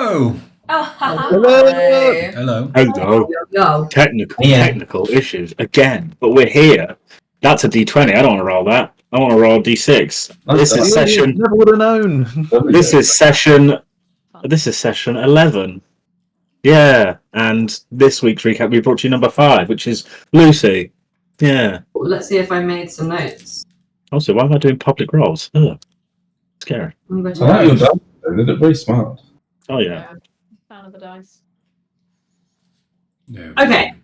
Hello. Oh, Hello. Hello. Hello. No. Technical issues again, but we're here. That's a D20. I don't want to roll that. I want to roll a D6. This is session. Never would have known. This is session 11. Yeah, and this week's recap we brought you number 5, which is Lucy. Yeah. Let's see if I made some notes. Also, why am I doing public rolls? Ugh. Scary. I'm going I like your to... dice. They look very smart. Oh yeah. Fan of the dice. No. Okay.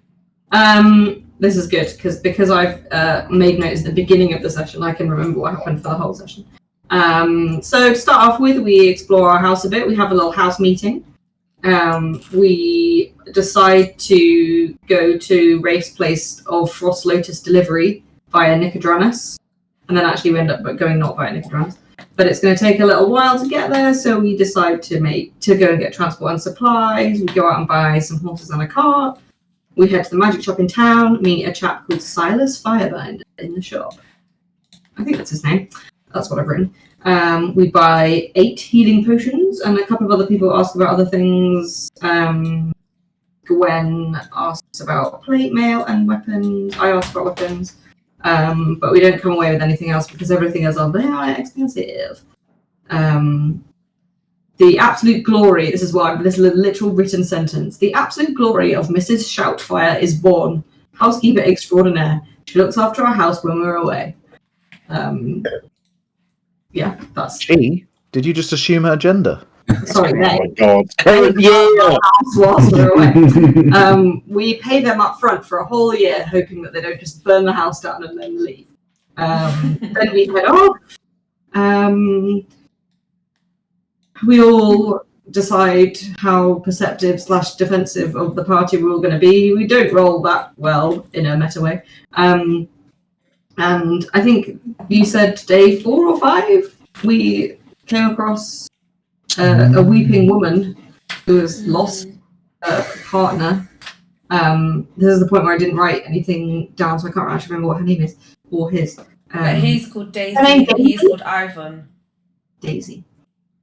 This is good because I've made notes at the beginning of the session. I can remember what happened for the whole session. So to start off with, we explore our house a bit. We have a little house meeting. We decide to go to Rafe's place of Frost Lotus delivery via Nicodranus, and then actually we end up going not via Nicodranus. But it's going to take a little while to get there, so we decide to go and get transport and supplies. We go out and buy some horses and a cart. We head to the magic shop in town, meet a chap called Silas Firebinder in the shop. I think that's his name. That's what I've written. We buy 8 healing potions, and a couple of other people ask about other things. Gwen asks about plate mail and weapons. I ask about weapons. But we don't come away with anything else because everything is on very expensive. The absolute glory, this is a literal written sentence. The absolute glory of Mrs. Shoutfire is born. Housekeeper extraordinaire. She looks after our house when we're away. Yeah, that's... She? Did you just assume her gender? Sorry, Oh my they. god. Yeah. Whilst we're away. We pay them up front for a whole year, hoping that they don't just burn the house down and then leave. Then we head off. We all decide how perceptive/defensive of the party we're all going to be. We don't roll that well in a meta way. And I think you said day 4 or 5, we came across a weeping woman who has lost a partner. This is the point where I didn't write anything down, so I can't actually remember what her name is or his. But he's called Daisy name and he's called Ivan. Daisy.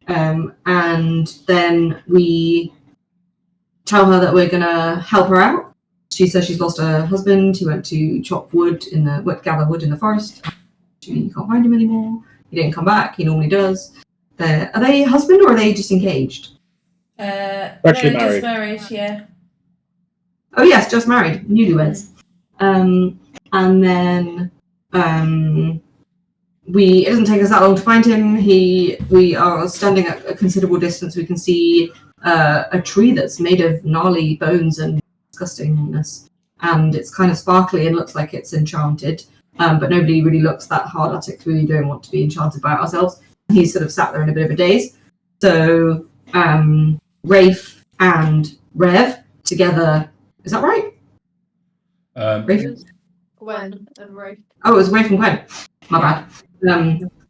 And then we tell her that we're gonna help her out. She says she's lost her husband. He went to chop wood gather wood in the forest. She can't find him anymore. He didn't come back. He normally does. Are they husband or are they just engaged? Actually no, married. just married, yeah. Oh yes, just married, newlyweds. And then it doesn't take us that long to find him. We are standing at a considerable distance. We can see a tree that's made of gnarly bones and disgustingness, and it's kind of sparkly and looks like it's enchanted. But nobody really looks that hard at it. We don't want to be enchanted by it ourselves. He's sort of sat there in a bit of a daze. So Rafe and Rev together. Is that right? Rafe? Gwen and Rafe. Oh, it was Rafe and Gwen. My bad.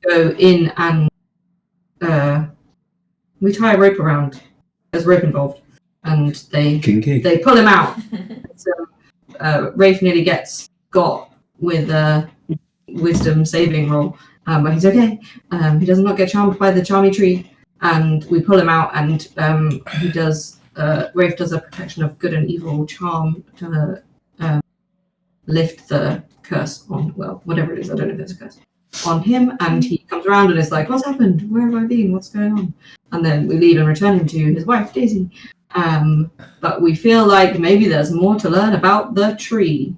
Go in and we tie a rope around. There's rope involved, and they pull him out. So Rafe nearly got with a wisdom saving roll, but he's okay. He does not get charmed by the charmy tree, and we pull him out, and he does. Rafe does a protection of good and evil charm to lift the curse on, well, whatever it is, I don't know if it's a curse, on him, and he comes around and is like, what's happened? Where have I been? What's going on? And then we leave and return him to his wife, Daisy. But we feel like maybe there's more to learn about the tree.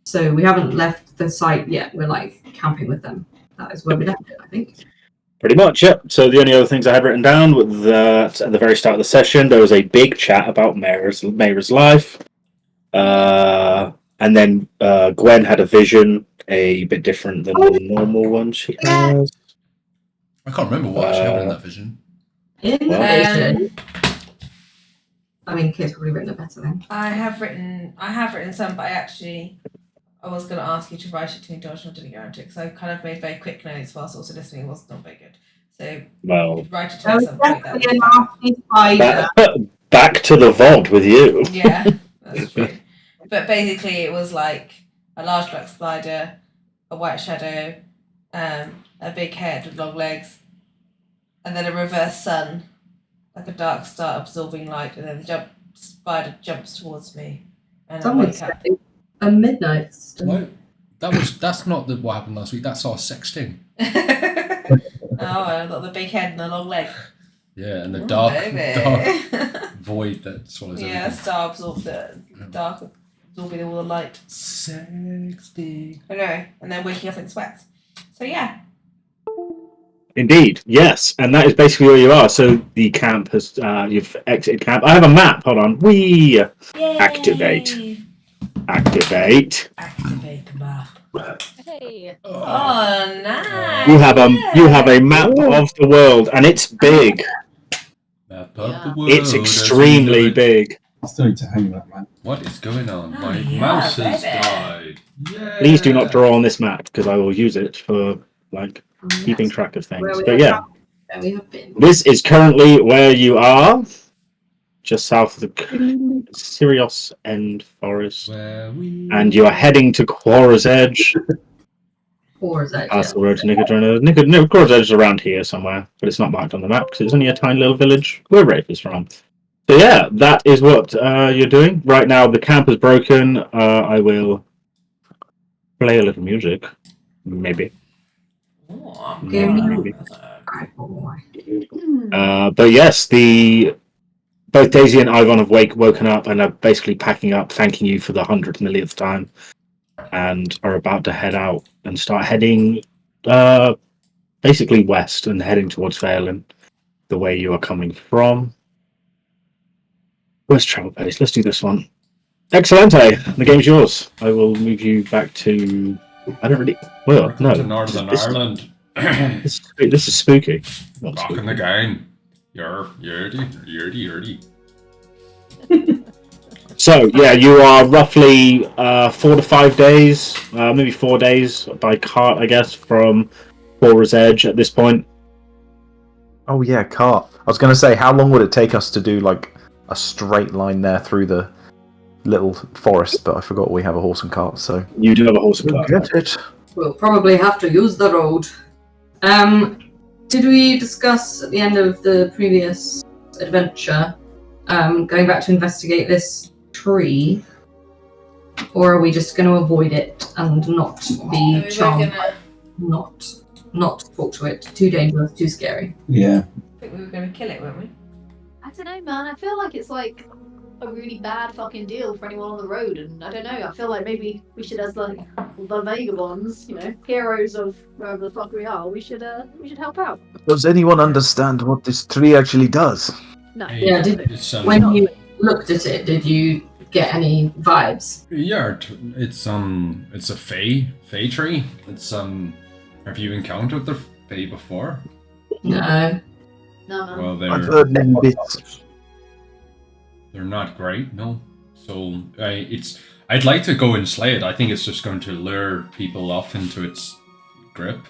So we haven't left the site yet. We're like camping with them. That is where we left it, I think. Pretty much, yep. So the only other things I had written down were that at the very start of the session, there was a big chat about Meira's life. And then Gwen had a vision, a bit different than the normal one she has. I can't remember what actually happened in that vision. In the vision. I mean, Kate's probably written it better then. I have written some, but I was going to ask you to write it to me, Josh, and I didn't go into it because I kind of made very quick notes whilst also listening. It was not very good. So, write it to me at some point. Back to the vault with you. Yeah, that's true. But basically, it was like a large black spider, a white shadow, a big head with long legs, and then a reverse sun, like a dark star absorbing light, and then the spider jumps towards me, and Some I would wake say up. a midnight storm. What? That's not what happened last week. That's our sexting. Oh, I got the big head and the long leg. Yeah, and the Oh, dark baby. void that swallows Yeah, everything. star absorbs the dark, absorbing all the light. Sexting. Anyway, and then waking up in sweats. So yeah. Indeed, yes, and that is basically where you are. So the camp has you've exited camp. I have a map. Hold on. Yay! Activate. Activate the map. Hey. Oh, nice. You have a map of the world, and it's big. Map of the Yeah. world, It's extremely big. I still need to hang that, man. What is going on? Oh, My yeah, mouse has baby. died. Yeah. Please do not draw on this map because I will use it for like keeping track of things. But yeah, Where we have been. this is currently where you are, just south of the Sirius End Forest, Where we and you are heading to Quora's Edge. Or is that Past the road to Nicodrona. Quora's Edge is around here somewhere, but it's not marked on the map because it's only a tiny little village where Rafe is from. So yeah, that is what you're doing right now. The camp is broken. I will play a little music, maybe. Oh, I'm Give me- good. But yes, both Daisy and Ivan have woken up and are basically packing up, thanking you for the 100 millionth time, and are about to head out and start heading basically west and heading towards Phelan, the way you are coming from. Where's travel pace? Let's do this one. Excellente! The game's yours. I will move you back to... I don't really... Well, Welcome no. to Northern Ireland. This is spooky. Not Back spooky. in the game. Yerdy. So, yeah, you are roughly 4 to 5 days, maybe 4 days by cart, I guess, from Quora's Edge at this point. Oh yeah, cart. I was going to say, how long would it take us to do like a straight line there through the little forest? But I forgot we have a horse and cart, so You do have a horse and cart. get it. We'll probably have to use the road. Did we discuss at the end of the previous adventure going back to investigate this tree? Or are we just going to avoid it and not be We were charmed? gonna, Not talk to it. Too dangerous, too scary. Yeah. I think we were going to kill it, weren't we? I don't know, man. I feel like it's like a really bad fucking deal for anyone on the road, and I don't know. I feel like maybe we should, as like the vagabonds, you know, heroes of wherever the fuck we are, we should help out. Does anyone understand what this tree actually does? No. Yeah, It's When you looked at it, did you get any vibes? yeah, it's a Fey tree. It's have you encountered the Fey before? No. No, man. Well, I've heard many bits. they're not great, no. So I'd like to go and slay it. I think it's just going to lure people off into its grip.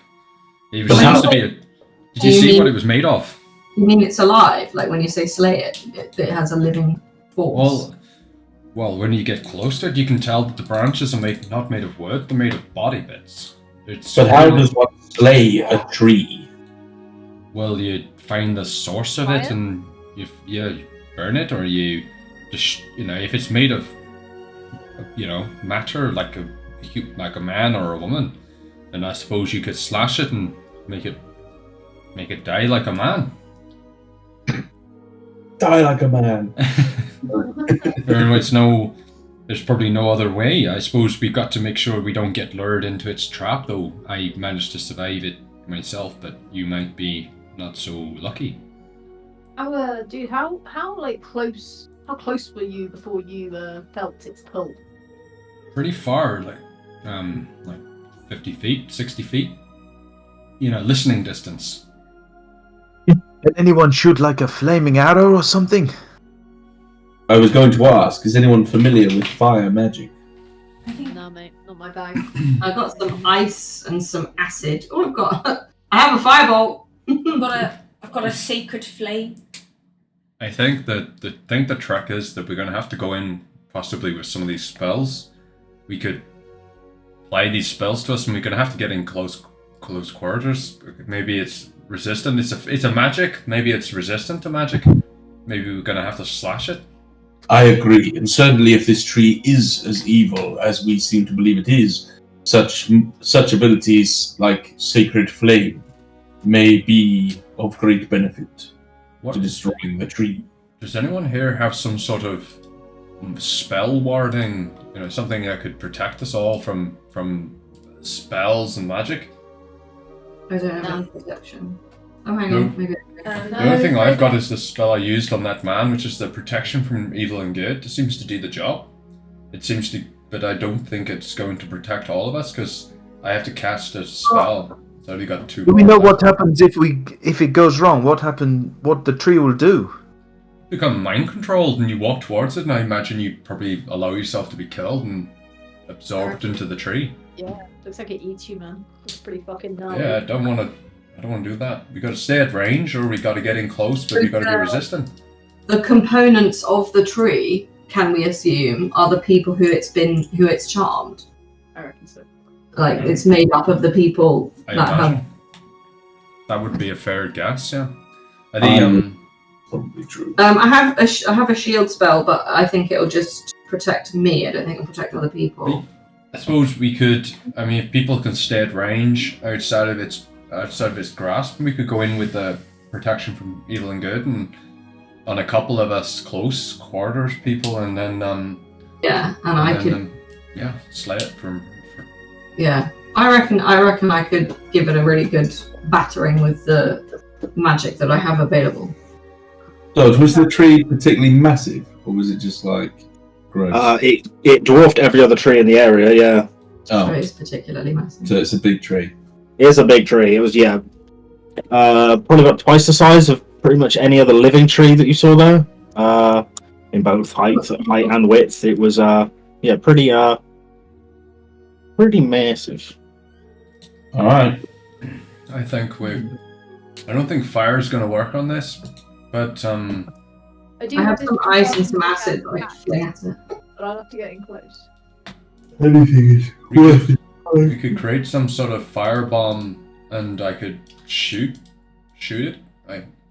It But seems how- to be a. Did Do you you see mean- what it was made of? You mean it's alive? Like when you say slay it has a living force? Well, when you get close to it, you can tell that the branches are not made of wood; they're made of body bits. But how does one slay a tree? Well, you find the source of it, Fire? and you burn it, or you just if it's made of matter like a man or a woman, then I suppose you could slash it and make it die like a man. Die like a man. There's probably no other way. I suppose we've got to make sure we don't get lured into its trap, though. I managed to survive it myself, but you might be not so lucky. Oh, dude, how close were you before you felt its pull? Pretty far, like 50 feet, 60 feet. Listening distance. Did anyone shoot like a flaming arrow or something? I was going to ask, is anyone familiar with fire magic? No, mate, not my bag. I've got some ice and some acid. Oh, I have a firebolt. I've got a sacred flame. I think that the trick is that we're going to have to go in possibly with some of these spells. We could apply these spells to us, and we're going to have to get in close quarters. Maybe it's resistant. It's a magic. Maybe it's resistant to magic. maybe we're gonna have to slash it. I agree, and certainly if this tree is as evil as we seem to believe it is, such abilities like Sacred Flame may be of great benefit to destroying the tree. Does anyone here have some sort of spell warding? Something that could protect us all from spells and magic? I don't have any perception. Oh, hang on. Maybe. The only thing I've got is the spell I used on that man, which is the protection from evil and good. It seems to do the job. It seems to, but I don't think it's going to protect all of us because I have to cast a spell. It's only got 2. Do we know what happens if it goes wrong? What the tree will do? You become mind controlled and you walk towards it, and I imagine you probably allow yourself to be killed and absorbed into the tree. Yeah, looks like it eats you, man. It's pretty fucking gnarly. Yeah, I don't want to do that. We got to stay at range, or we got to get in close, but we got to be resistant. The components of the tree, can we assume, are the people who it's charmed? I reckon so. Like it's made up of the people I that imagine. have. That would be a fair guess, yeah. I think probably true. I have a shield spell, but I think it'll just protect me. I don't think it'll protect other people. I suppose we could. I mean, if people can stay at range outside of its grasp, we could go in with the protection from evil and good, and on a couple of us close quarters people, and then yeah, and I could slay it from. Yeah, I reckon I could give it a really good battering with the magic that I have available. So, was the tree particularly massive, or was it just like gross? It dwarfed every other tree in the area. Yeah. So it's particularly massive. So it's a big tree. It is a big tree. It was probably about twice the size of pretty much any other living tree that you saw there. In both height and width, it was pretty massive. All right. I don't think fire is going to work on this, but I have some ice and some acid, but I'll have to get in close. Anything is worth it. We could create some sort of firebomb, and I could shoot it.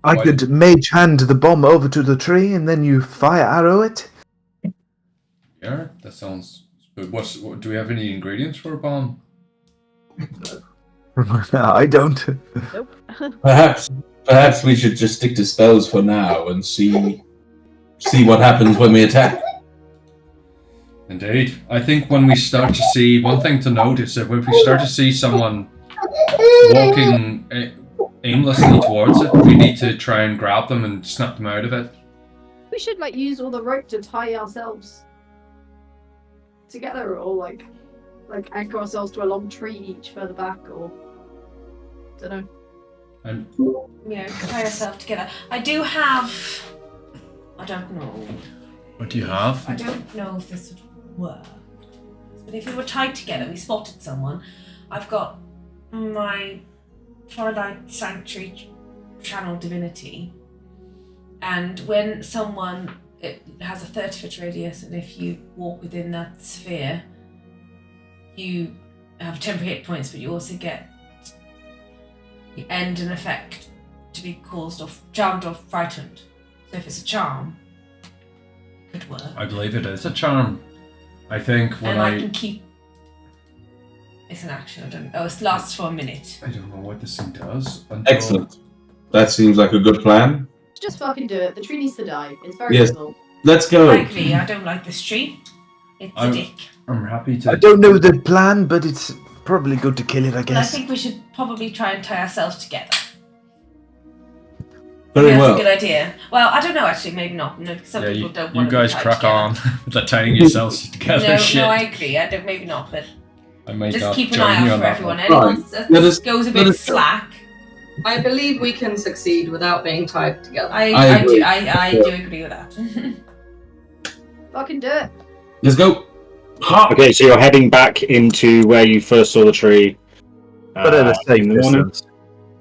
I could mage hand the bomb over to the tree, and then you fire arrow it. Yeah, that sounds. But do we have any ingredients for a bomb? I don't. Nope. Perhaps we should just stick to spells for now and see what happens when we attack. Indeed. I think when we start to see, one thing to note is that if we start to see someone walking aimlessly towards it, we need to try and grab them and snap them out of it. We should use all the rope to tie ourselves together, or like anchor ourselves to a long tree each further back, or don't know. Tie yourself together. I don't know. What do you have? I don't know if this would work. But if we were tied together, we spotted someone. I've got my Twilight Sanctuary channel divinity, and when someone, it has a 30-foot radius, and if you walk within that sphere, you have temporary hit points, but you also get the end an effect to be caused or charmed or frightened. So if it's a charm, it could work. I believe it is a charm. I think when I can keep. It's an action. I don't know. It lasts for a minute. I don't know what this thing does. Excellent. That seems like a good plan. Just fucking do it. The tree needs to die. It's very simple. Let's go. I agree. I don't like this tree. It's a dick. I'm happy to. I don't know the plan, but it's probably good to kill it, I But I guess. think we should probably try and tie ourselves together. Very That's well. a good idea. Well, I don't know. Actually, maybe not. No, some people don't want you to guys be tied crack together. on with the tying yourselves together. No, I agree. I don't. Maybe not. But I might just not keep an join eye you out on for that everyone. one. Anyone that goes a bit slack. I believe we can succeed without being tied together. I do agree with that. Fucking do it. Let's go. Okay, so you're heading back into where you first saw the tree. But at a safe in the morning. distance.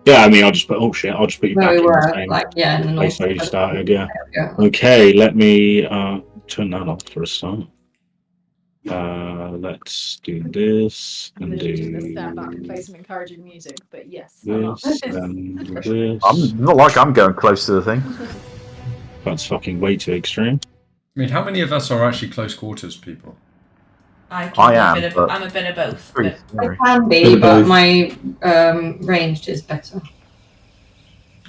Yeah, I mean, I'll just put you Where back we in were, the same in the place north. where you started. Yeah. Yeah. Okay, let me turn that off for a start. Let's do this I'm and literally just gonna stand back and do play some encouraging music, but yes. I'm not. this and this. I'm not like I'm going close to the thing. That's fucking way too extreme. I mean, how many of us are actually close quarters people? I am, I'm a bit of both. Pretty But scary. I can be, Bit of but both. my ranged is better.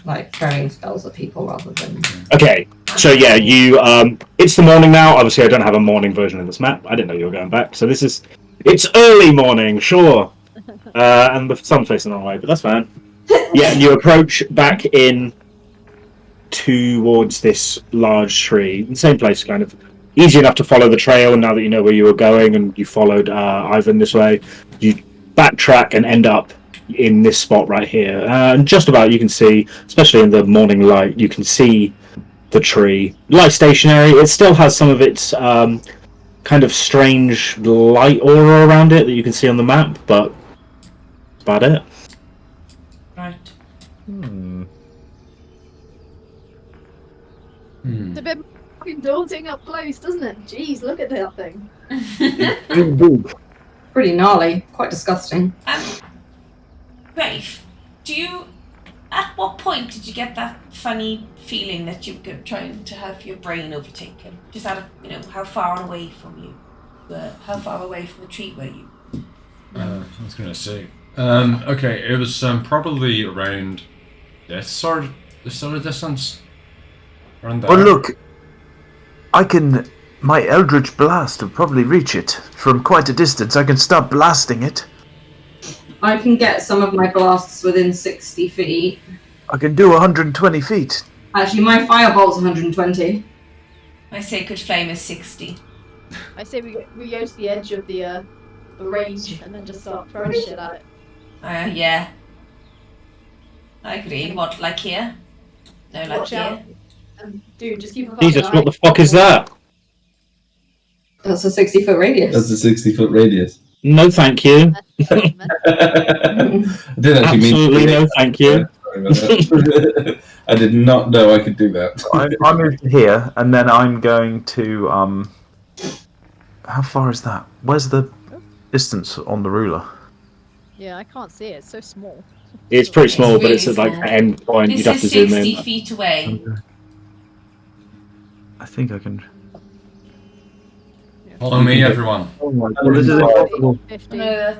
Like throwing spells at people rather than. Okay, so yeah, you it's the morning now. Obviously, I don't have a morning version of this map. I didn't know you were going back. So it's early morning, sure. And the sun's facing the wrong way, but that's fine. Yeah, you approach back in towards this large tree. The same place, kind of easy enough to follow the trail. Now that you know where you were going and you followed Ivan this way, you backtrack and end up in this spot right here. And just about you can see, especially in the morning light, you can see the tree. Light stationary. It still has some of its kind of strange light aura around it that you can see on the map, but that's about it. right. It's a bit fucking daunting up close, doesn't it? Jeez, look at that thing. Pretty gnarly, quite disgusting. Rafe, at what point did you get that funny feeling that you were trying to have your brain overtaken? Just out of, how far away from you how far away from the tree were you? I was going to say. Okay, it was probably around this sort of distance. Around there. Well, look, my Eldritch Blast will probably reach it from quite a distance. I can start blasting it. I can get some of my blasts within 60 feet. I can do 120 feet. Actually, my firebolt's 120. My sacred flame is 60. I say we go to the edge of the range and then just start throwing shit at it. Yeah. I agree. What, like here? No, like Watch here. out. Dude, just keep a Jesus, fucking what the fuck is that? That's a 60-foot radius. That's a 60-foot radius. No, thank you. I didn't actually mean Absolutely to. no, thank you. Sorry about that. I did not know I could do that. I moved here, and then I'm going to. How far is that? Where's the distance on the ruler? Yeah, I can't see it. It's so small. It's pretty small, It's but it's really at like small. the end point. This You'd have is to zoom 60 in. feet away. I think I can. Follow me, everyone. Oh my god, this is impossible. 50. No,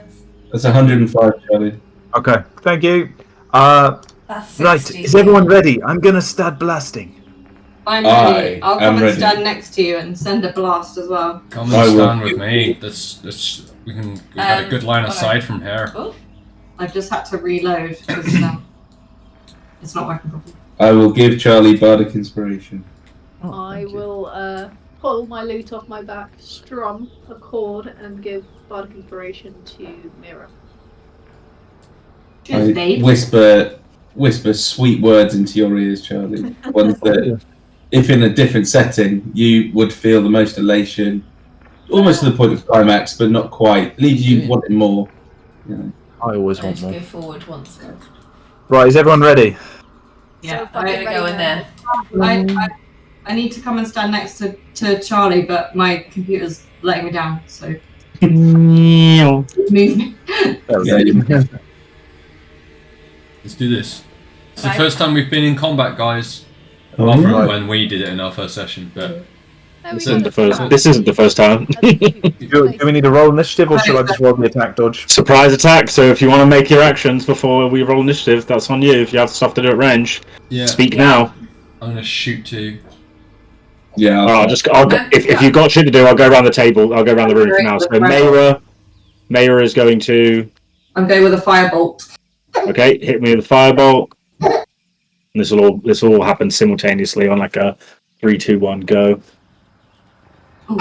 That's 105, Charlie. Okay, thank you. that's 60. Right, is everyone ready? I'm gonna start blasting. I'm ready. I I'll come am and ready. stand next to you and send a blast as well. Come I and will. stand with me. We got a good line of sight from here. Oh, I've just had to reload because it's not working properly. I will give Charlie Bardic Inspiration. I will pull my lute off my back, strum a chord, and give Bardic Inspiration to Meira. Cheers, I babe. whisper sweet words into your ears, Charlie. Ones that, if in a different setting, you would feel the most elation, almost to the point of climax, but not quite. Leaves you wanting more. You know. I always I want just more. go forward once. Right, is everyone ready? Yeah, So I'm fucking gonna go ready in now. there. I need to come and stand next to Charlie, but my computer's letting me down, so Meow. move me. Yeah, Let's do this. It's the Right. first time we've been in combat, guys. Oh, Apart from right. when we did it in our first session, but No, This we isn't got the it. first- This isn't the first time. Do we need to roll initiative, or should I just roll the attack dodge? Surprise attack. So if you want to make your actions before we roll initiative, that's on you. If you have stuff to do at range, yeah, speak Yeah. now. I'm gonna shoot to. Yeah. I'll go, if you've got shit to do, I'll go around the table. I'll go around the room for now. So Meira is going to. I'm going with a firebolt. Okay, hit me with a firebolt. And this will all happen simultaneously on like a 3, 2, 1 go. Oh.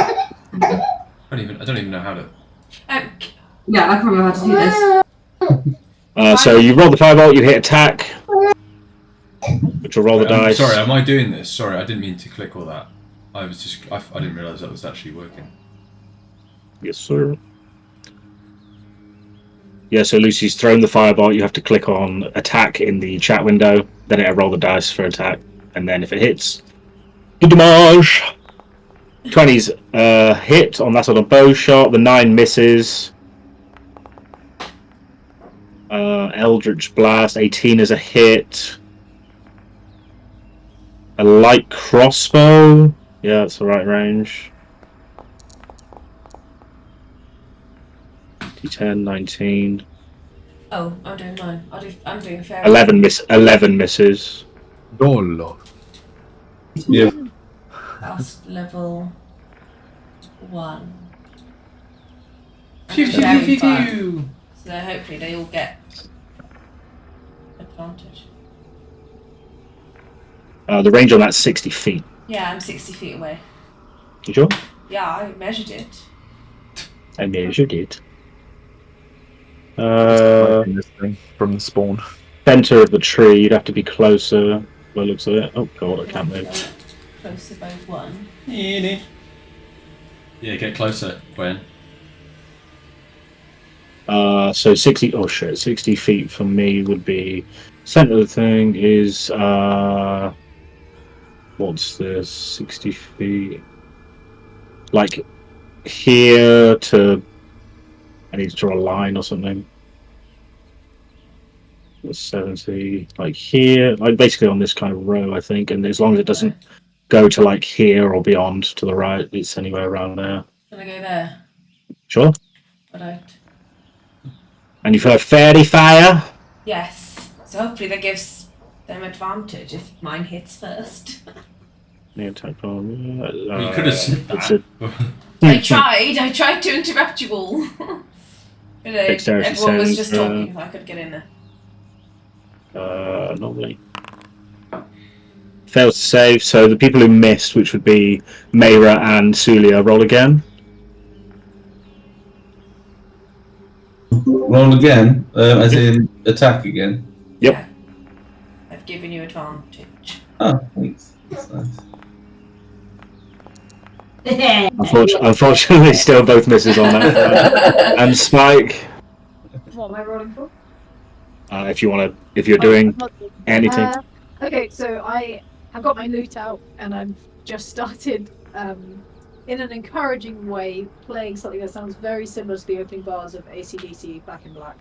I don't even know how to. Yeah, I can remember how to do this. So you roll the firebolt, you hit attack, which will roll the dice. Sorry, am I doing this? Sorry, I didn't mean to click all that. I didn't realise that was actually working. Yes, sir. Yeah, so Lucy's thrown the firebolt. You have to click on attack in the chat window. Then it'll roll the dice for attack. And then if it hits, good damage. 20's hit on that sort of bow shot. The 9 misses. Eldritch Blast. 18 is a hit. A light crossbow. Yeah, that's the right range. D10, 19. Oh, I'm doing mine. I'm doing fair. 11 misses. Dolo. Yeah. Last level 1. Pew, And pew, very pew, fun. pew. So hopefully they all get advantage. The range on that's 60 feet. Yeah, I'm 60 feet away. You sure? Yeah, I measured it. I measured it. This thing from the spawn. Center of the tree, you'd have to be closer. By the looks of it. Oh god, I can't move. Closer by 1. Yeah, get closer, Gwen. So 60. Oh shit, 60 feet for me would be. Center of the thing is. What's this? 60 feet. Like here to. I need to draw a line or something. 70, like here, like basically on this kind of row, I think. And as long as it doesn't go to like here or beyond to the right, it's anywhere around there. Can I go there? Sure. I don't. And you've got a fairy fire. Yes. So hopefully that gives them advantage if mine hits first. The attack on. You could have said that. I tried to interrupt you all. But everyone was just talking, so I could get in there. Normally. Fails to save, so the people who missed, which would be Meira and Soulia, roll again. Roll again, as in attack again. Yep. Yeah. I've given you advantage. Oh, thanks. That's nice. Unfortunately, still both misses on that. And Spike, What am I rolling for? if you're doing anything. Okay, so I have got my loot out and I've just started, in an encouraging way, playing something that sounds very similar to the opening bars of AC/DC Back in Black.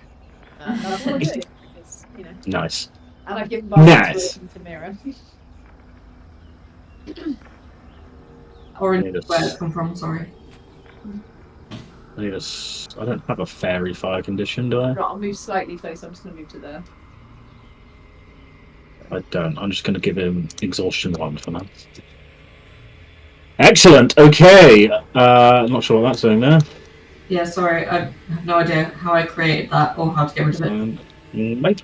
That's what I'm doing. Because, you know, Nice. and I've given bars to Meira. Orange, where it's come from, sorry. I don't have a fairy fire condition, do I? Right, I'll move slightly closer. I'm just going to move to there. I don't. I'm just going to give him exhaustion 1 for now. Excellent. Okay. Not sure what that's doing there. Yeah, sorry, I have no idea how I created that or how to get rid of it.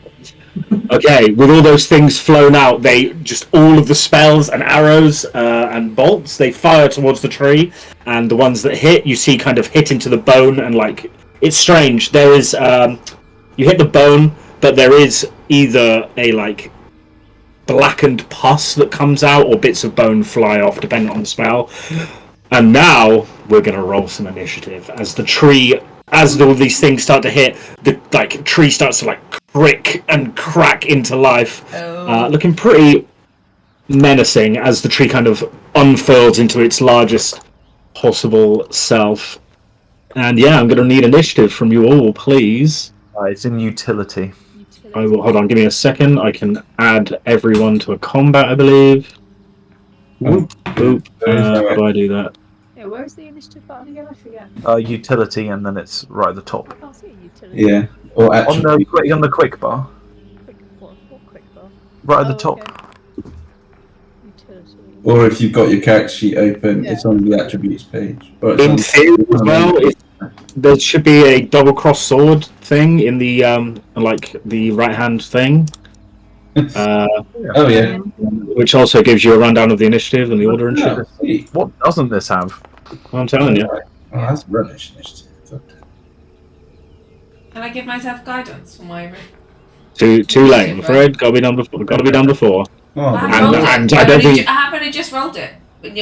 Okay, with all those things flown out, they just all of the spells and arrows and bolts, they fire towards the tree, and the ones that hit, you see kind of hit into the bone, and like it's strange. There is you hit the bone, but there is either a like blackened pus that comes out, or bits of bone fly off, depending on the spell. And now we're going to roll some initiative as the tree. As all these things start to hit, the tree starts to crick and crack into life, looking pretty menacing as the tree kind of unfurls into its largest possible self. And yeah, I'm going to need initiative from you all, please. It's in utility. I will, hold on, give me a second. I can add everyone to a combat, I believe. Boop, boop. How do I do that? Yeah, where's the initiative button again? I forget. Utility, and then it's right at the top. I can't see utility. Yeah. Or actually, On the quick bar. What quick bar? Right at the top. Okay. Utility. or if you've got your character sheet open, it's on the attributes page. Or it's In on theory as well, there should be a double cross sword thing in the the right hand thing. Oh yeah. Which also gives you a rundown of the initiative and the order and shit. Sweet. What doesn't this have? I'm telling you. Oh, that's rubbish initiative. Can I give myself guidance for my? Too late, I'm afraid. Gotta be done before. Oh, I have only just rolled it.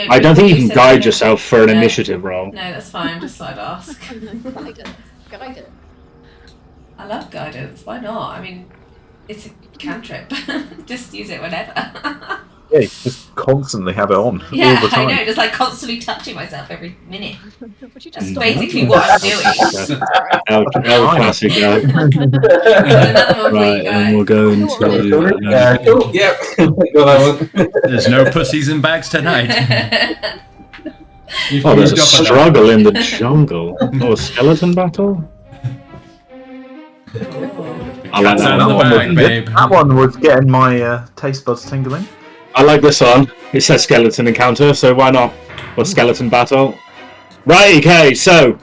I don't think you can guide yourself for an initiative roll. No, that's fine. Just thought I'd ask. Guidance. I love guidance. Why not? I mean, it's a cantrip. Just use it whenever. Yeah, you just constantly have it on Yeah, all the time. I know. Just like constantly touching myself every minute. Would you That's just basically what I'm doing. El Classic guy. Another one for Right, you and we'll guys. go into. Cool. Yep. Got that one. There's no pussies in bags tonight. You've Oh, there's used a up enough. struggle in the jungle. Oh, a skeleton battle? I like Cat's that out of the one. bag, babe. That one was getting my taste buds tingling. I like this one. It says skeleton encounter, so why not? Or skeleton battle. Right, okay, so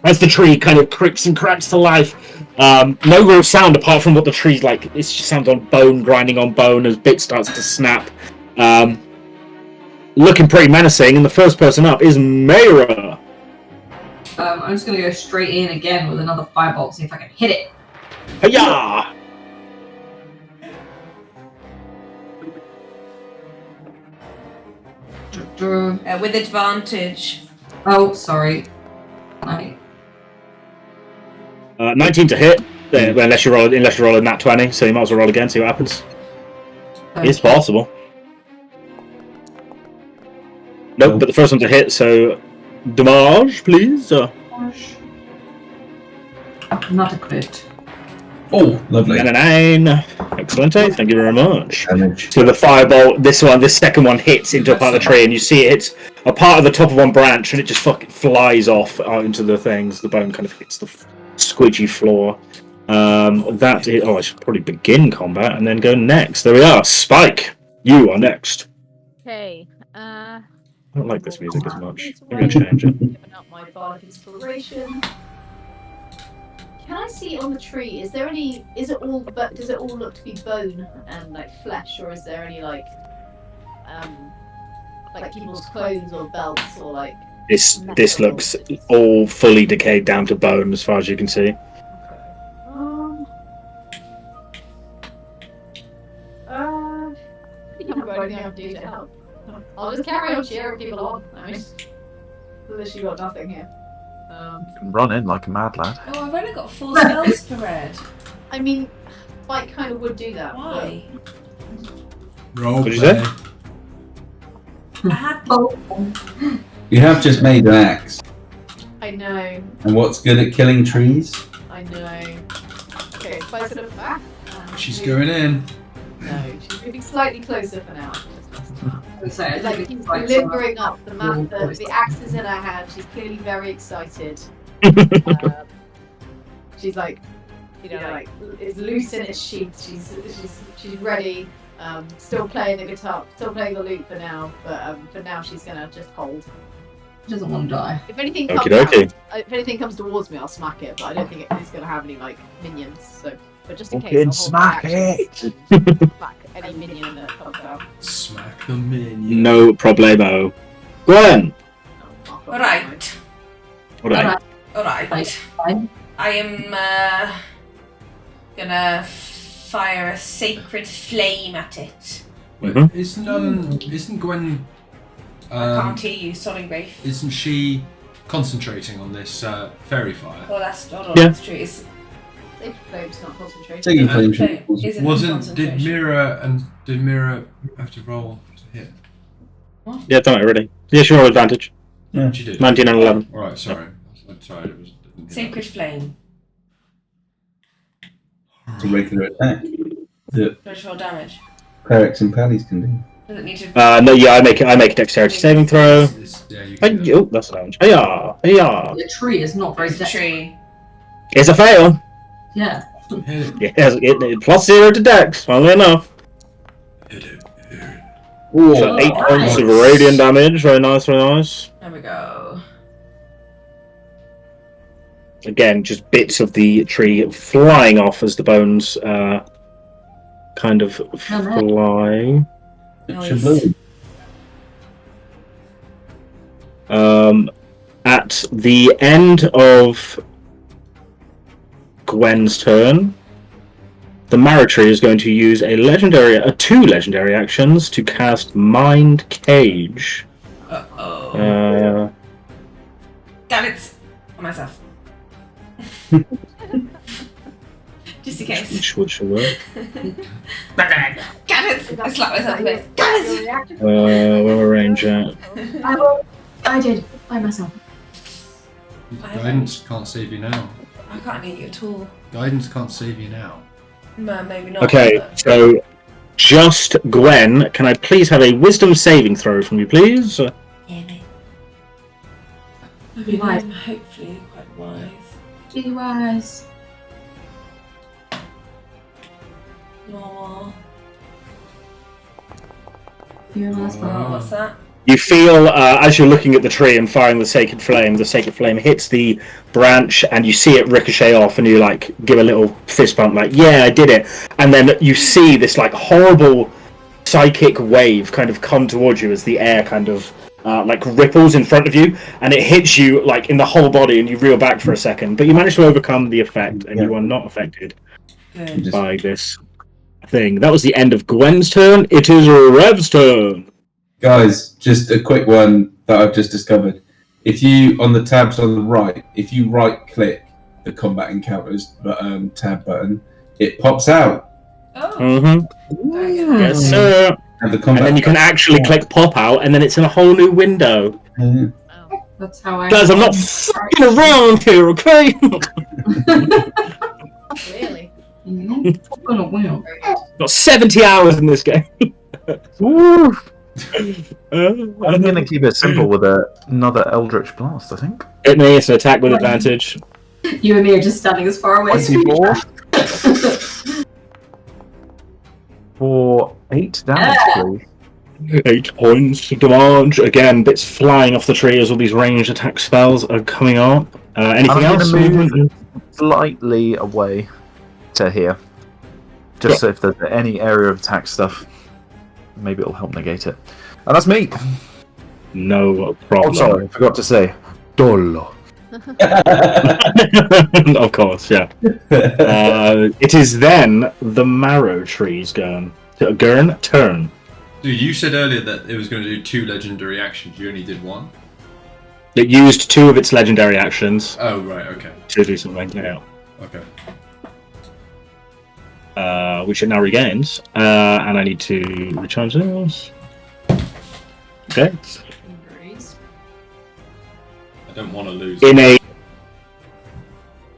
as the tree kind of creaks and cracks to life, no real sound apart from what the tree's like. It just sounds on bone, grinding on bone as bit starts to snap. Looking pretty menacing, and the first person up is Meira. I'm just going to go straight in again with another firebolt, see if I can hit it. Hiya! With advantage. Oh, sorry. 19 to hit, unless you're rolling that 20, so you might as well roll again, see what happens. It's possible. Nope, but the first one to hit, so damage, please. Not a crit. Oh, lovely. And a 9. Excellent, thank you very much. Damage. So the firebolt, this second one hits into a part of the tree, and you see it hits a part of the top of one branch, and it just fucking flies off out into the things. The bone kind of hits the squidgy floor. I should probably begin combat and then go next. There we are. Spike, you are next. Okay. I don't like this music as much. It's I'm going to change it. Giving up my bardic inspiration. Can I see on the tree? Is it all? But does it all look to be bone and like flesh, or is there any like people's clothes or belts or like? This looks all fully decayed down to bone as far as you can see. I think I've got anything I can do to help. I'll just carry on cheering people on. I mean, literally got nothing here. You can run in like a mad lad. Oh, I've only got 4 spells per red. I mean, Spike kind of would do that. Why? Roll What'd you say? I had You have just made an axe. I know. And what's good at killing trees? I know. Okay, Spike's gonna back. She's going in. No, she's moving slightly closer for now. It's So, like she's limbering up the map. The axe is in her hand. She's clearly very excited. She's like, like it's loose in its sheath. She's ready. Still playing the guitar, still playing the lute for now. But for now, she's gonna just hold. She doesn't want to die. If anything comes if anything comes towards me, I'll smack it. But I don't think it's gonna have any like minions. So, but just in case, I'll hold Smack my it! action to smack any minion that comes out. Smack the minion. No problemo. Gwen! Alright. Alright. Alright. Fine. I am gonna fire a sacred flame at it. Wait, isn't Gwen? I can't hear you, sorry, Rafe. Isn't she concentrating on this fairy fire? Well, that's true. It's Sacred flame's not concentrating. Taking flame flame. should Isn't Did Meira have to roll to hit? Yeah, done it already. Yeah, she rolled advantage. Yeah, she did. 19 and 11. Alright, sorry. Sorry, it was. sacred flame. It's a regular attack that Don't roll damage. clerics and pallies can do. Does it need to? No, yeah, I make a dexterity saving throw. Yeah, you can. Oh, that's a damage. Hiya! Hiya! The tree is not very It's a dex. tree. It's a fail. Yeah. Hit it. Yes, plus 0 to dex, funnily enough. Hit it. Ooh, So 8 nice. points of radiant damage. Very nice, very nice. There we go. Again, just bits of the tree flying off as the bones kind of fly. Nice. At the end of Gwen's turn, the Marrow tree is going to use two legendary actions to cast Mind Cage. Uh-oh. Damn it! On myself. Just in case. Which work. Get I slap myself a bit. Guidance! We'll arrange it. I did by myself. Guidance can't save you now. I can't hear you at all. Guidance can't save you now. No, maybe not. Okay, but- so just Gwen, can I please have a wisdom saving throw from you, please? Yeah, mate. I mean, I'm hopefully quite wise. Be wise. Normal. You're a nice Oh, one. what's that? You feel, as you're looking at the tree and firing the sacred flame hits the branch and you see it ricochet off and you like give a little fist bump like, yeah, I did it. And then you see this like horrible psychic wave kind of come towards you as the air kind of like ripples in front of you and it hits you like in the whole body and you reel back for a second. But you manage to overcome the effect and you are not affected by this thing. That was the end of Gwen's turn. It is Rev's turn. Guys, just a quick one that I've just discovered. If you, on the tabs on the right, if you right-click the Combat Encounters tab button, it pops out. Oh. Mm-hmm. Yes, sir. And, the combat And then you can actually click pop out, and then it's in a whole new window. That's how I. Guys, I'm not fucking around here, okay? Really? I'm gonna win. Got 70 hours in this game. Woo! I'm going to keep it simple with another Eldritch Blast, I think. Hit me, it's an attack with advantage. You and me are just standing as far away as we 24. can. For 8 damage, please. 8 points of damage. Again, bits flying off the tree as all these ranged attack spells are coming up. Anything I'm else? going to move slightly away to here. Just so if there's any area of attack stuff, maybe it'll help negate it. And that's me! No problem. Oh, sorry, I forgot to say. Dolo. Of course, yeah. It is then the Marrow tree's turn. Turn. Dude, you said earlier that it was going to do 2 legendary actions. You only did 1? It used 2 of its legendary actions Oh, right, okay. to do something. Yeah. Okay. Which it now regains. And I need to recharge those. Okay. I don't want to lose.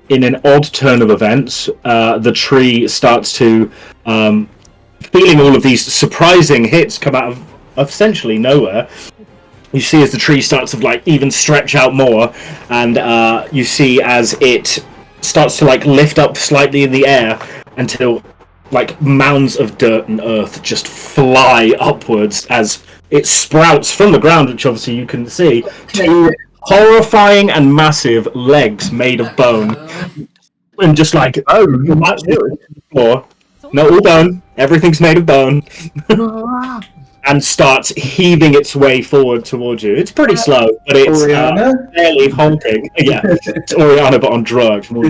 In an odd turn of events, the tree starts to, feeling all of these surprising hits come out of essentially nowhere. You see as the tree starts to like even stretch out more, and you see as it starts to like lift up slightly in the air until like mounds of dirt and earth just fly upwards as it sprouts from the ground, which obviously you can see, to horrifying and massive legs made of bone. And just like, floor. No, all bone. Everything's made of bone. And starts heaving its way forward towards you. It's pretty slow, but it's fairly honking. Yeah, it's Oriana, but on drugs. 4.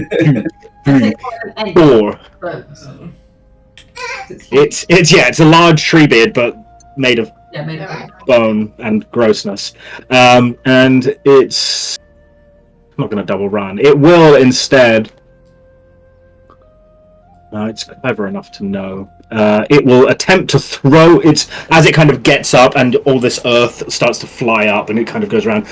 It's a large tree beard, but made of bone and grossness. And it's not going to double run. It will instead. It's clever enough to know. It will attempt to throw it as it kind of gets up, and all this earth starts to fly up, and it kind of goes around.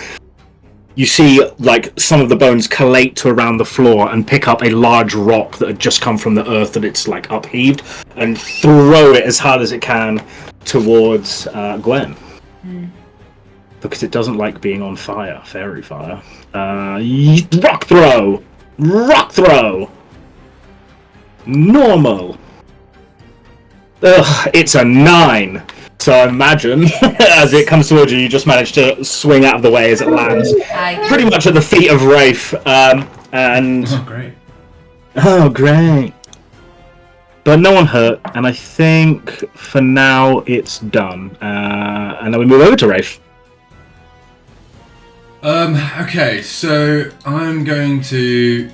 You see, like, some of the bones collate to around the floor and pick up a large rock that had just come from the earth that it's, like, upheaved, and throw it as hard as it can towards Gwen. Because it doesn't like being on fire. Fairy fire. Rock throw! Rock throw! Normal. Ugh, it's a 9. So I imagine, as it comes towards you, you just manage to swing out of the way as it lands. Pretty much at the feet of Rafe. And Oh, great. oh, great. But no one hurt, and I think for now it's done. And then we move over to Rafe. Okay, so I'm going to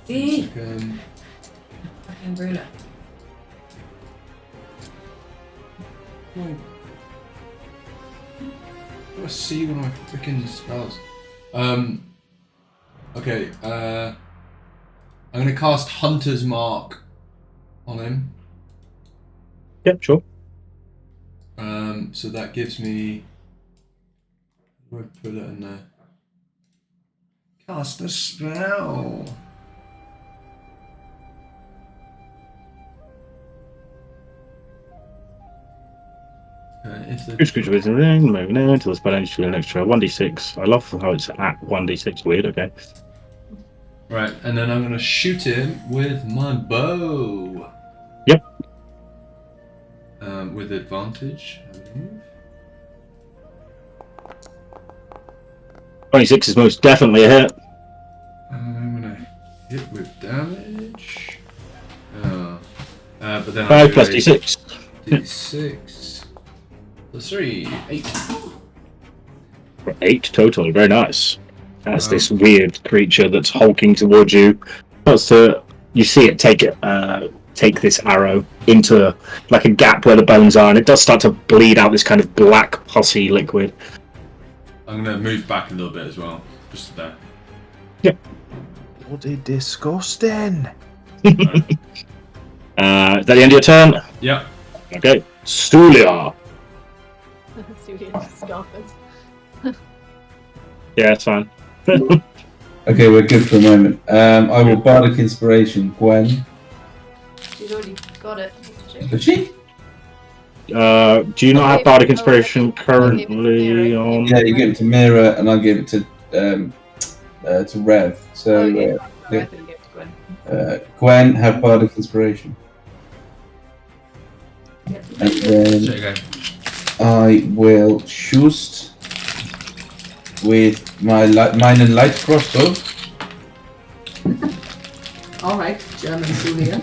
See? Fucking ruler. do I see one of my freaking spells? Okay, I'm gonna cast Hunter's Mark on him. Yep, sure. So that gives me. Where do I put it in there? Cast a spell. Two screws with the ring, moving in until the spell ends to an extra 1d6. I love how it's at 1d6. Weird, okay. Right, and then I'm gonna shoot him with my bow. Yep. With advantage, I believe. 26 is most definitely a hit. I'm gonna hit with damage. But then 5 plus d6. D6. Plus 3, 8. 8 total, very nice. That's this weird creature that's hulking towards you. You see it take this arrow into like a gap where the bones are, and it does start to bleed out this kind of black pussy liquid. I'm gonna move back a little bit as well, just there. Yep. Bloody disgusting. Is that the end of your turn? Yeah. Okay. Soulia. Yeah, it's fine. Okay, we're good for a moment. I will Bardic Inspiration, Gwen. She's already got it. Did she? Do you not have Bardic Inspiration currently on? Yeah, you give it to Meira, and I give it to Rev. So Gwen have Bardic Inspiration, and then I will shoot with my mine and light crossbow. All right, German Soulia.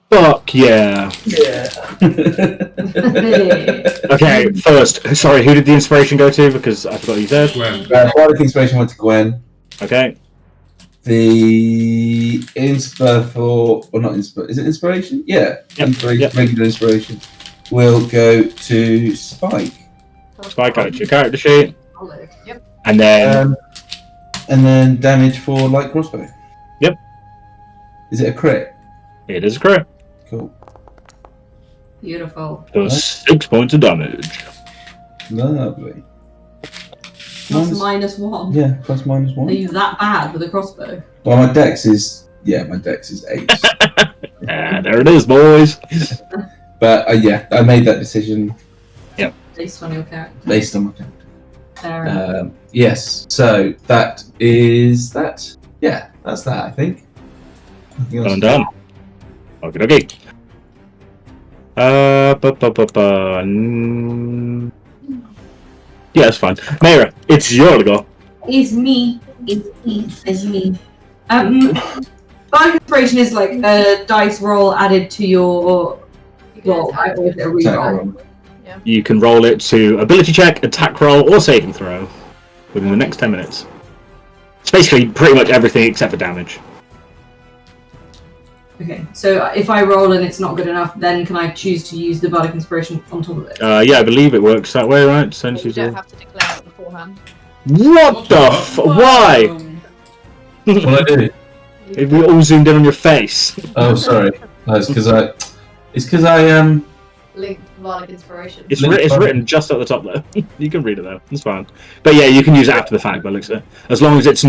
Fuck yeah. Yeah. Okay, first, sorry, who did the inspiration go to? Because I forgot you said. Gwen. Bardic Inspiration went to Gwen. Okay. The not inspo. Is it inspiration? Yeah, Yep. Inspiration, Yep. regular inspiration will go to Spike. Spike out your character sheet. Yep. And then And then damage for light crossbow. Yep. Is it a crit? it is correct. Cool. Beautiful. Does 6 points of damage. Lovely. Plus -1. Yeah, plus -1. Are you that bad with a crossbow? Well, my dex is 8. There it is, boys. But yeah, I made that decision Based on your character. based on my character. Fair enough. Yes, so that is that. Yeah, that's that, I think. Nothing else. Done. Okay, okay. Yeah, that's fine. Meira, it's your go. It's me. It's me. Bardic Inspiration is like a dice roll added to your roll. I always get a Attack reroll. roll. You can roll it to ability check, attack roll, or saving throw within the next 10 minutes. It's basically pretty much everything except for damage. Okay, so if I roll and it's not good enough, then can I choose to use the Bardic Inspiration on top of it? Yeah, I believe it works that way, right? Send You don't have to declare it beforehand. What the Why? What I do? If we all zoomed in on your face. Oh, sorry. No, it's because I Linked Bardic Inspiration. It's written just at the top though. You can read it though. It's fine. But yeah, you can use it after the fact, Elixir. As long as it's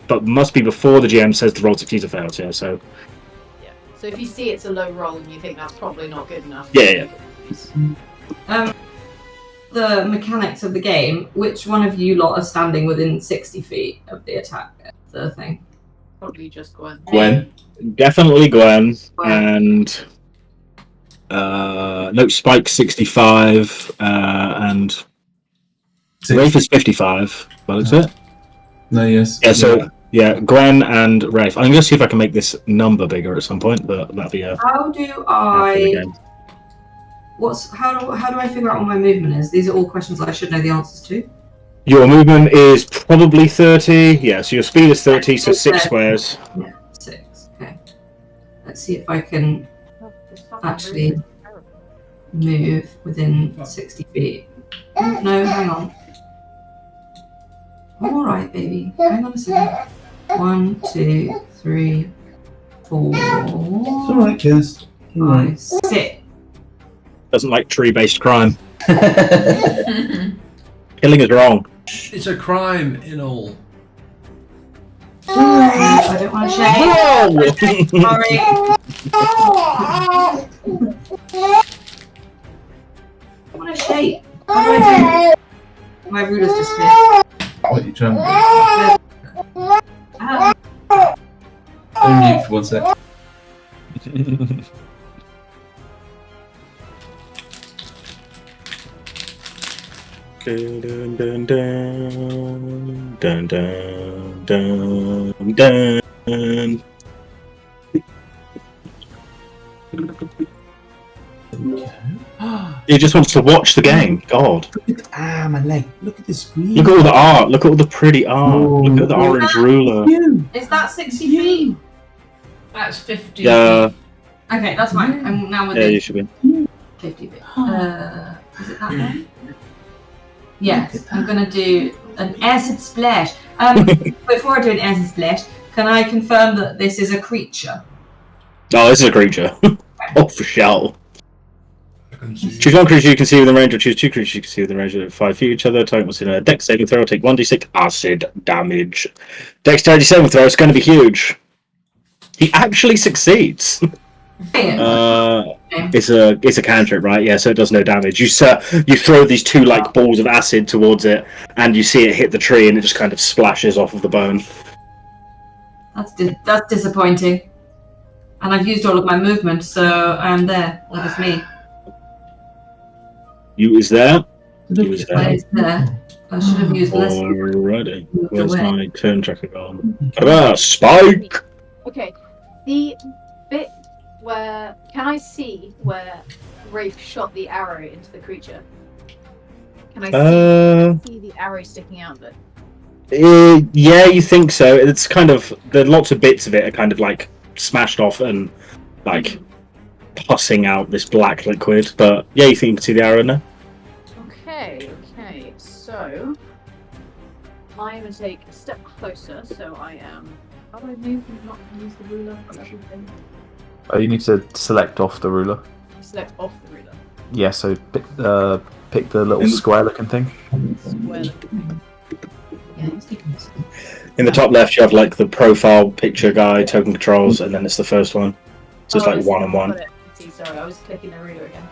but must be before the GM says the roll succeeds or fails. Yeah. So. Yeah. So if you see it's a low roll and you think that's probably not good enough. Yeah. The mechanics of the game. Which one of you lot are standing within 60 feet of the attack? The thing. Probably just Gwen. Gwen. Definitely Gwen and. No, Spike 65 and Rafe is 55. Well, that's it. No, yes. Yeah, so yeah, Gwen and Rafe. I'm gonna see if I can make this number bigger at some point, but that'll be How do I? How do I figure out what my movement is? These are all questions I should know the answers to. Your movement is probably 30. Yeah, so your speed is 30, so 6 squares. Yeah, 6. Okay. Let's see if I can actually move within 60 feet. Oh, no, hang on. All right, baby. Hang on a second. 1, 2, 3, 4. It's alright, Kirst. 5, 6. Doesn't like tree-based crime. Killing is wrong. It's a crime in all. I don't want to shake. Sorry. I want to shake. What do I do? My ruler's dismissed. What are you trying to Ow. do? Mute for 1 sec. Dun, dun, dun, dun, dun, dun, dun. He just wants to watch the game. God. My leg. Look at the screen. Look at all the art. Look at all the pretty art. Oh, Look at the orange ruler. Is that 60 feet? That's 50. Yeah. Okay, that's fine. I'm now Yeah, within you should be. 50 feet. Is it that one? Yes, I'm going to do an acid splash. Before I do an acid splash, can I confirm that this is a creature? Oh, this is a creature. Oh, for sure. Choose one creature you can see within range, or choose two creatures you can see within range of 5 feet each other. Target must in a dex saving throw. Take 1d6 acid damage. Dexterity saving throw is going to be huge. He actually succeeds. It's a cantrip, right? Yeah, so it does no damage. You throw these two like balls of acid towards it, and you see it hit the tree, and it just kind of splashes off of the bone. That's disappointing. And I've used all of my movement, so I'm there. That is me. You is there. You is Where there. is there? I should have used less. Alrighty. Where's away. my turn tracker gone? Spike. Okay, the bit where can I see where Rafe shot the arrow into the creature? Can I see the arrow sticking out of it? Yeah, you think so. It's kind of lots of bits of it are kind of like smashed off and like pussing out this black liquid. But yeah, you think you can see the arrow now? Okay. So I'm gonna take a step closer. So I am. How do I move and not use the ruler? Everything. Oh, you need to select off the ruler. Select off the ruler. Yeah, so pick the little square-looking thing. Square. Yeah, In the top left, you have like the profile picture guy, token controls, and then it's the first one. So it's like one on one. See, sorry, I was clicking the ruler again.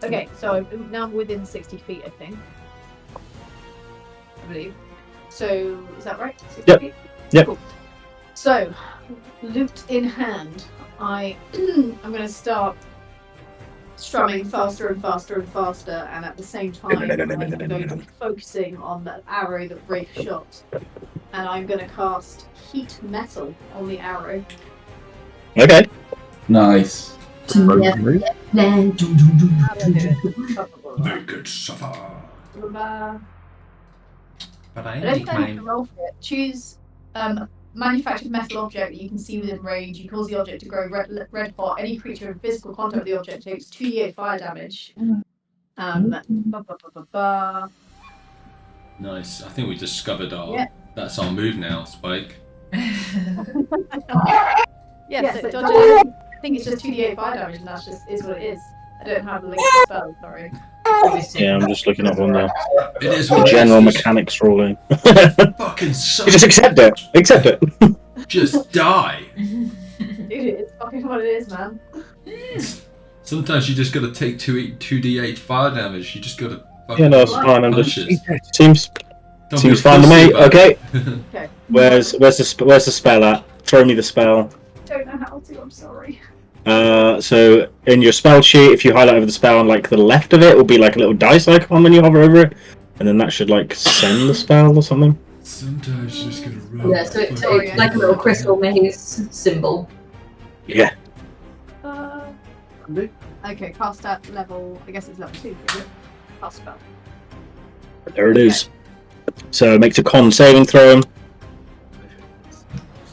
Okay, so now I'm within 60 feet, I think. I believe. So, is that right? 60 Yep. feet? Yep. Cool. So, loot in hand, I'm going to start strumming faster and faster and faster, and at the same time, I'm going to be focusing on that arrow that Rafe shot. And I'm going to cast Heat Metal on the arrow. Okay. Nice. They could suffer. But I I don't need think I have to mine. roll for it. Choose manufactured metal object that you can see within range. You cause the object to grow red hot. Any creature in physical contact with the object takes 2d8 fire damage. Nice. I think we discovered our. Yeah. That's our move now, Spike. Yes, so dodges. I think it's just 2d8 fire damage, and that's just is what it is. I don't have the link to spell. Sorry. Yeah, I'm just looking up on the It is what general it is. mechanics ruling. Fucking suck. You just accept it. Accept it. Just die. Dude, it's fucking what it is, man. Sometimes you just gotta take 2d8 fire damage. You just gotta. Fucking Yeah, no, it's fine. I'm just punches. seems Don't be a fine to pussy me. about Okay. it. Okay. Where's the spell at? Throw me the spell. Don't know how to. I'm sorry. So in your spell sheet, if you highlight over the spell on like the left of it, will be like a little dice icon when you hover over it, and then that should like send the spell or something. Sometimes you just gotta run. Yeah, so it's like a little crystal maze symbol. Yeah. Okay, cast at level. I guess it's level 2. Is it? Cast spell. There it is. So it makes a con saving throw.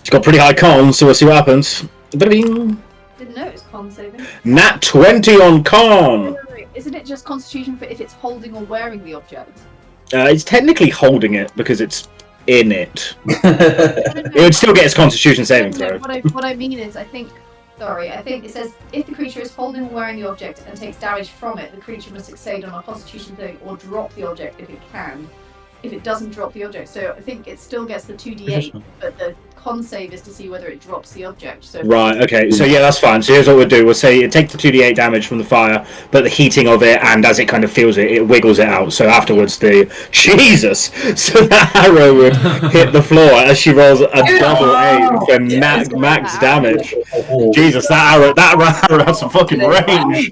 It's got pretty high con, so we'll see what happens. Ba-ding. Didn't know it was con saving. Nat 20 on con. Wait. Is Isn't it just Constitution for if it's holding or wearing the object? It's technically holding it because it's in it. It would still get its Constitution saving throw. What I mean is, I think it says if the creature is holding or wearing the object and takes damage from it, the creature must succeed on a Constitution saving or drop the object if it can. If it doesn't drop the object, so I think it still gets the 2d8, but the con save is to see whether it drops the object. So Right, okay, so yeah, that's fine. So here's what we'll do. We'll say it takes the 2d8 damage from the fire, but the heating of it, and as it kind of feels it, it wiggles it out. So afterwards, Jesus! So the arrow would hit the floor as she rolls a double 8 for max damage. Jesus, that arrow has some fucking range.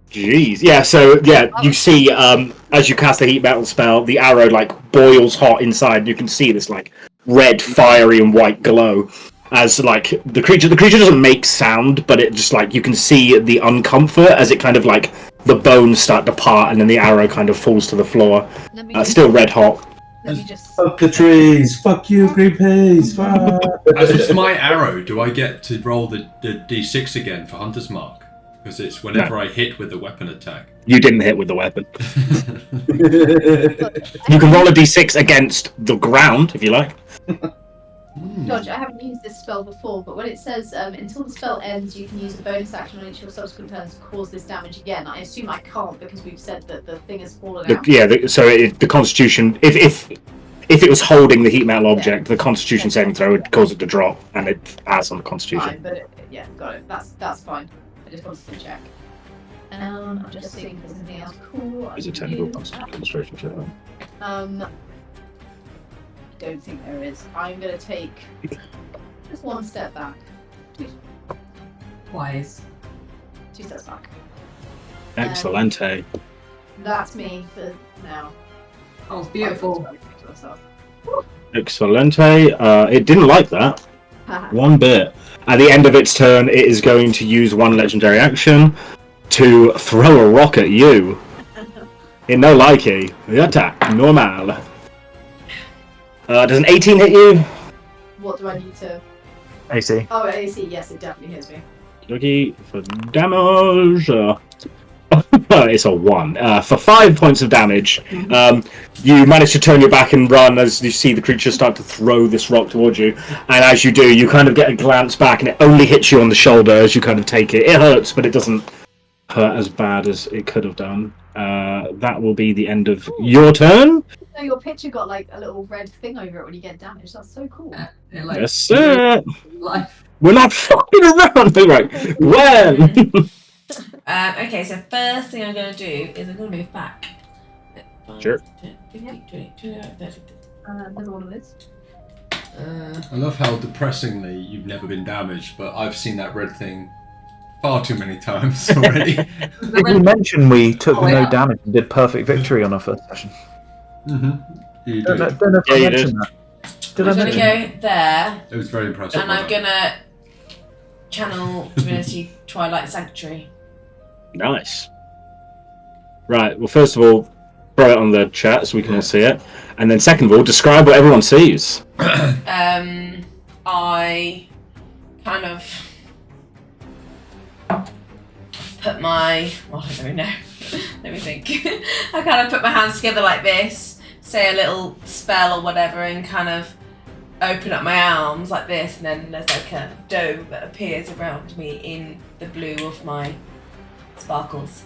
Jeez, yeah. So yeah, you see, as you cast the heat metal spell, the arrow like boils hot inside. You can see this like red, fiery, and white glow. As like the creature doesn't make sound, but it just like you can see the uncomfort as it kind of like the bones start to part, and then the arrow kind of falls to the floor. Still red hot. Let me just. Fuck the trees. Fuck you, Greenpeace. As it's my arrow, do I get to roll the d6 again for Hunter's Mark? Because it's whenever I hit with the weapon attack. You didn't hit with the weapon. You can roll a d6 against the ground if you like. Dodge, I haven't used this spell before, but when it says until the spell ends, you can use a bonus action on each of your subsequent turns to cause this damage again. I assume I can't because we've said that the thing has fallen out. The Constitution, if it was holding the heat metal object, the Constitution saving throw would cause it to drop, and it has on the Constitution. Fine, but got it. That's fine. I just wanted to check. I'm just seeing if there's anything else cool. Is it technical concentration check? I don't think there is. I'm gonna take just one step back. Wise. 2 steps back. Excellente. That's me for now. Oh, it's beautiful. Excellente. It didn't like that. One bit. At the end of its turn, it is going to use one legendary action to throw a rock at you. In no likey. The attack. Normal. Does an 18 hit you? What do I need to... AC. Oh, AC. Yes, it definitely hits me. Okay, for damage... it's a 1. For 5 points of damage, you manage to turn your back and run as you see the creature start to throw this rock towards you. And as you do, you kind of get a glance back and it only hits you on the shoulder as you kind of take it. It hurts, but it doesn't hurt as bad as it could have done. That will be the end of your turn. So your picture got like a little red thing over it when you get damaged. That's so cool. Yes, sir. Life. We're not fucking around. Right. When? Okay, so first thing I'm going to do is I'm going to move back. 5, Sure. 10, 15, 20, 25, 30. Another one of those. I love how depressingly you've never been damaged, but I've seen that red thing far too many times already. Did you mention we took no damage and did perfect victory on our first session? You Don't know did. if I mentioned did. that. I'm going to go there, It was very impressive. and I'm going to channel Divinity Twilight Sanctuary. Nice. Right, well, first of all, throw it on the chat so we can all see it. And then second of all, describe what everyone sees. I kind of put my... Well, I don't know. Let me think. I kind of put my hands together like this, say a little spell or whatever, and kind of open up my arms like this, and then there's like a dome that appears around me in the blue of my sparkles.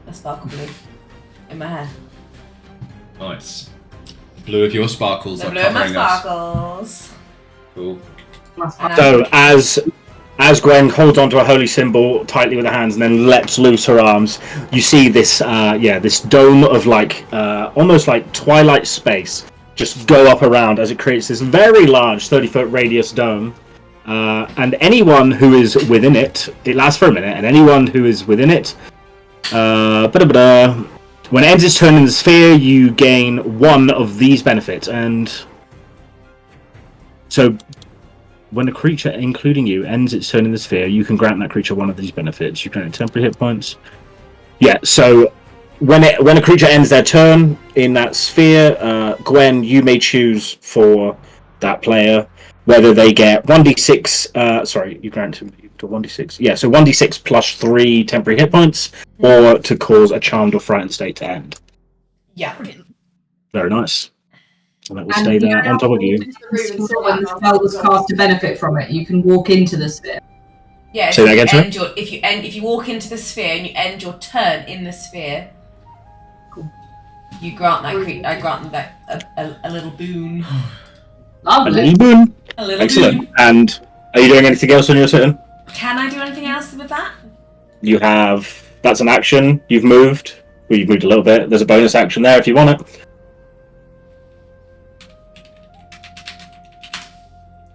A sparkle blue in my hair. Nice. The blue of your sparkles The are blue of my covering us. sparkles. Cool. And So as Gwen holds onto a holy symbol tightly with her hands and then lets loose her arms, you see this this dome of like almost like twilight space just go up around as it creates this very large 30-foot radius dome. And anyone who is within it lasts for a minute, and anyone who is within it, when it ends its turn in the sphere, you gain one of these benefits. And so when a creature, including you, ends its turn in the sphere, you can grant that creature one of these benefits. You grant temporary hit points. Yeah, so when a creature ends their turn in that sphere, Gwen, you may choose for that player whether they get 1d6. Sorry, you grant him to 1d6. Yeah, so 1d6 plus 3 temporary hit points, or to cause a charmed or frightened state to end. Yeah. Very nice. And that will stay there on top of you. When the spell was cast to benefit from it, you can walk into the sphere. Yeah, Say that again, sorry? if you walk into the sphere and you end your turn in the sphere, you grant that I grant them that a little boon. A little boon. A little Excellent. boon. And are you doing anything else on your turn? Can I do anything else with that? You have. That's an action. You've moved. Well, you've moved a little bit. There's a bonus action there if you want it.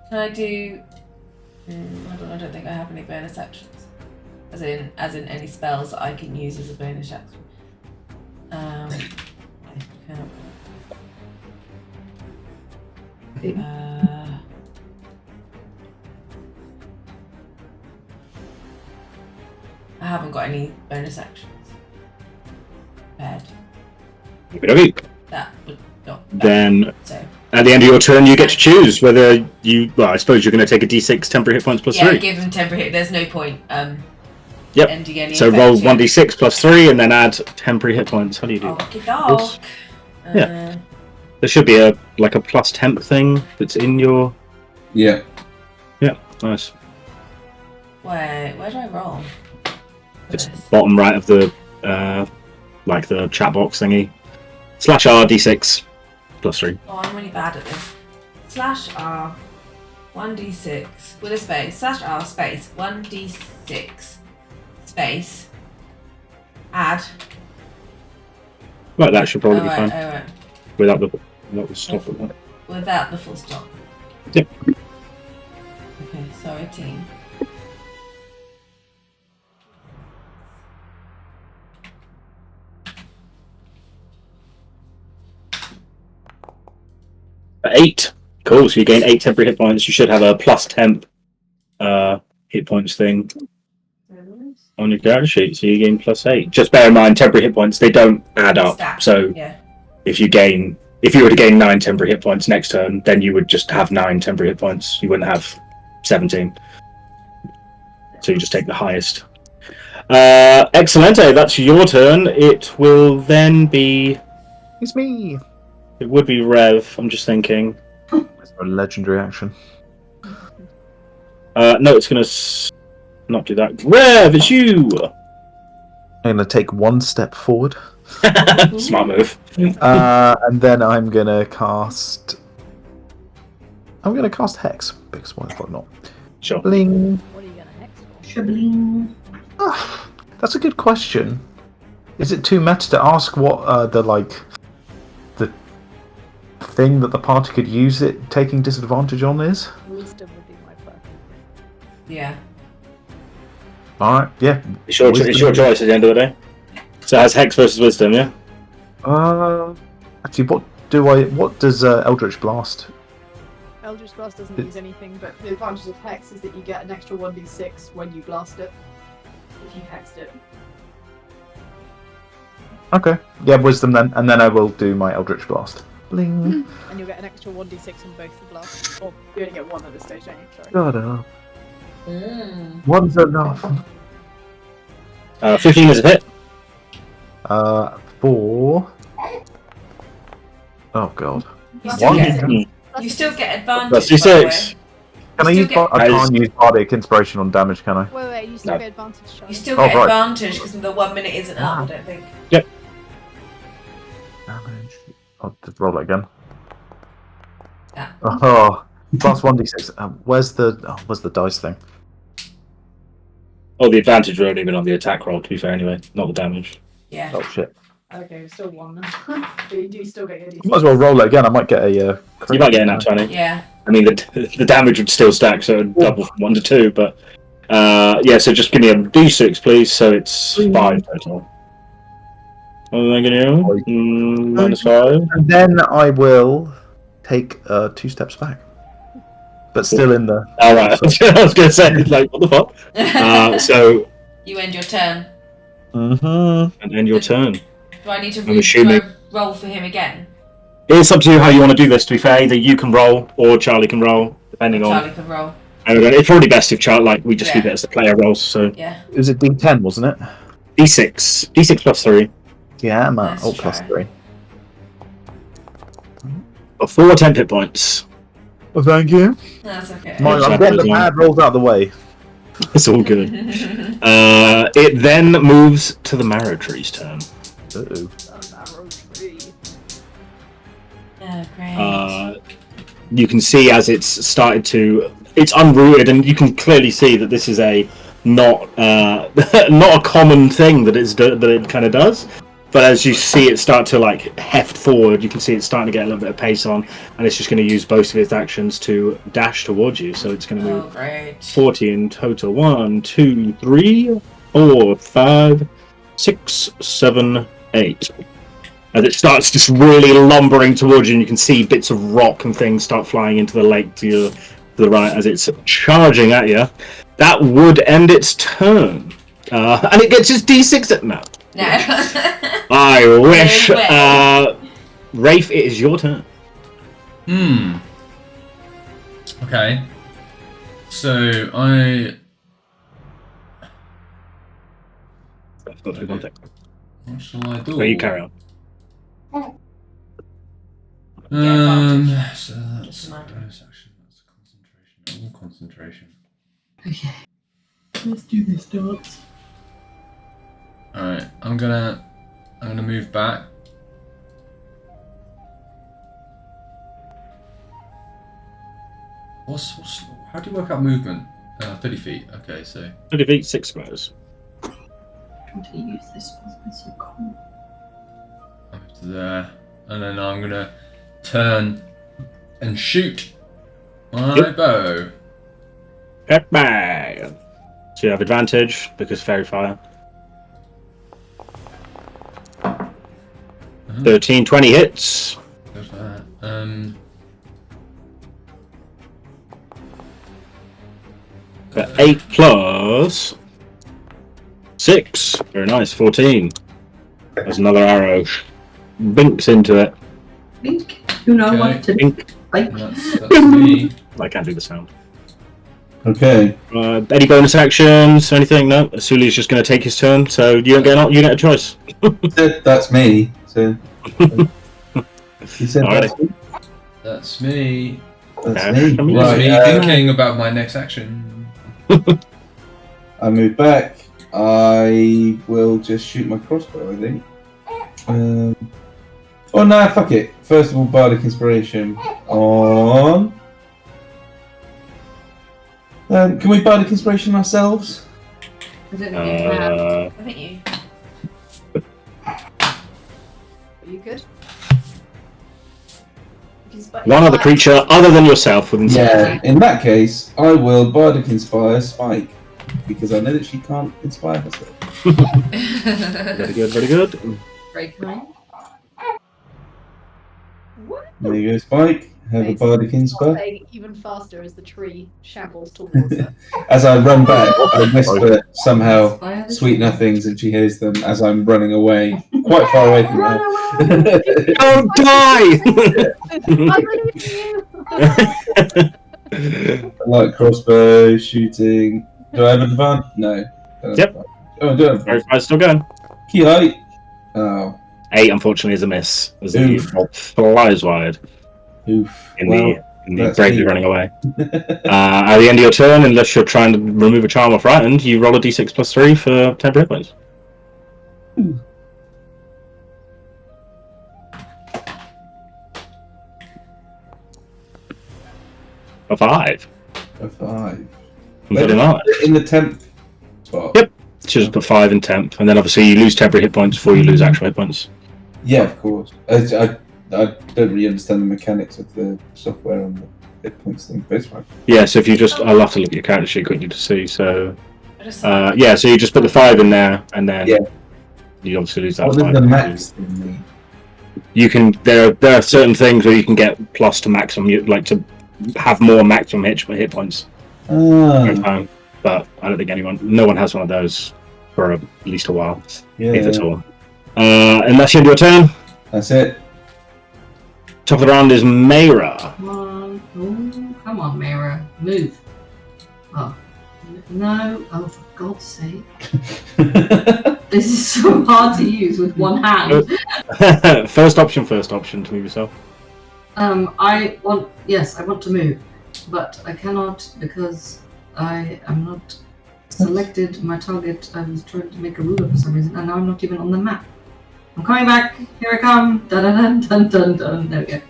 Can I do? I don't think I have any bonus actions. As in any spells that I can use as a bonus action. I haven't got any bonus actions. Bad. Okay. That would not. Then, so. At the end of your turn, you get to choose whether you. Well, I suppose you're going to take a d6 temporary hit points plus 3. Yeah, give them temporary hit. There's no point. Yep. Ending any So effect, roll yeah. 1d6 plus 3 and then add temporary hit points. How do you do? Okie dog. Yes. Yeah. There should be a plus temp thing that's in your. Yeah. Yeah. Nice. Where do I roll? Just bottom right of the the chat box thingy. /R d6 plus 3. Oh, I'm really bad at this. /R 1d6 with a space. /R space 1d6 space add. Right, that should probably be fine. Right. Without the stop at that. Without the full stop. Yep. Okay, sorry team. Eight. Cool, so you gain 8 temporary hit points. You should have a plus temp hit points thing on your character sheet, so you gain plus 8. Just bear in mind, temporary hit points, they don't add up. Stack. So Yeah. if you were to gain 9 temporary hit points next turn, then you would just have 9 temporary hit points. You wouldn't have 17. So you just take the highest. Excellente, that's your turn. It will then be... It's me. It would be Rev, I'm just thinking. It's a legendary action. No, it's going to not do that. Rev, it's you! I'm going to take one step forward. Smart move. And then I'm going to cast... Hex, because why the fuck not? Sure. Bling. What are you gonna hex for? Shabling. That's a good question. Is it too meta to ask what the thing that the party could use it taking disadvantage on is? Wisdom would be my preference. Yeah. Alright, yeah. It's your choice at the end of the day. So it has Hex versus Wisdom, yeah? Actually, what does Eldritch Blast? Eldritch Blast doesn't use anything, but the advantage of Hex is that you get an extra 1d6 when you blast it, if you hexed it. Okay, yeah, Wisdom then, and then I will do my Eldritch Blast. Bling. And you'll get an extra 1d6 on both the blasts. Or you only get one at this stage, don't you? Sorry. God, one's enough. 15 is a hit. 4. Oh god. You still get advantage. Plus by the way. D6. Can I use? I can't use Bardic Inspiration on damage, can I? Wait, you still No. get advantage, Charlie. You still Oh, get right. advantage because the 1 minute isn't up, I don't think. Damage. I'll just roll it again. Yeah. Oh, plus 1d6. Where's the dice thing? Oh, the advantage would only been on the attack roll, to be fair, anyway. Not the damage. Yeah. Oh shit. Okay, still one then. But you do still get your d6. Might as well roll it again. I might get a. You might get an at 20. Yeah. I mean, the damage would still stack, so it'd double from 1 to 2, but... yeah, so just give me a d6, please, so it's 5 total. What am I going to do? -5. And then I will take 2 steps back, but still in the. Alright, I was going to say, like, what the fuck? So... You end your turn. Mm-hmm. And then your turn. Do I need to I'm assuming- roll for him again? It's up to you how you want to do this, to be fair. Either you can roll, or Charlie can roll. depending Charlie on. can roll. It's probably best if we just leave it as the player rolls. So Yeah. It was a D10, wasn't it? D6 plus 3. Yeah, man. Nice plus try. 3. Got 4 temp hit points. Well, thank you. That's okay. I'm getting the bad rolls out of the way. It's all good. It then moves to the Marrow Tree's turn. Uh-oh. Oh, great. You can see as it's started to, it's unrooted, and you can clearly see that this is a not a common thing that it kind of does. But as you see it start to heft forward, you can see it's starting to get a little bit of pace on, and it's just going to use both of its actions to dash towards you. So it's going to move 40 in total. 1, 2, 3, 4, 5, 6, 7, 8. As it starts just really lumbering towards you, and you can see bits of rock and things start flying into the lake to the right as it's charging at you. That would end its turn. And it gets its D6 at now. No. I wish. Rafe, it is your turn. Okay. So I. What shall I do? Well, you carry on. So that's bonus action. That's concentration. All concentration. Okay. Let's do this, dogs. All right. I'm gonna move back. How do you work out movement? 30 feet. Okay, so 30 feet, 6 squares. I'm trying to use this one. So cool. up to there, and then I'm gonna turn and shoot my bow. Bang! So you have advantage because fairy fire. 13, 20 hits. There's that. 8 plus 6. Very nice. 14. There's another arrow. Binks into it. Bink. You know Okay. what to do. Bink. Like. That's me. I can't do the sound. Okay. Any bonus actions? Anything? No. Soulia's just going to take his turn, so you don't get a choice. That's me. So. You said Alright. that's me? That's me. That's Okay. me. That's Right, me thinking about my next action. I move back. I will just shoot my crossbow, I think. Oh no, fuck it. First of all, Bardic Inspiration on. Can we Bardic Inspiration ourselves? I don't know if you can. I think you. Are you good? One other creature other than yourself within Yeah, in that case, I will Bardic Inspire Spike. Because I know that she can't inspire herself. Very good, very good. Very kind. What? There you go, Spike. Have a Bardic Inspire. Even faster as the tree shambles towards her. As I run back, I whisper somehow sweet nothings, and she hears them as I'm running away, quite far away from her. Don't die! I believe you! I like crossbow shooting. Do I have advantage? No. Yep. Oh, I do have Very fine, still going. Key. Oh. 8, unfortunately, is a miss. As the Oof. bolt flies wide Oof. in Well, the that's bravely me. running away. At the end of your turn, unless you're trying to remove a charm or frightened, you roll a d6 plus 3 for 10 hit points. A 5. A 5. Very nice. In the 10th spot. Yep. So just put 5 in temp, and then obviously you lose temporary hit points before you lose actual hit points. Yeah, of course. I don't really understand the mechanics of the software on the hit points thing, but it's fine. Yeah, so if you just, I'll have to look at your character sheet quickly to see. So, I just yeah, so you just put the 5 in there, and then Yeah. you obviously lose that What 5. does the max thing mean? You can there are certain things where you can get plus to maximum, like to have more maximum hit points every time. But I don't think no one has one of those for at least a while, if at all. And that's the end of your turn. That's it. Top of the round is Meira. Come on. Oh, come Come on, Meira, move. Oh. No. Oh, for God's sake. This is so hard to use with one hand. First option to move yourself. I want to move, but I cannot because I am not selected my target. I was trying to make a ruler for some reason, and now I'm not even on the map. I'm coming back. Here I come. Dun dun dun dun dun. There we go.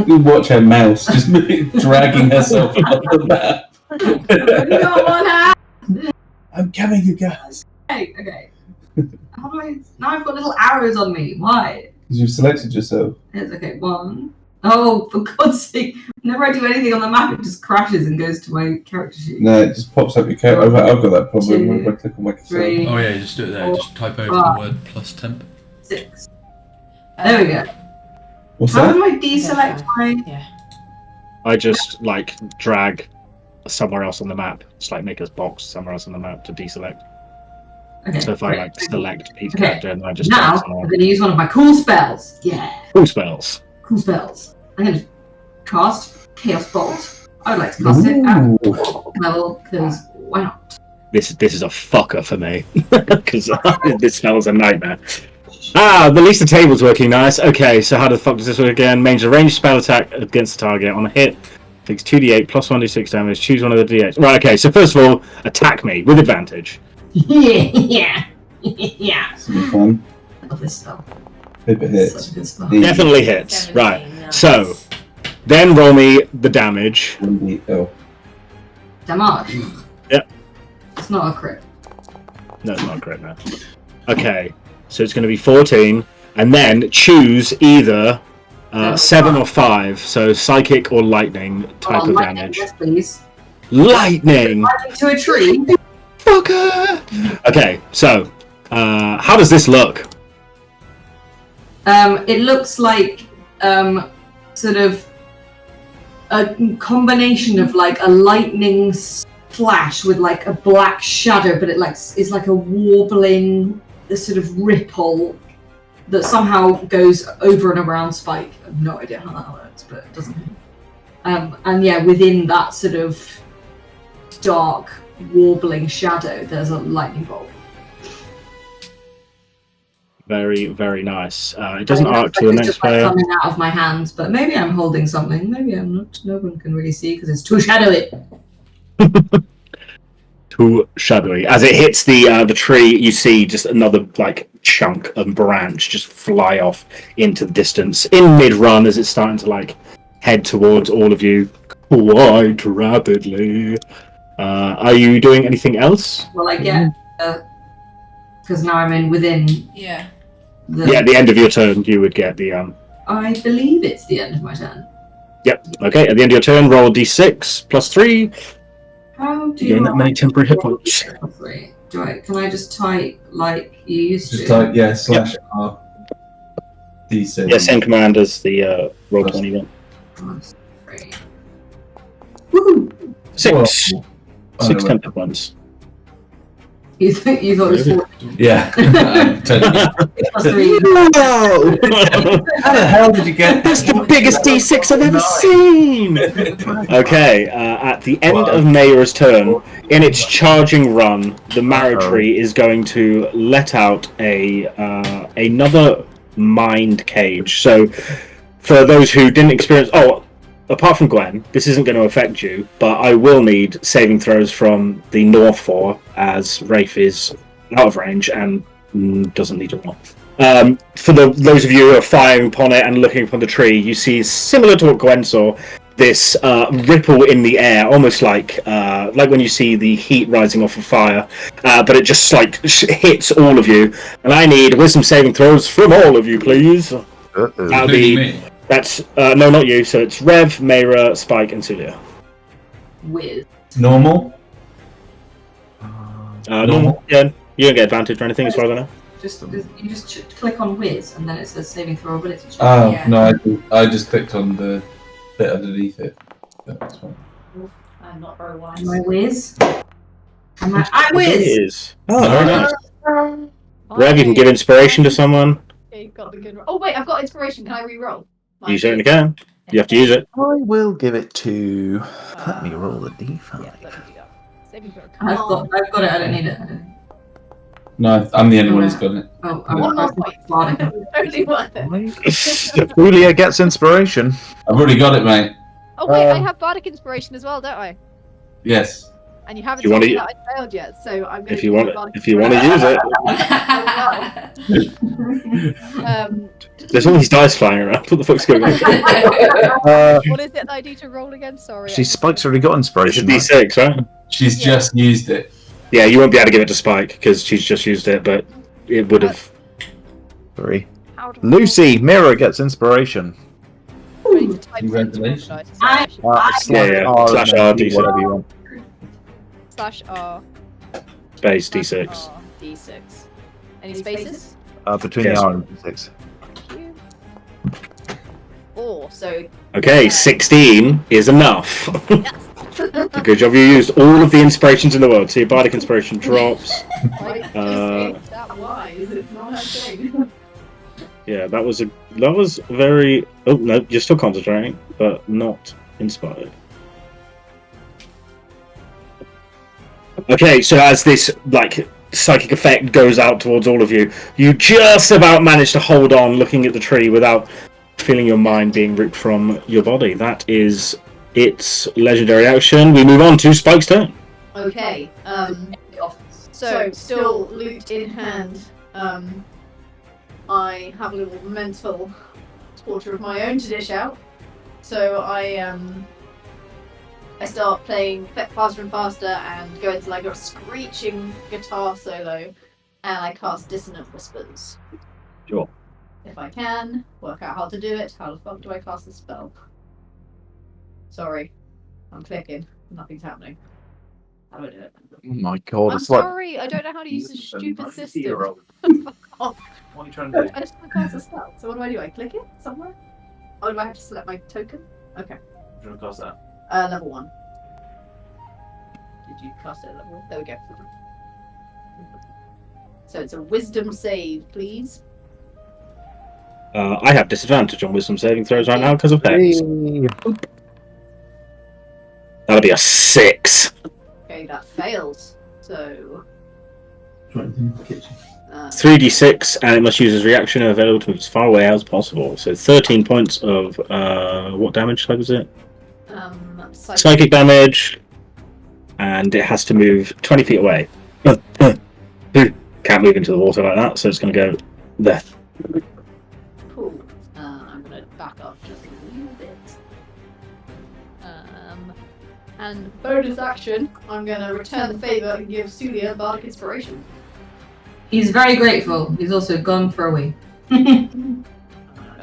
You watch her mouse just dragging herself on the map. Got one hand. I'm coming, you guys. Okay. How do I? Now I've got little arrows on me. Why? Because you've selected yourself. Yes. Okay. One. Oh, for God's sake! Whenever I do anything on the map, it just crashes and goes to my character sheet. No, it just pops up your character. I've got that problem when I click on my Three. Oh yeah, you just do it there. 4, Just type over 5, the word plus temp. 6. There we go. What's How that? do I deselect my? Yeah. I just like drag somewhere else on the map. Just like make a box somewhere else on the map to deselect. Okay. So if I great. like select each Okay. character and then I just Now drag I'm someone. going to use one of my cool spells. Yeah. Cool spells. Cool spells. I'm going to cast Chaos Bolt. I would like to cast it at level because why not? This is a fucker for me because this spell's a nightmare. The least the table's working nice. Okay, so how the fuck does this work again? Range a ranged spell attack against the target on a hit. Takes 2d8 plus 1d6 damage. Choose one of the d8s. Right. Okay. So first of all, attack me with advantage. Yeah. It's gonna be fun. I love this spell. Hope it hits. Such a good spell. Definitely hits. 17, Right. nice. So then roll me the damage. Oh. Damage. Yep. It's not a crit. No, it's not correct now. Okay. So it's going to be 14, and then choose either 7 or 5. So psychic or lightning type of lightning, damage. yes, please. Lightning. Lightning to a tree. Fucker. Okay. So how does this look? It looks like sort of a combination of like a lightning flash with like a black shadow, but it like is like a warbling, a sort of ripple that somehow goes over and around Spike. I have no idea how that works, but it doesn't. And yeah, within that sort of dark warbling shadow, there's a lightning bolt. Very, very nice. It doesn't It arc looks to like the it's next just, like, player. coming out of my hands, but maybe I'm holding something. Maybe I'm not. No one can really see because it's too shadowy. Too shadowy. As it hits the tree, you see just another like chunk and branch just fly off into the distance in mid-run as it's starting to like head towards all of you quite rapidly. Are you doing anything else? Well, I get because now I'm in within. Yeah. Yeah, at the end of your turn, you would get the I believe it's the end of my turn. Yep. Okay. At the end of your turn, roll d6 plus 3. How do You gain that I many temporary hit points. Can I just type like you used Just to? type /R D6. Yeah, same command as the roll 21. Great. Woohoo! 6. Well, 6 oh, temporary points. You thought it was 4 Yeah. I'm totally- plus 3. Whoa! How the hell did you get? That's the biggest d6 I've ever seen! Okay, at the end of Meira's turn, in its charging run, the Marrow tree is going to let out another mind cage. So, for those who didn't experience... apart from Gwen, this isn't going to affect you, but I will need saving throws from the North 4, as Rafe is out of range and doesn't need a roll. For those of you who are firing upon it and looking upon the tree, you see, similar to what Gwen saw, this ripple in the air, almost like when you see the heat rising off a fire, but it just like hits all of you. And I need wisdom saving throws from all of you, please. That'll Including be... me. That's no, not you. So it's Rev, Meira, Spike, and Soulia. With Normal? Normal. Yeah, you don't get advantage or anything as far as I know. you just click on Wiz and then it says saving throw ability check. Oh, Yeah. no, I just clicked on the bit underneath it. That's fine. I'm not very wise. Am I Wiz? I'm Wiz. It is. Oh, very nice. Fine. Rev, you can give inspiration to someone. Okay, you've got the good. Oh wait, I've got inspiration. Can I re-roll? You certainly can. You have to use it. I will give it to. Let me roll the d5. Yeah, let me do that. Saving throw. I've got it. I don't need it. No, I'm the only one who's got it. Oh, One more I'm point. Bardic. Totally worth it. Soulia gets inspiration. I've already got it, mate. Oh wait, I have Bardic Inspiration as well, don't I? Yes. And you haven't You told wanna me that I failed yet, so I'm going to. If you want to use it, there's all these dice flying around. What the fuck's going on? What is it that I need to roll again? Sorry. Spike's already got It's inspiration. a D6, right? She's just used it. Yeah, you won't be able to give it to Spike because she's just used it, but it would have. 3. How do I Lucy, Meira gets inspiration. roll? I need to type Congratulations. dice. Yeah. R, Slash and R, then D6. whatever you want. /R. Space D6. R, D6. Any spaces? Between Yes. the R and D6. Thank you. 4. So Okay, 16 is enough. yes. Good job, you used all of the inspirations in the world. So your bardic inspiration drops. Like, just ain't that wise. It's not a thing. Yeah, that was very. Oh no, you're still concentrating, but not inspired. Okay, so as this psychic effect goes out towards all of you, you just about manage to hold on, looking at the tree without feeling your mind being ripped from your body. That is its legendary action. We move on to Spike's turn. Okay. So still loot in hand. I have a little mental torture of my own to dish out. So I start playing faster and faster and go into like a screeching guitar solo, and I cast Dissonant Whispers. Sure. If I can work out how to do it, how the fuck do I cast the spell? Sorry, I'm clicking. Nothing's happening. How do I do it? Oh my god, I'm it's like. sorry, I don't know how to use this stupid system. Fuck off. What are you trying to do? I just want to cast a spell. So what do? I click it somewhere? Or do I have to select my token? Okay. Do you want to cast that? Level 1. Did you cast it at level 1? There we go. So it's a wisdom save, please. I have disadvantage on wisdom saving throws right now because of Hex. That'll be a 6. Okay, that fails. So. 3d6, and it must use its reaction and available to move as far away as possible. So 13 points of what damage type is it? Psychic damage, and it has to move 20 feet away. Can't move into the water like that, so it's going to go there. Cool. I'm going to back up just a little bit. And bonus action, I'm going to return the favour and give Soulia Bardic Inspiration. He's very grateful. He's also gone for a week. I'm going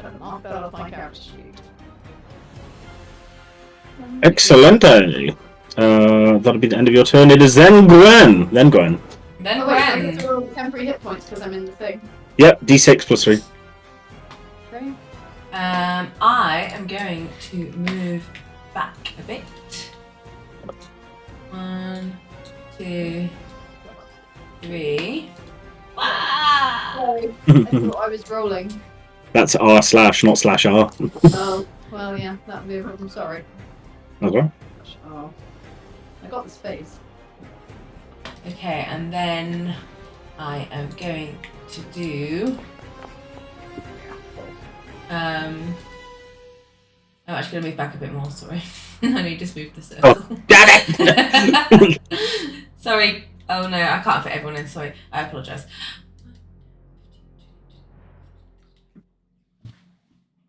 to mark that off my character sheet. Excellent. That'll be the end of your turn. It is then Gwen. Then Oh, wait, I Gwen. get to roll temporary hit points because I'm in the thing. Yep, d6 plus 3. Okay. I am going to move back a bit. 1, 2, 3. Wow! Sorry, I thought I was rolling. That's R/, not /R. Oh, well, yeah, that would be a problem. Sorry. Okay. Oh, I got the space. Okay, and then I am going to do. I'm actually going to move back a bit more. Sorry, I need to just move the circle. Oh, damn it! Sorry. Oh no, I can't fit everyone in. Sorry, I apologise.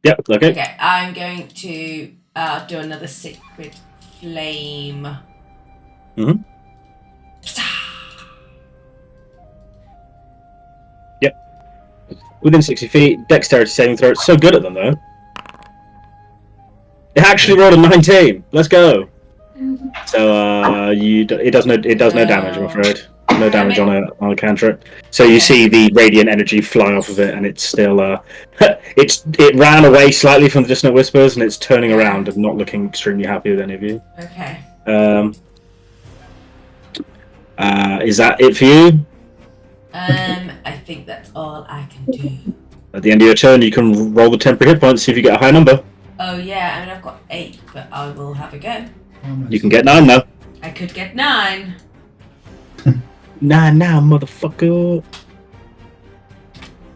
Yep, okay. Okay, I'm going to do another sacred flame. Mhm. Yep. Within 60 feet, dexterity saving throw. It's so good at them though. It actually rolled a 19. Let's go. So it does no damage, I'm afraid. No damage on a cantrip. So you see the radiant energy fly off of it, and it's still it ran away slightly from the Dissonant Whispers, and it's turning around and not looking extremely happy with any of you. Okay. Is that it for you? I think that's all I can do. At the end of your turn, you can roll the temporary hit points, see if you get a high number. Oh yeah, I mean I've got 8, but I will have a go. You can get 9 though. I could get 9. 9 now, motherfucker.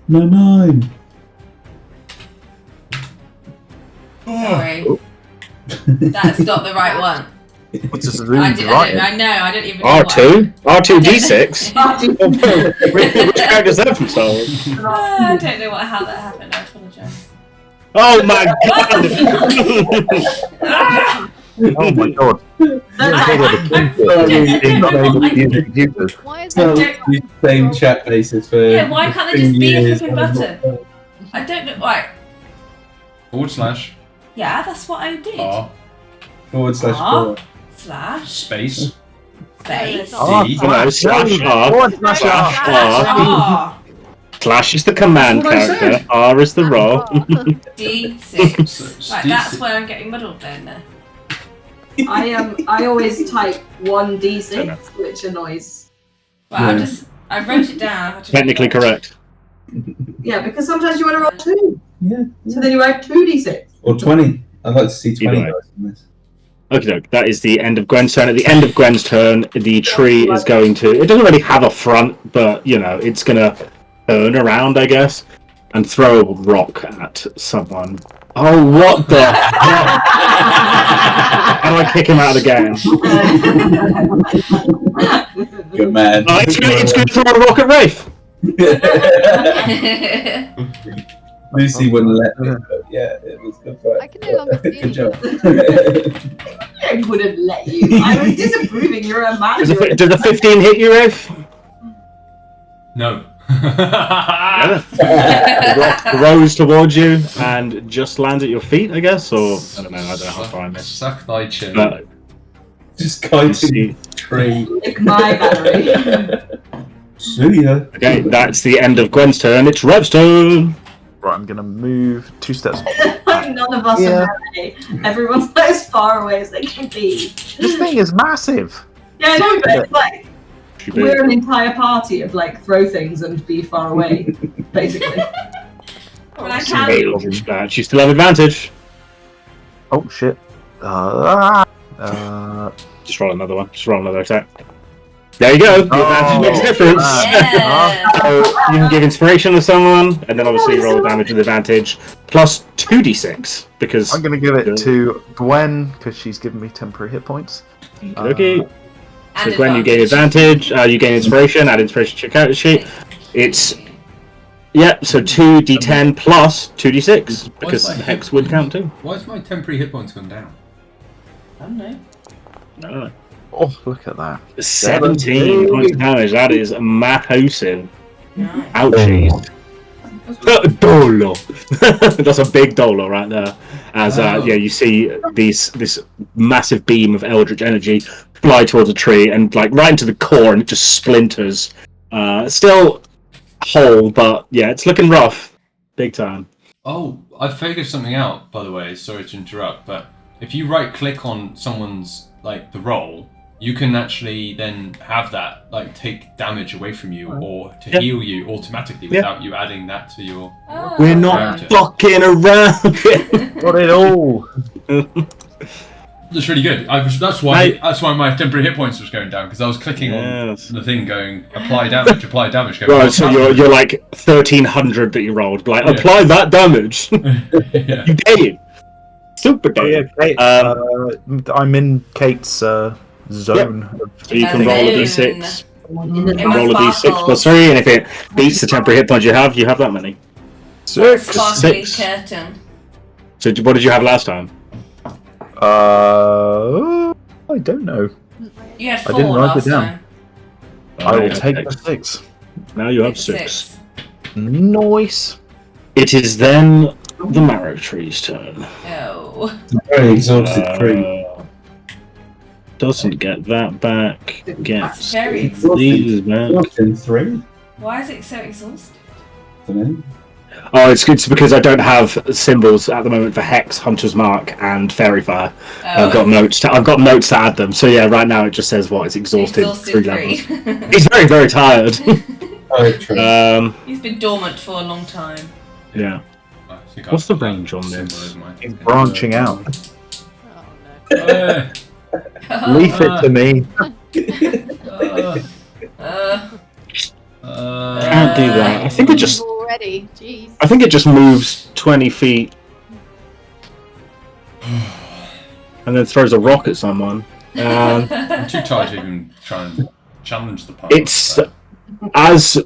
9. Sorry. That's not the right one. It's just I zoomed right in. know, I don't even know R2? R2D6? R2. Which character's that from Star Wars? I don't know how that happened. I apologise. Oh my god! Oh my god. Why is So, that? the same chat basis for. Yeah, why can't they just be a 15 flipping button? I don't know. Right. / Yeah, that's what I did. R /4. Slash space space. Oh, D. no, slash R. Slash R. R. Slash is the command That's what I character. said. R is the roll. D6. So, Right, that's where I'm getting muddled down there. I always type 1d6, which annoys. Right, Yeah. I wrote it down. I had to Technically correct. Yeah, because sometimes you want to roll 2. Yeah. So then you write 2d6. Or 20. I'd like to see 20 Either way. guys in this. Okay, that is the end of Gwen's turn. At the end of Gwen's turn, the tree is going to... It doesn't really have a front, but, you know, it's going to turn around, I guess, and throw a rock at someone. Oh, what the fuck? How do I kick him out of the game? Good man. Oh, it's going to throw a rock at Rafe. Lucy wouldn't let me, but yeah, it was good fight. I can no longer see Good job. I wouldn't let you. I was disapproving. You're a manager. Does a 15 hit you, Rafe? No. Yeah. The rock throws towards you and just lands at your feet, I guess, or I don't know how far I missed. Suck thy chin. But Just you kiting see- tree. Like my battery. Soulia. okay, that's the end of Gwen's turn. It's Rev's turn. Right, I'm gonna move 2 steps. None of us Yeah. are ready. Everyone's like as far away as they can be. This thing is massive. Yeah, I know, but it's like we're an entire party of like throw things and be far away, basically. Well, I can. You still have advantage. Oh shit. Just roll another one. Just roll another attack. There you go. The advantage makes a difference. Yeah. So you can give inspiration to someone, and then obviously roll damage with advantage, plus 2d6, because... I'm gonna give it to Gwen, because she's given me temporary hit points. Okay. So And Gwen, you gain advantage, you gain inspiration, add inspiration to your character sheet. It's... Yeah, so 2d10 plus 2d6, because my Hex would count too. Why is my temporary hit points gone down? I don't know. No. Oh, look at that. 17 points of damage, that is massive. Nice. Ouchies. Dolo. That's a big dolo right there. As you see this massive beam of eldritch energy fly towards a tree and like right into the core, and it just splinters. Still whole, but yeah, it's looking rough, big time. Oh, I figured something out, by the way. Sorry to interrupt, but if you right click on someone's like the roll, you can actually then have that like take damage away from you or to heal you automatically without you adding that to your. Oh. We're not Character. fucking around. Got it all. That's really good. That's why my temporary hit points was going down, because I was clicking on the thing going apply damage, apply damage. Going, Right, so you're like 1300 that you rolled. Like apply that damage. Yeah. You did. Super Oh, yeah, did. Kate, I'm in Kate's zone. So you can roll a d6. In the You can roll a d6 plus 3, and if it beats the temporary hit points you have that many. Sparkly Six. curtain. So what did you have last time? I don't know. You had I 4 didn't write last it down. time. I will take the 6. Now you have 6. 6. Nice. It is then the Marrow tree's turn. Oh. Very exhausted tree. Doesn't get that back. Gets Very these back. In 3? Why is it so exhausted? I don't know. Oh, it's because I don't have symbols at the moment for Hex, Hunter's Mark, and Fairy Fire. Oh. I've got notes to add them. So yeah, right now it just says it's exhausted 3 levels. He's very, very tired. Oh, true. He's been dormant for a long time. Yeah. Nice. What's the range on this? He's branching out. Oh no. Leave it to me. Can't do that. I think it just. Already, jeez. I think it just moves 20 feet. And then throws a rock at someone. I'm too tired to even try and challenge the pilot. It's as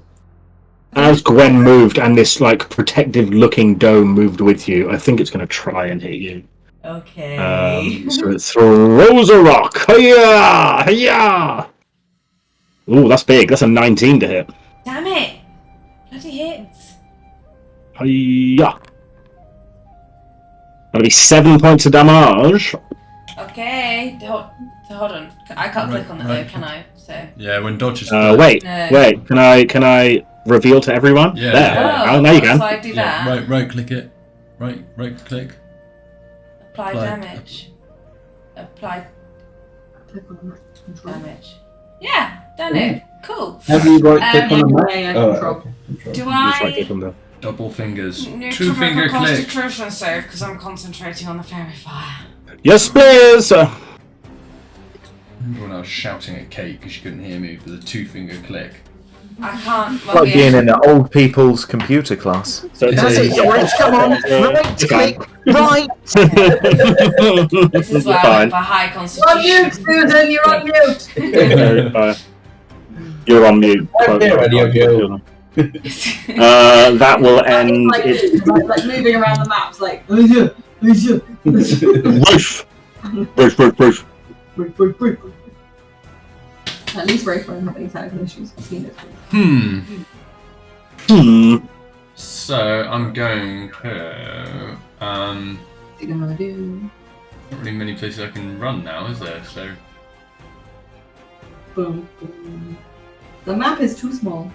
Gwen moved and this like protective looking dome moved with you, I think it's going to try and hit you. Okay. So it throws a rock. Hiya! Hiya! Ooh, that's big. That's a 19 to hit. Damn it! Bloody hits. Hiya! That'll be 7 points of damage. Okay. Hold on. I can't click on that though, can I? So. Yeah, when dodges. Wait. Can I reveal to everyone? Yeah. There. Yeah. Oh, now you can. So I do that. Right click it. Right click. Apply damage. Apply damage. Yeah, done it. Cool. How do you right click on the map? Yeah, Oh, control. okay. Control. Do You just right I click on the. Double fingers. need Two to make finger a click. constitution save because I'm concentrating on the fairy fire? Yes, please. When I was shouting at Kate because she couldn't hear me with a 2-finger click. I can't. Like being in the old people's computer class. So That's it, George. Come on. Right click. Right. This is why I went for high You're on mute, constitution. Susan. You're on mute. You're on mute. That will end. Like, like moving around the maps, like. Rafe. At least Rafe won't have any technical issues. I've seen it. So I'm going to. What you gonna do? Not really many places I can run now, is there? So. Boom, boom. The map is too small.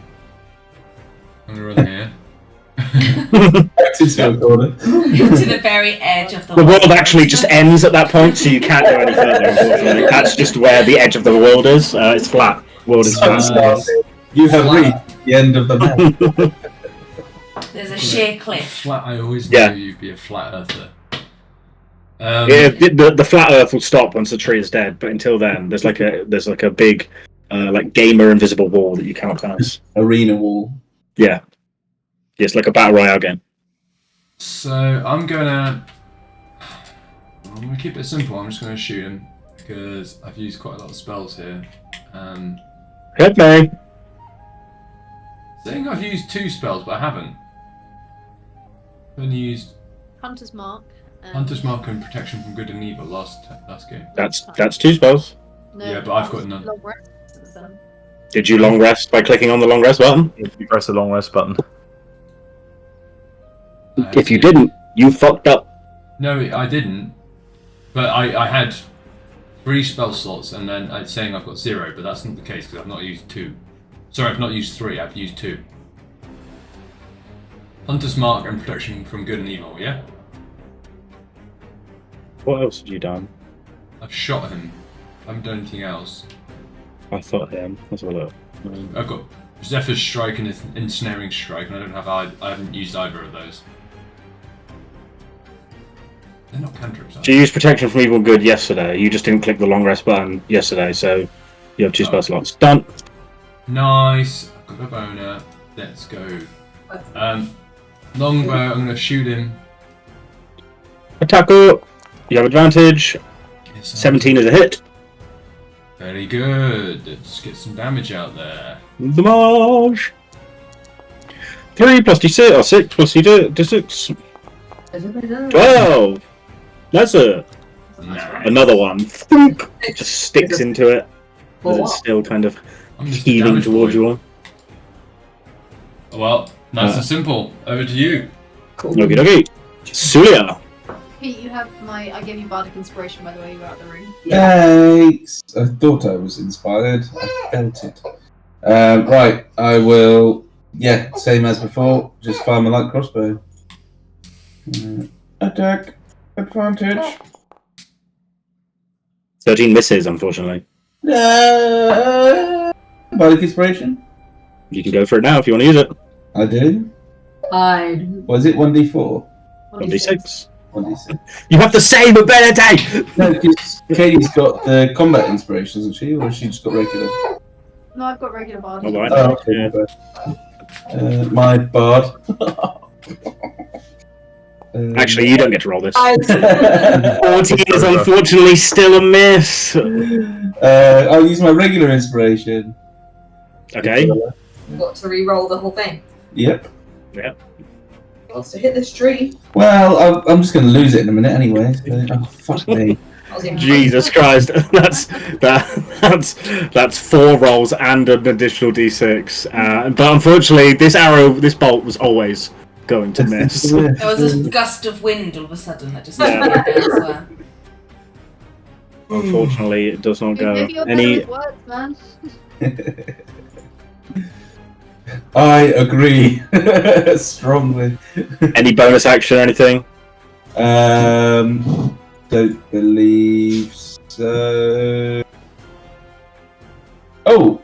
I'm gonna run here. To To the very edge of the The world actually just ends at that point, so you can't go any further, unfortunately. That's just where the edge of the world is. It's flat. World is flat. You have reached the end of the map. There's a sheer cliff. Flat. I always knew you'd be a flat earther. Yeah, the flat Earth will stop once the tree is dead, but until then, there's like a big, like gamer invisible wall that you cannot pass. Arena wall. Yeah, it's like a battle royale game. So I'm gonna keep it simple. I'm just gonna shoot him because I've used quite a lot of spells here. Hit me. Saying I've used 2 spells, but I haven't. I've only used Hunter's Mark. Hunter's Mark and Protection from Good and Evil last game. That's 2 spells. No, Yeah, but I've got none. Long rest. Did you long rest by clicking on the long rest button? If you press the long rest button. If you didn't, you fucked up. No, I didn't. But I had 3 spell slots, and then it's saying I've got 0, but that's not the case because I've not used 2. Sorry, I've not used 3. I've used 2. Hunter's Mark and Protection from Good and Evil. Yeah. What else have you done? I've shot him. I haven't done anything else. I thought him. Let's have a look. I've got Zephyr's Strike and Ensnaring Strike, and I haven't used either of those. They're not cantrips. So you used Protection from Evil and Good yesterday. You just didn't click the long rest button yesterday, so you have 2 spell slots. Done. Nice. I've got a boner. Let's go. Longbow. I'm going to shoot him. Attack up. You have advantage. 17 is a hit. Very good. Let's get some damage out there. Damage. 3 plus D6, or 6 plus D6. 12. That's another one. Just sticks into it. As it's still kind of heaving towards you all. Well, nice and simple. Over to you. Okie dokie. Soulia. Pete, you have I gave you Bardic Inspiration, by the way, you were out of the room. Thanks. I thought I was inspired. I felt it. Right, I will. Yeah, same as before. Just fire my light crossbow. Attack. Advantage. 13 misses, unfortunately. Bardic Inspiration? You can go for it now if you want to use it. I do. Hide. Was it 1d4? 1d6. 1d6. You have the same ability! No, because Katie's got the combat inspiration, hasn't she? Or has she just got regular? No, I've got regular bard. Alright. Oh, okay. Yeah. My bard. Actually, you don't get to roll this. 14 is unfortunately still a miss. I'll use my regular inspiration. Okay. You've got to re-roll the whole thing. Yep. He wants to hit this tree. Well, I'm just going to lose it in a minute anyway. So, oh, fuck me. Jesus Christ, that's 4 rolls and an additional d6. But unfortunately, this bolt was always going to miss. There was a gust of wind all of a sudden that just elsewhere. Unfortunately, it does not go. Maybe you're better with words, man. I agree strongly. Any bonus action or anything? Don't believe so. Oh,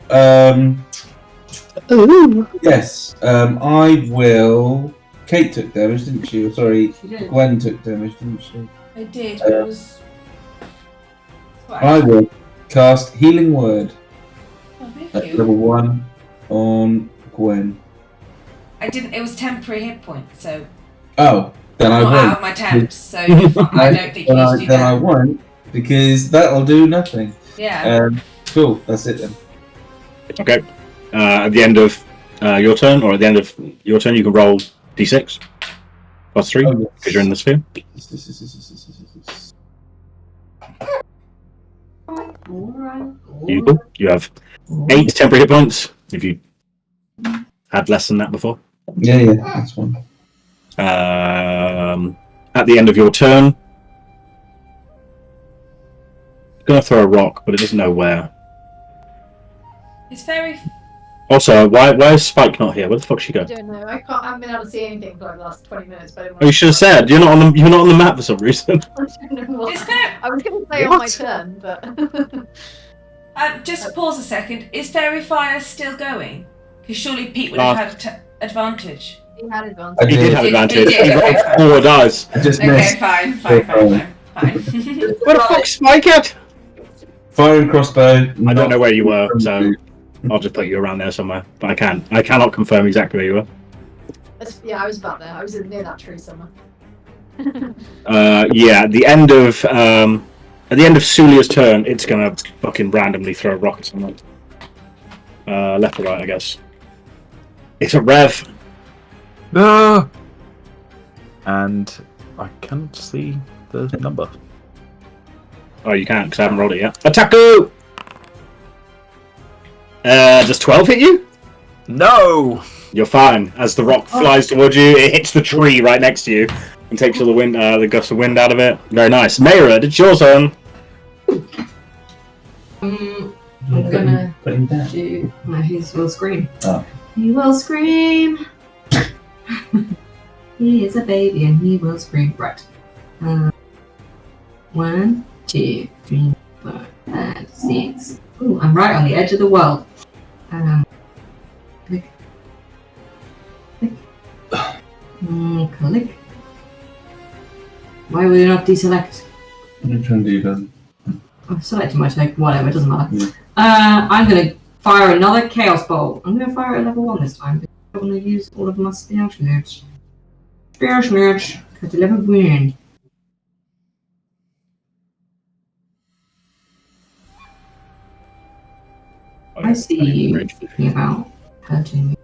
yes. I will. Kate took damage, didn't she? Or, sorry, She did. Gwen took damage, didn't she? I did, but it was. I will cast Healing Word Oh, thank at you. level 1 on Gwen. I didn't. It was temporary hit points, so Oh, then I I'm not out won't. of my temps. So I don't think you need to do Then I that. won't, because that'll do nothing. Yeah. Cool, that's it then. Okay. At the end of your turn, or at the end of your turn, you can roll d6 plus 3 Oh, yes. because you're in the sphere. You have 8 temporary hit points. If you had less than that before. Yeah, that's one. At the end of your turn, I'm gonna throw a rock, but it doesn't know where. It's very. Also, why is Spike not here? Where the fuck she go? I don't know. I haven't been able to see anything for like the last 20 minutes. But Oh, you should have said you're not on the map for some reason. I don't know what. It's very. I was going to say on my turn, but. Just pause a second. Is Fairy Fire still going? Because surely Pete would have had advantage. He had advantage. He did have He did, advantage. he did, He okay, rolled fine. 4 dice. I just Okay, missed. fine. Where the fuck's Spike at? Fire and crossbow. I don't know where you were, so I'll just put you around there somewhere. But I cannot confirm exactly where you were. Yeah, I was about there. I was near that tree somewhere. Yeah, at the end of Soulia's turn, it's gonna fucking randomly throw a rock at someone. Left or right, I guess. It's a Rev. No. And I can't see the number. Oh, you can't because I haven't rolled it yet. Attack-o! Does 12 hit you? No. You're fine. As the rock flies towards you, it hits the tree right next to you and takes all the wind, the gust of wind out of it. Very nice. Meira, it's your turn. I'm gonna Put him down. do. He will scream. Oh. He will scream. He is a baby and he will scream. Right. 1, 2, 3, 4, 5, 6. Ooh, I'm right on the edge of the world. Click. Click. Click. Why will you not deselect? I'm trying to do that. I've selected my take. Whatever, it doesn't matter. Yeah. I'm going to fire another Chaos Bolt. I'm going to fire at level 1 this time. I want to use all of my Spear Smirch. Spear Smirch. Cut 11 wound. I see you thinking about hurting me.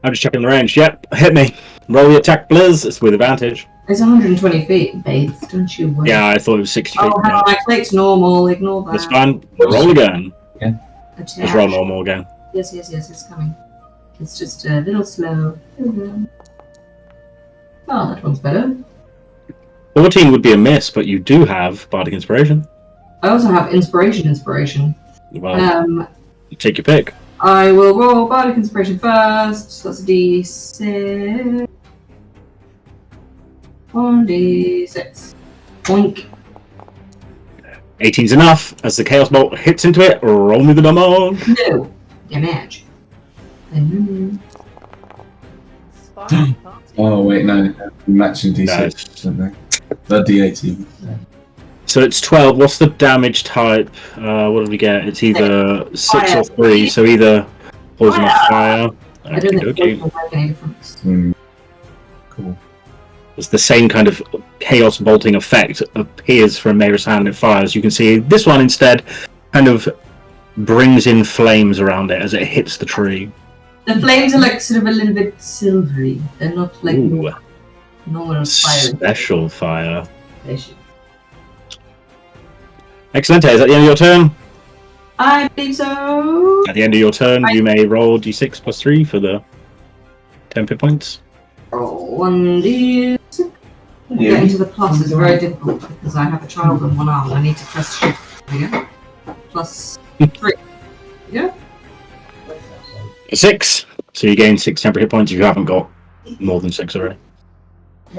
I'm just checking the range. Yep, hit me. Roll the attack, Blizz. It's with advantage. It's 120 feet, Bates. Don't you worry. Yeah, I thought it was 60 feet. Oh, hang on. I clicked normal. Ignore that. That's fine. Roll again. Attack. Just roll normal again. Yes, it's coming. It's just a little slow. Oh, that one's better. 14 would be a miss, but you do have Bardic Inspiration. I also have Inspiration. Well, take your pick. I will roll Bardic Inspiration first. So that's a D6. 1d6. Boink. 18's enough. As the Chaos Bolt hits into it, roll me the damage. No. Damage. Spark, can't Oh wait, no, matching D6, don't they? The D18. So it's 12. What's the damage type? What did we get? It's either 6 or 3. So either poison or fire. I don't think it will make any difference. Cool. It's the same kind of chaos bolting effect appears from Meira's hand and it fires. You can see this one instead kind of brings in flames around it as it hits the tree. The flames are like sort of a little bit silvery. They're not like normal fire. Special fire. Excellent. Is that the end of your turn? I believe so. At the end of your turn, you may roll d6 plus 3 for the 10 hit points. Roll 1d6. Getting to the plus is very difficult because I have a child on one arm. I need to press shift. There you go. Plus 3. Yeah. 6. So you gain 6 temporary hit points if you haven't got more than 6 already.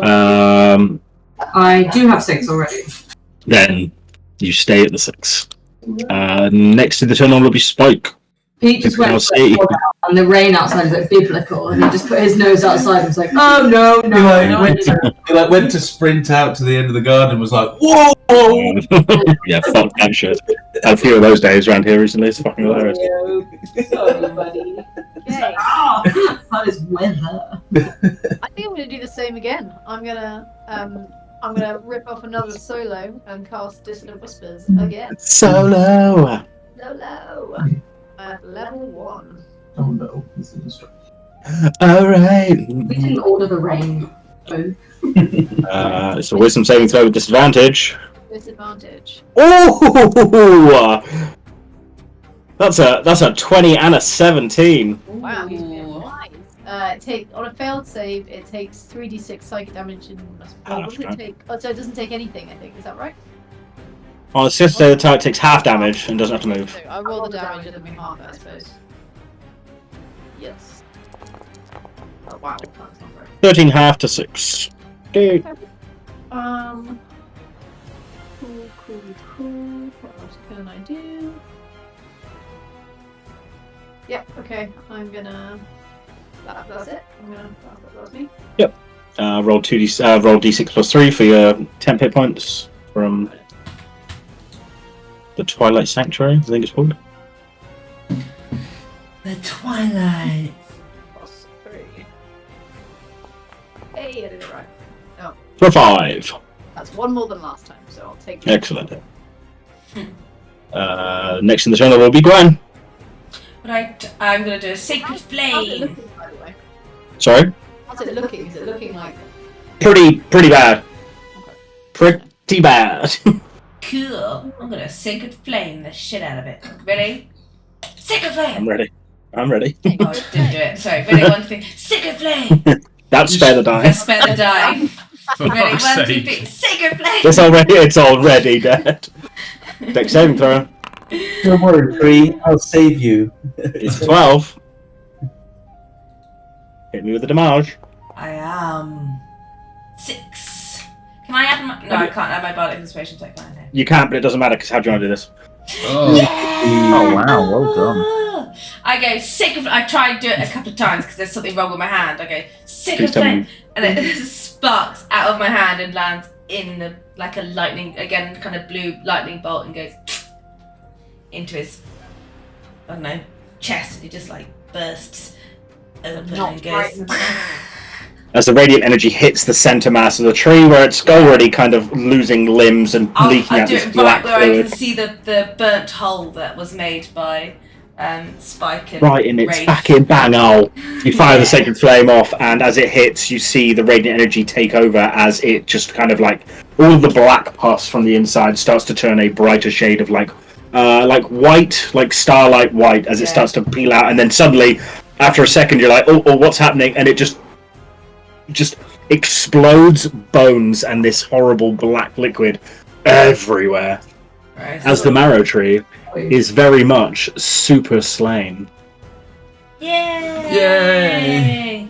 I do have 6 already. Then you stay at the 6. Next to the turn on will be Spike. Pete just went and the rain outside is like biblical, and he just put his nose outside and was like, "Oh no, He went to sprint out to the end of the garden and was like, "Whoa!" Yeah, fuck that shit. Had a few of those days around here recently. It's fucking hilarious. Sorry, buddy. Okay. That is weather. I think I'm gonna do the same again. I'm gonna rip off another solo and cast Dissonant Whispers again. Solo. At level 1. Oh no, this is a strike. Alright. We didn't order the rain. It's a wisdom saving throw with disadvantage. Disadvantage. Oh! That's a 20 and a 17. Wow, he's been nice. On a failed save, it takes 3d6 psychic damage and what does it take? Oh, so it doesn't take anything, I think. Is that right? On a sister, the target takes half damage and doesn't have to move. So I roll the damage and then we half it, I suppose. Yes. Oh wow, that's not very. 13 half to 6. Okay. Cool. What else can I do? Yep. Okay. I'm gonna. That's it. That's me. Yep. Roll d6 plus 3 for your 10 hit points from the Twilight Sanctuary, I think it's called. The Twilight. Plus 3. Hey, I did it right. Oh. For 5. That's one more than last time, so I'll take it. Excellent. Next in the turn will be Gwen. Right, I'm gonna do a Sacred How's it Flame. looking, by the way? Sorry? How's it looking? Is it looking like? Pretty bad. Pretty bad. Cool. I'm gonna Sacred Flame the shit out of it. Ready? Sacred Flame! I'm ready. I'm ready. Oh, I didn't do it. Sorry. Ready, 1, 2, 3. Sacred Flame! That's spare the die. Let's spare the die. For Ready, fuck's 1, 2, sake. 3. Sacred Flame! It's already dead. Dex saving throw. Don't worry, Tree. I'll save you. It's 12. Hit me with the damage. I am 6. Can I add my... No, I can't add my Bardic Inspiration check, can I? You can't, but it doesn't matter because how do you want to do this? Oh. Yeah! Oh, wow, well done. I go Sacred Flame. I try and do it a couple of times because there's something wrong with my hand. I go Sacred Please tell Flame. me. And it sparks out of my hand and lands in the... Like a lightning... Again, kind of blue lightning bolt and goes... into his, I don't know, chest, and he just like bursts open and goes. As the radiant energy hits the center mass of the tree, where it's already kind of losing limbs and leaking I'll out do this it black right where I fluid. can see the burnt hole that was made by Spike and Right in its Rafe. fucking bang hole. You fire the sacred flame off, and as it hits, you see the radiant energy take over as it just kind of like all of the black pus from the inside starts to turn a brighter shade of like white, like starlight white, as it starts to peel out, and then suddenly, after a second, you're like, oh, what's happening? And it just explodes bones and this horrible black liquid everywhere. Right, As the Marrow tree is very much super slain. Yay! Yay!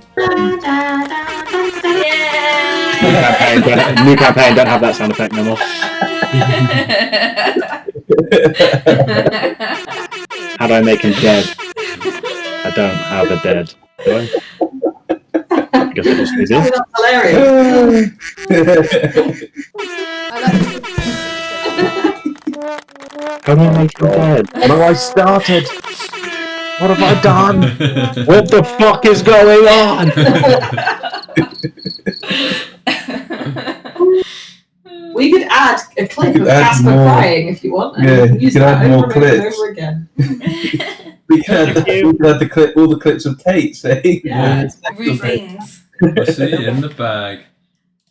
New campaign, don't have that sound effect no more. How do I make him dead? I don't have a dead. Do I? guess I just did That's hilarious. How am I making dead? What have I started? What have I done? What the fuck is going on? We could add a clip could of add Casper more. crying if you want. And Yeah, use you could that add more over and over clips. and over again. We had all the clips of Kate saying, Yeah. Rude things. I see in the bag.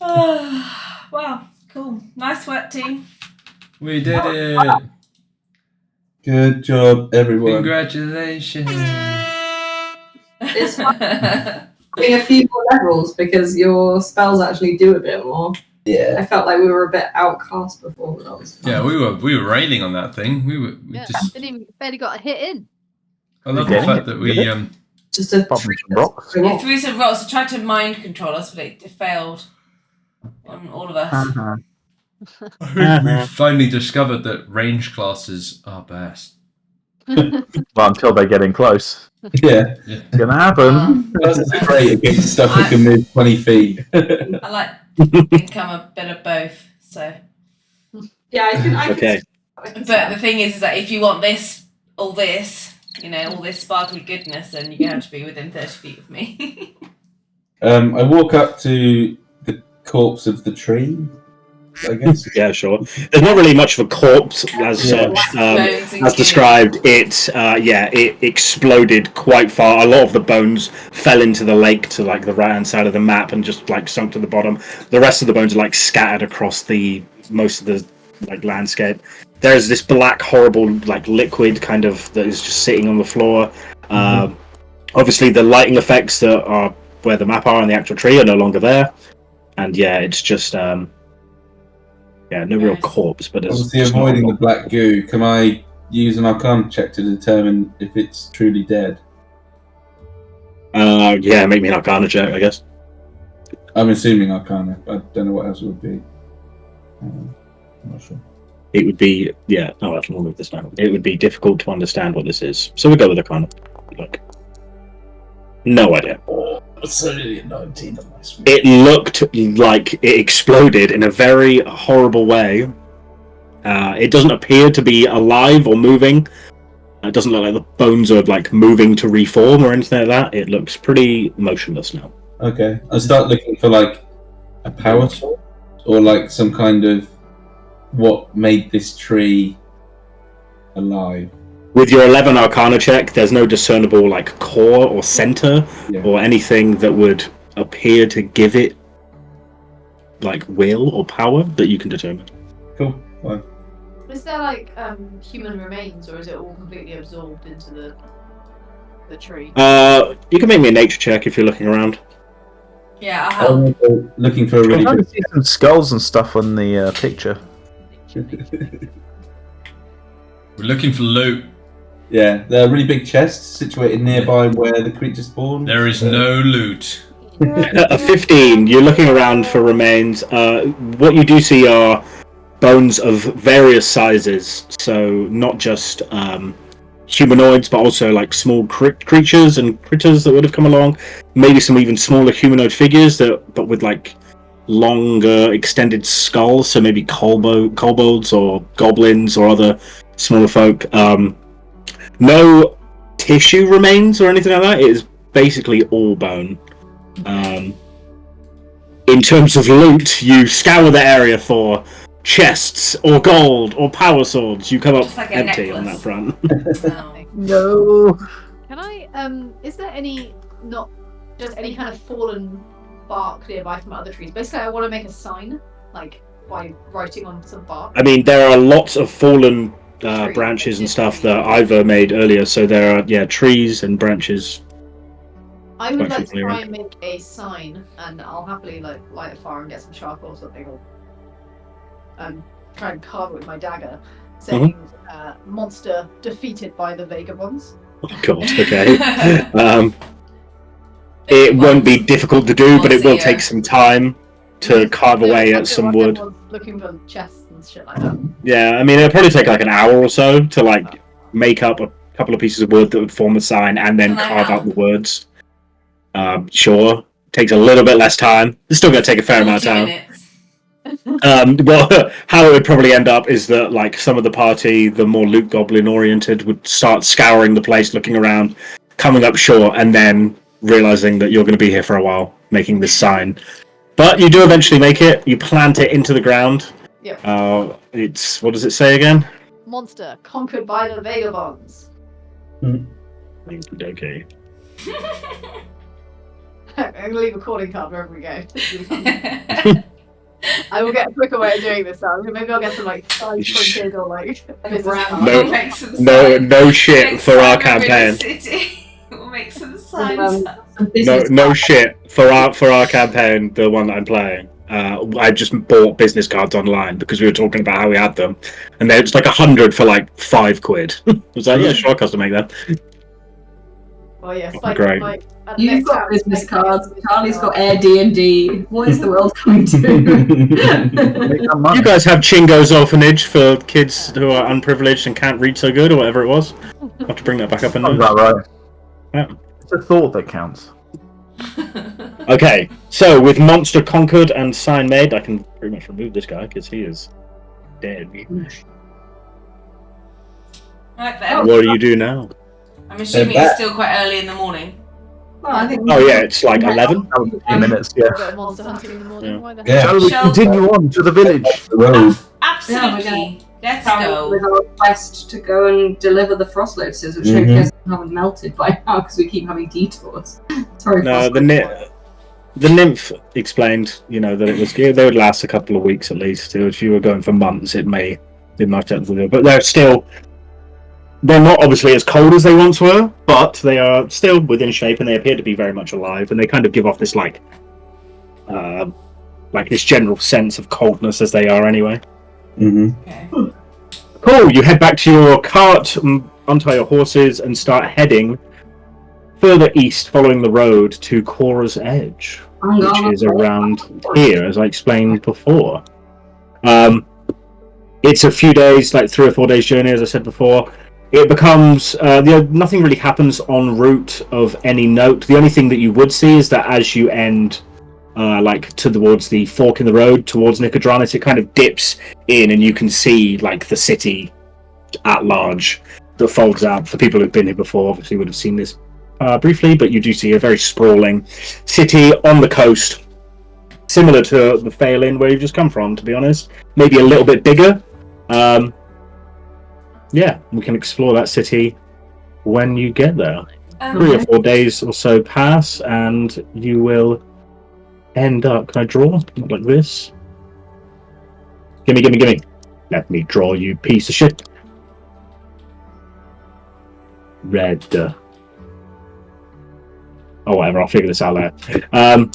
Wow, cool. Nice work, team. We did it. "Good job, everyone." Congratulations. It's fun doing a few more levels because your spells actually do a bit more. Yeah. I felt like we were a bit outcast before. That was fun. Yeah, we were railing on that thing. We just. Didn't even barely got a hit in. I love the fact that we Just a Pop some rocks. We threw some rocks to try to mind control us, but it failed on all of us. I think we finally discovered that range classes are best. Well, until they get in close. Yeah. It's gonna happen. That's great against stuff that can move 20 feet. I like to think I'm a bit of both. So, Yeah, I can. Okay. but the thing is that if you want all this sparkly goodness, then you're gonna have to be within 30 feet of me. I walk up to the corpse of the tree, I guess. Yeah, sure. There's not really much of a corpse as such. As described, it exploded quite far. A lot of the bones fell into the lake to like the right-hand side of the map and just like sunk to the bottom. The rest of the bones are like scattered across most of the like landscape. There's this black, horrible like liquid kind of that is just sitting on the floor. Obviously, the lighting effects that are where the map are on the actual tree are no longer there. And yeah, it's just no real corpse, but it's Obviously, avoiding the black goo, can I use an Arcana check to determine if it's truly dead? Yeah, make me an Arcana check, I guess. I'm assuming Arcana. I don't know what else it would be. I'm not sure. It would be, I can remove this now. It would be difficult to understand what this is. So we'll go with Arcana. Like, no idea. It's only a 19 on my screen. It looked like it exploded in a very horrible way. It doesn't appear to be alive or moving. It doesn't look like the bones are like moving to reform or anything like that. It looks pretty motionless now. Okay. I start looking for like a power source or like some kind of what made this tree alive. With your 11 Arcana check, there's no discernible like core or center or anything that would appear to give it like will or power that you can determine. Cool. Fine. Is there like human remains, or is it all completely absorbed into the tree? You can make me a nature check if you're looking around. Yeah, I'll help. I'm looking for a really I good... see some skulls and stuff on the picture. We're looking for loot. Yeah, there are really big chests situated nearby where the creature spawned. There is no loot. A 15, you're looking around for remains. What you do see are bones of various sizes, so not just humanoids, but also like small creatures and critters that would have come along. Maybe some even smaller humanoid figures, but with like longer, extended skulls, so maybe kobolds or goblins or other smaller folk. No tissue remains or anything like that. It is basically all bone. In terms of loot, you scour the area for chests or gold or power swords. You come up like empty on that front. No. Can I? Is there any not just any kind of fallen bark nearby from other trees? Basically, I want to make a sign, like by writing on some bark. I mean, there are lots of fallen branches and stuff that Ivor made earlier, so there are trees and branches. I would like to try and make a sign, and I'll happily like light a fire and get some charcoal or something, or try and carve it with my dagger, saying "Monster defeated by the vagabonds." Oh God, okay. It won't be difficult to do, but it will take some time to carve away at some wood. Looking for chests and shit like that. Yeah, I mean, it'll probably take like an hour or so to like make up a couple of pieces of wood that would form a sign and then carve out the words. Sure. takes a little bit less time. It's still going to take a fair amount of 40 time. minutes. Well, how it would probably end up is that, like, some of the party, the more loot goblin oriented, would start scouring the place, looking around, coming up short, and then realizing that you're going to be here for a while, making this sign. But you do eventually make it. You plant it into the ground. Yep. It's, what does it say again? Monster conquered by the vagabonds. Okay. I'm going to leave a calling card wherever we go. I will get a quicker way of doing this now. Maybe I'll get some like size printed or like business cards. We'll make some No shit Next for our time we're in campaign. the city, we'll make some signs. No shit for our campaign. The one that I'm playing. I just bought business cards online because we were talking about how we had them, and they're just like 100 for like £5. I was like, yeah, sure, I'll custom make that. Oh yes, Great. You've got business cards. Charlie's got Air D&D. What is the world coming to? You guys have Chingo's orphanage for kids who are unprivileged and can't read so good, or whatever it was. I'll have to bring that back up in Sounds notes. about right. Yeah. It's a thought that counts. Okay, so with Monster conquered and sign made, I can pretty much remove this guy because he is dead. Right then. What do you do now? I'm assuming it's still quite early in the morning. Well, I think Oh yeah, it's like 11. That was a few minutes, yeah. Got monster hunting in the morning. Yeah. Why the Yeah. hell? Shall we Shall- continue on to the village? The road. Absolutely. Let's go. with our quest to go and deliver the frost lotuses, which hopefully haven't melted by now because we keep having detours. Sorry. No, the nymph explained, that it was they would last a couple of weeks at least. If you were going for months, it might technically, but they're not obviously as cold as they once were, but they are still within shape and they appear to be very much alive, and they kind of give off this like this general sense of coldness as they are anyway. Okay. Cool, you head back to your cart, untie your horses, and start heading further east, following the road to Cora's Edge, which is around here, as I explained before. It's a few days, like 3 or 4 days journey, as I said before. It becomes nothing really happens en route of any note. The only thing that you would see is that as you end towards the fork in the road towards Nicodranas, it kind of dips in and you can see like the city at large that folds out. For people who've been here before, obviously would have seen this briefly, but you do see a very sprawling city on the coast, similar to the Phelan where you've just come from, to be honest. Maybe a little bit bigger. Yeah, we can explore that city when you get there. 3 or 4 days or so pass and you will end up... Can I draw? Like this? Gimme. Let me draw, you piece of shit. Red. Oh, whatever, I'll figure this out later.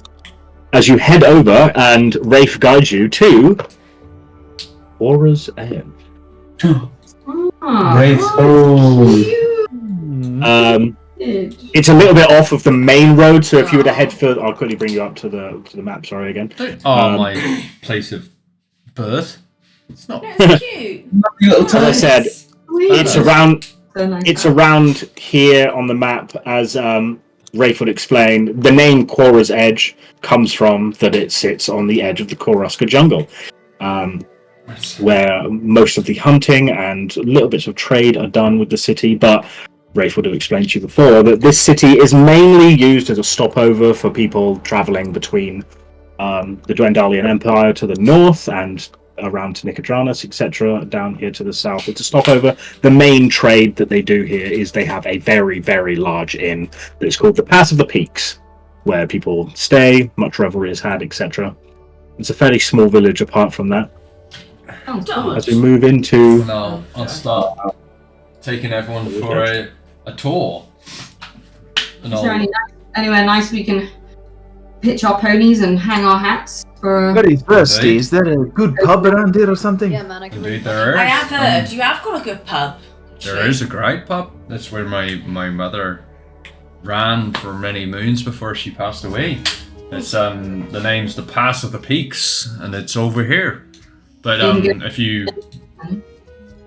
As you head over and Rafe guides you to Aura's Edge. Rafe. It's a little bit off of the main road, so if you were to head further, I'll quickly bring you up to the map. Sorry again. My place of birth. It's not. That's cute. As I said, it's around. So nice. It's around here on the map, as Rafe would explain. The name Cora's Edge comes from that it sits on the edge of the Koruska jungle, where most of the hunting and little bits of trade are done with the city. But Rafe would have explained to you before that this city is mainly used as a stopover for people travelling between the Dwendalian Empire to the north and around to Nicodranas, etc., down here to the south. It's a stopover. The main trade that they do here is they have a very, very large inn that is called the Pass of the Peaks, where people stay, much revelry is had, etc. It's a fairly small village apart from that. As we move into... No, I'll start taking everyone for a tour. And Is there anywhere nice we can pitch our ponies and hang our hats for? Very thirsty. Is there a good pub around here or something? Yeah, man, I can Indeed there is. I have heard you have got a good pub. There is a great pub. That's where my mother ran for many moons before she passed away. It's the name's the Pass of the Peaks, and it's over here. But if you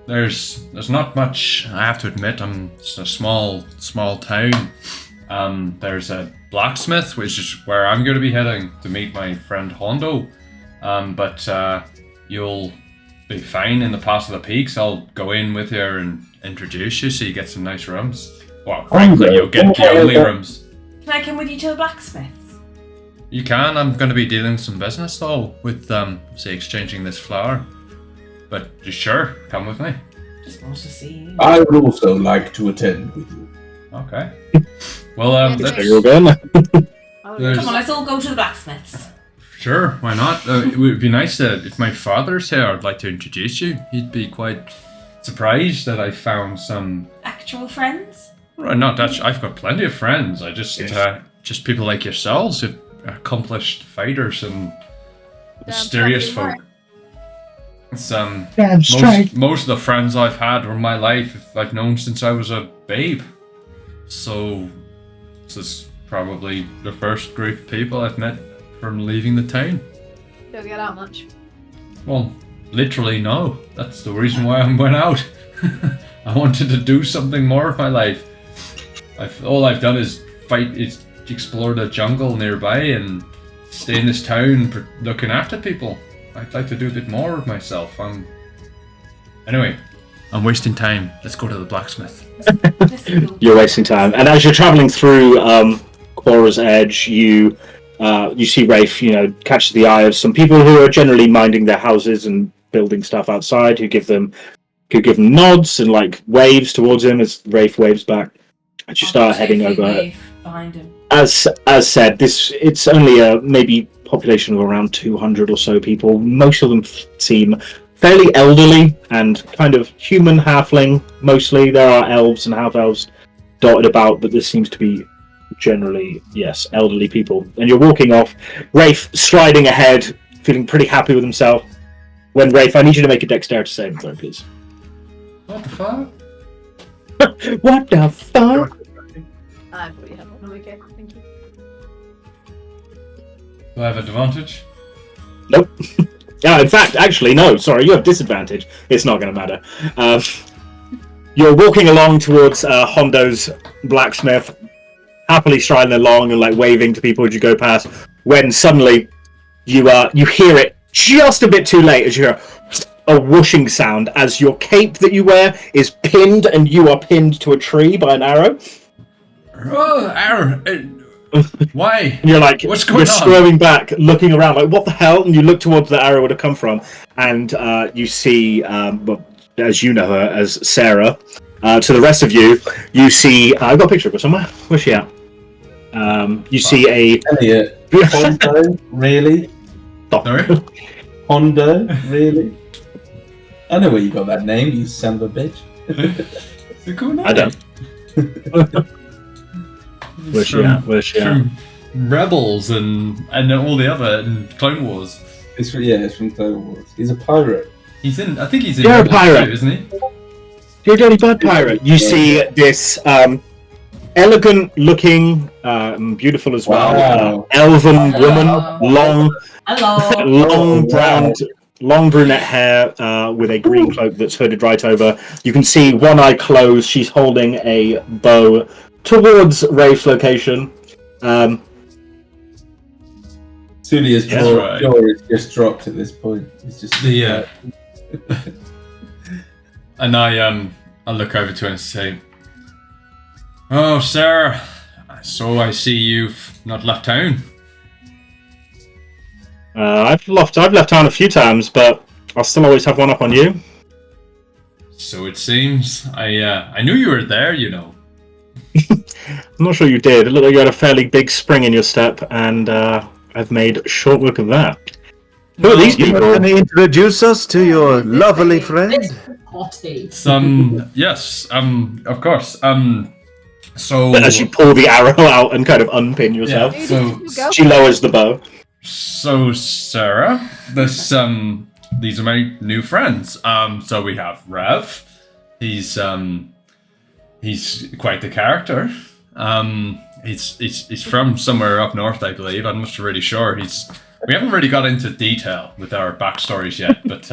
there's not much. I have to admit, it's a small town. There's a blacksmith, which is where I'm going to be heading to meet my friend Hondo. But you'll be fine in the Pass of the Peaks. I'll go in with you and introduce you so you get some nice rooms. Well, frankly, you'll get the only rooms. Can I come with you to the blacksmith's? You can. I'm going to be dealing some business though with say exchanging this flower. But sure, come with me. Just want to see you. I would also like to attend with you. Okay. Well, let's. You're going. Come on, let's all go to the blacksmith's. Sure, why not? It would be nice if my father's here. I'd like to introduce you. He'd be quite surprised that I found some Actual friends? Well, not that I've got plenty of friends. I just people like yourselves, who accomplished fighters and mysterious folk. It's most of the friends I've had in my life I've known since I was a babe. So this is probably the first group of people I've met from leaving the town. Don't get out much. Well, literally no. That's the reason why I went out. I wanted to do something more with my life. All I've done is explore the jungle nearby and stay in this town looking after people. I'd like to do a bit more of myself. Anyway, I'm wasting time. Let's go to the blacksmith. You're wasting time. And as you're travelling through Quora's Edge, you see Rafe, catch the eye of some people who are generally minding their houses and building stuff outside, who give them nods and like waves towards him as Rafe waves back. And you start heading over. Behind him. As said, it's only a maybe population of around 200 or so people. Most of them seem fairly elderly and kind of human halfling. Mostly there are elves and half elves dotted about, but this seems to be generally, yes, elderly people. And you're walking off, Rafe striding ahead, feeling pretty happy with himself. When Rafe, I need you to make a dexterity saving throw, please. What the fuck? What the fuck? I thought you had one. Okay, thank you. Do I have advantage? Nope. In fact, actually, no. Sorry, you have disadvantage. It's not going to matter. You're walking along towards Hondo's blacksmith, happily striding along and like waving to people as you go past. When suddenly you hear it just a bit too late as you hear a whooshing sound as your cape that you wear is pinned and you are pinned to a tree by an arrow. Oh, arrow! Why? And you're like, what's going you're squirming back, looking around, like, what the hell? And you look towards the arrow would have come from, and you see, as you know her, as Sarah. To the rest of you, you see, I've got a picture of her somewhere. Where's she at? You see a... Elliot. Hondo? Really? Sorry? Hondo? Really? I know where you got that name, you son of a bitch. It's a cool name. I don't. Where's she at? From Rebels and all the other and Clone Wars. It's from Clone Wars. He's a pirate. I think he's in You're a Rebels pirate, too, isn't he? You're a dirty bird pirate. You see this elegant-looking, beautiful as well, Wow. Elven woman, Hello. long brunette hair with a green cloak that's hooded right over. You can see one eye closed. She's holding a bow towards Rafe's location. Soulia's That's jaw right. is just dropped at this point. It's just And I look over to her and say, "Oh, sir, so I see you've not left town." I've left town a few times, but I'll still always have one up on you. So it seems. I knew you were there, I'm not sure you did. It looked like you had a fairly big spring in your step, and I've made short work of that. Who are these people? Can you introduce us to your lovely friend? Potty. Yes, of course. So As you pull the arrow out and kind of unpin yourself, Yeah, so she lowers the bow. So, Sarah, these are my new friends. So we have Rev. He's quite the character. He's from somewhere up north, I believe. I'm not really sure. We haven't really got into detail with our backstories yet, but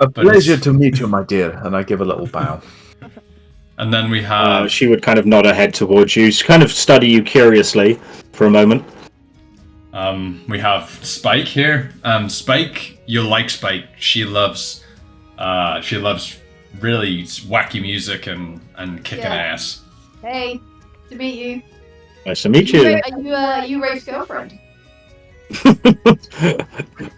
A pleasure to meet you, my dear. And I give a little bow. And then we have She would kind of nod her head towards you, kind of study you curiously, for a moment. We have Spike here. Spike, you'll like Spike. She loves really wacky music and kicking ass. Hey, to meet you. Nice to meet you. Are you Rafe's girlfriend?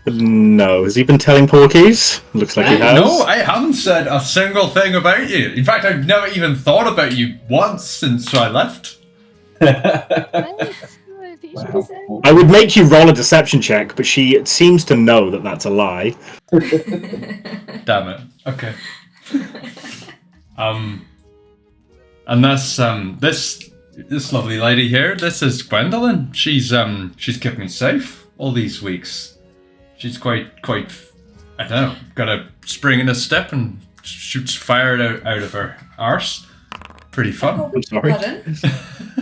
No, has he been telling porkies? Looks like he has. No, I haven't said a single thing about you. In fact, I've never even thought about you once since I left. I would make you roll a deception check, but she seems to know that that's a lie. Damn it. Okay. And that's this lovely lady here. This is Gwendolyn. She's kept me safe all these weeks. She's quite I don't know, got a spring in her step and shoots fire out of her arse. Pretty fun. I'm sorry.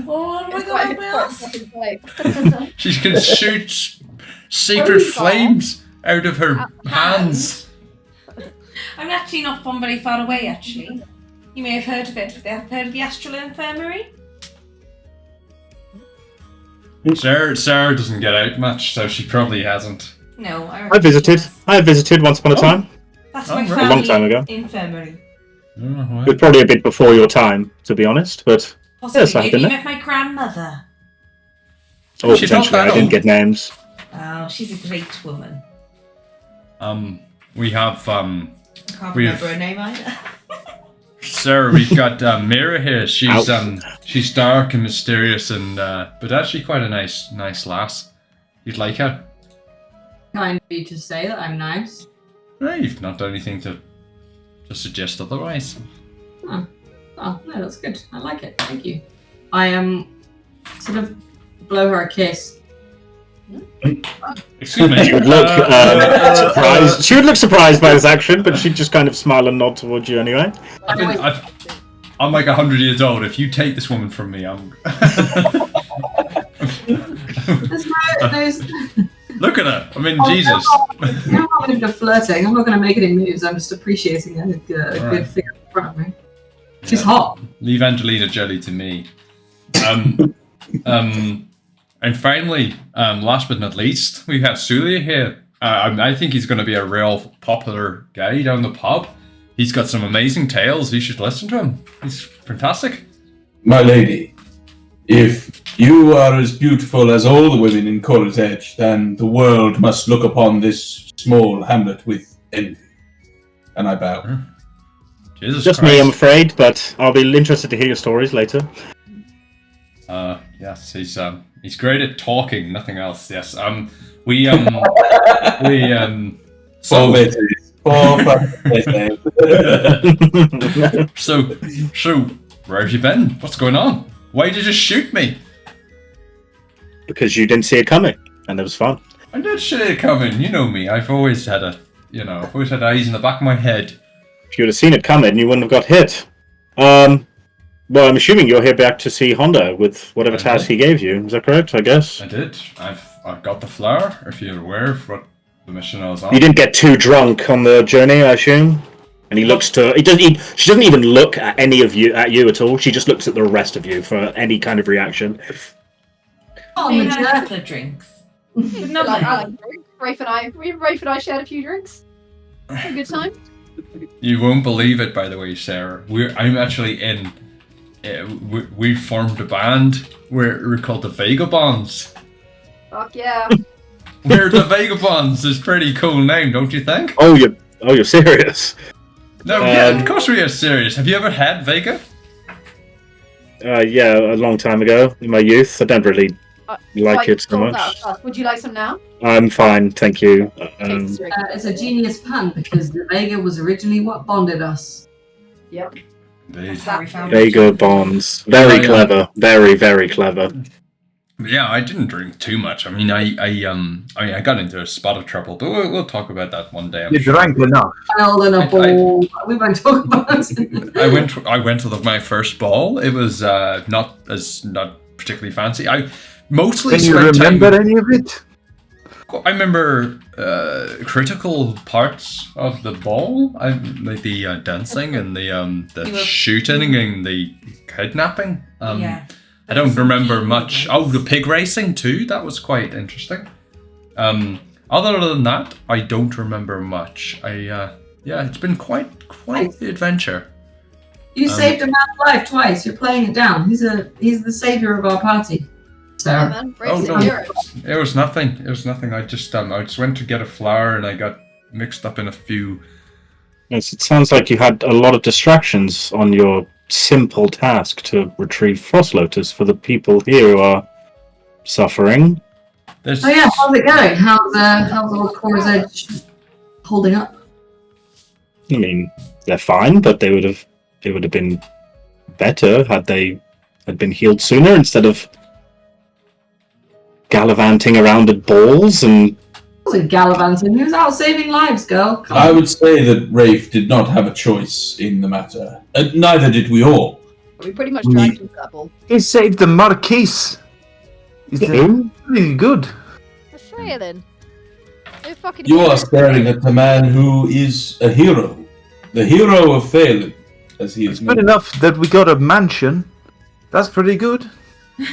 Oh my god, my ass. She can shoot secret flames out of her hands. I'm actually not from very far away, actually. You may have heard of it. Have heard of the Astral Infirmary? Sarah doesn't get out much, so she probably hasn't. No, I visited once upon a time. That's my right. family A long time ago. infirmary. Oh, well. It was probably a bit before your time, to be honest, but Possibly, yes, I've maybe been you there. met my grandmother. Oh, She's not potentially, that I didn't old. get names. Oh, she's a great woman. We have I can't remember her name either. Sarah. We've got Meira here. She's dark and mysterious, and but actually quite a nice lass. You'd like her. Kind of you to say that I'm nice. No, you've not done anything to suggest otherwise. Oh, no, that's good. I like it. Thank you. I sort of blow her a kiss. Excuse me. She would look surprised. She would look surprised by this action, but she'd just kind of smile and nod towards you anyway. I'm like 100 years old. If you take this woman from me, I'm. Look at her. I mean, Jesus. I'm not into flirting. I'm not going to make any moves. I'm just appreciating a good figure in front of me. She's hot. Leave Angelina Jolie to me. And finally, last but not least, we have Soulia here. I think he's going to be a real popular guy down the pub. He's got some amazing tales. You should listen to him. He's fantastic. My lady, if you are as beautiful as all the women in Cora's Edge, then the world must look upon this small hamlet with envy. And I bow. Jesus Just Christ. me, I'm afraid, but I'll be interested to hear your stories later. Yes, he's great at talking, nothing else. Yes. So where have you been? What's going on? Why did you just shoot me? Because you didn't see it coming, and it was fun. I did see it coming. You know me. I've always had eyes in the back of my head. If you would have seen it coming, you wouldn't have got hit. Well, I'm assuming you're here back to see Honda with whatever task he gave you. Is that correct? I guess. I did. I've got the flower. If you're aware of what the mission I was on. You didn't get too drunk on the journey, I assume. And he looks to. She doesn't even look at any of you at all. She just looks at the rest of you for any kind of reaction. We had a couple of drinks. I like drinks. Rafe and I shared a few drinks. A good time. You won't believe it, by the way, Sarah. I'm actually in. We formed a band. We're called the Vagabonds. Fuck yeah. We're the Vagabonds. It's a pretty cool name, don't you think? Oh, you're serious? No, yeah, of course we are serious. Have you ever had Vega? Yeah, a long time ago in my youth. I don't really like it so much. Would you like some now? I'm fine, thank you. It's a genius pun because the Vega was originally what bonded us. Yep. That's how we found Vega bonds. Very clever. Very, very clever. Yeah, I didn't drink too much. I mean, I got into a spot of trouble, but we'll talk about that one day. You drank enough. Well, in a ball. We won't talk about it. I went to my first ball. It was not particularly fancy. I mostly Can you remember any of it? I remember critical parts of the ball, like the dancing and the shooting and the kidnapping. Yeah. I don't remember much. Oh, the pig racing too. That was quite interesting. Other than that, I don't remember much. It's been quite the adventure. You saved a man's life twice. You're playing it down. He's the savior of our party. Yeah, Sarah. man. Oh Racing no, hero. it was nothing. It was nothing. I just went to get a flower and I got mixed up in a few. Yes, it sounds like you had a lot of distractions on your simple task to retrieve Frost Lotus for the people here who are suffering. Oh yeah, how's it going? How's old Cora's Edge holding up? I mean, they're fine, but it would have been better had they had been healed sooner instead of gallivanting around at balls and. He wasn't gallivanting. He was out saving lives, girl. Come I on. would say that Rafe did not have a choice in the matter. Neither did we all. We pretty much dragged him to that ball. He saved the Marquise. He's really good. Let's say it then. Who fucking You are cares? staring at the man who is a hero. The hero of Phelan, as he is It's good known. enough that we got a mansion. That's pretty good.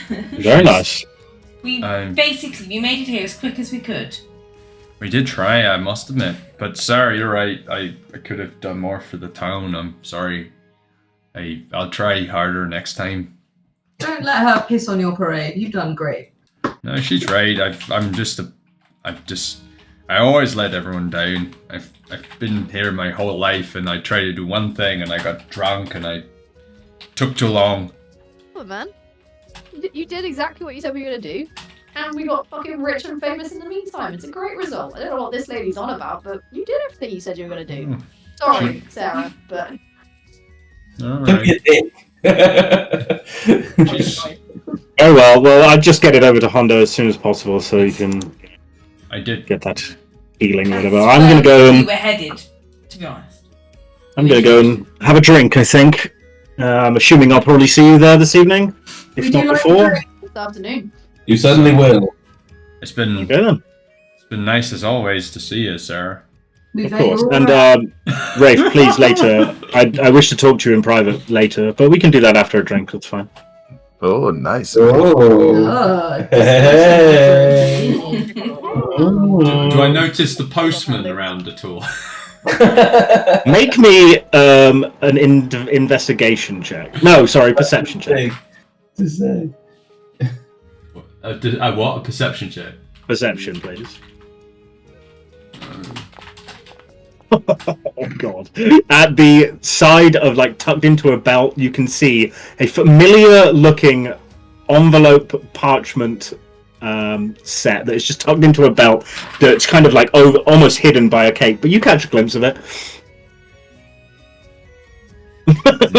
Very nice. We basically we made it here as quick as we could. We did try, I must admit. But sorry, you're right. I could have done more for the town. I'm sorry. I'll try harder next time. Don't let her piss on your parade. You've done great. No, she's right. I always let everyone down. I've been here my whole life, and I tried to do one thing, and I got drunk, and I took too long. Come on, man. You did exactly what you said we were gonna do, and we got fucking rich and famous in the meantime. It's a great result. I don't know what this lady's on about, but you did everything you said you were gonna do. Sorry, Sarah, but. All Don't right. be a dick. Oh well, I'll just get it over to Hondo as soon as possible so you can I did. get that healing or whatever. That's I'm gonna go where we and were headed, to be honest. have a drink, I think. I'm assuming I'll probably see you there this evening, if Would not you like before. a drink? This afternoon. You certainly will. It's been Okay then. nice as always to see you, Sarah. Of course. And Rafe, please later. I wish to talk to you in private later, but we can do that after a drink. That's fine. Oh, nice. Oh. Hey. Do I notice the postman around at all? Make me an investigation check. No, sorry, perception check. To say. What? A perception check? Perception, please. Oh god. At the side of, like, tucked into a belt, you can see a familiar looking envelope parchment set that is just tucked into a belt that's kind of like almost hidden by a cape, but you catch a glimpse of it.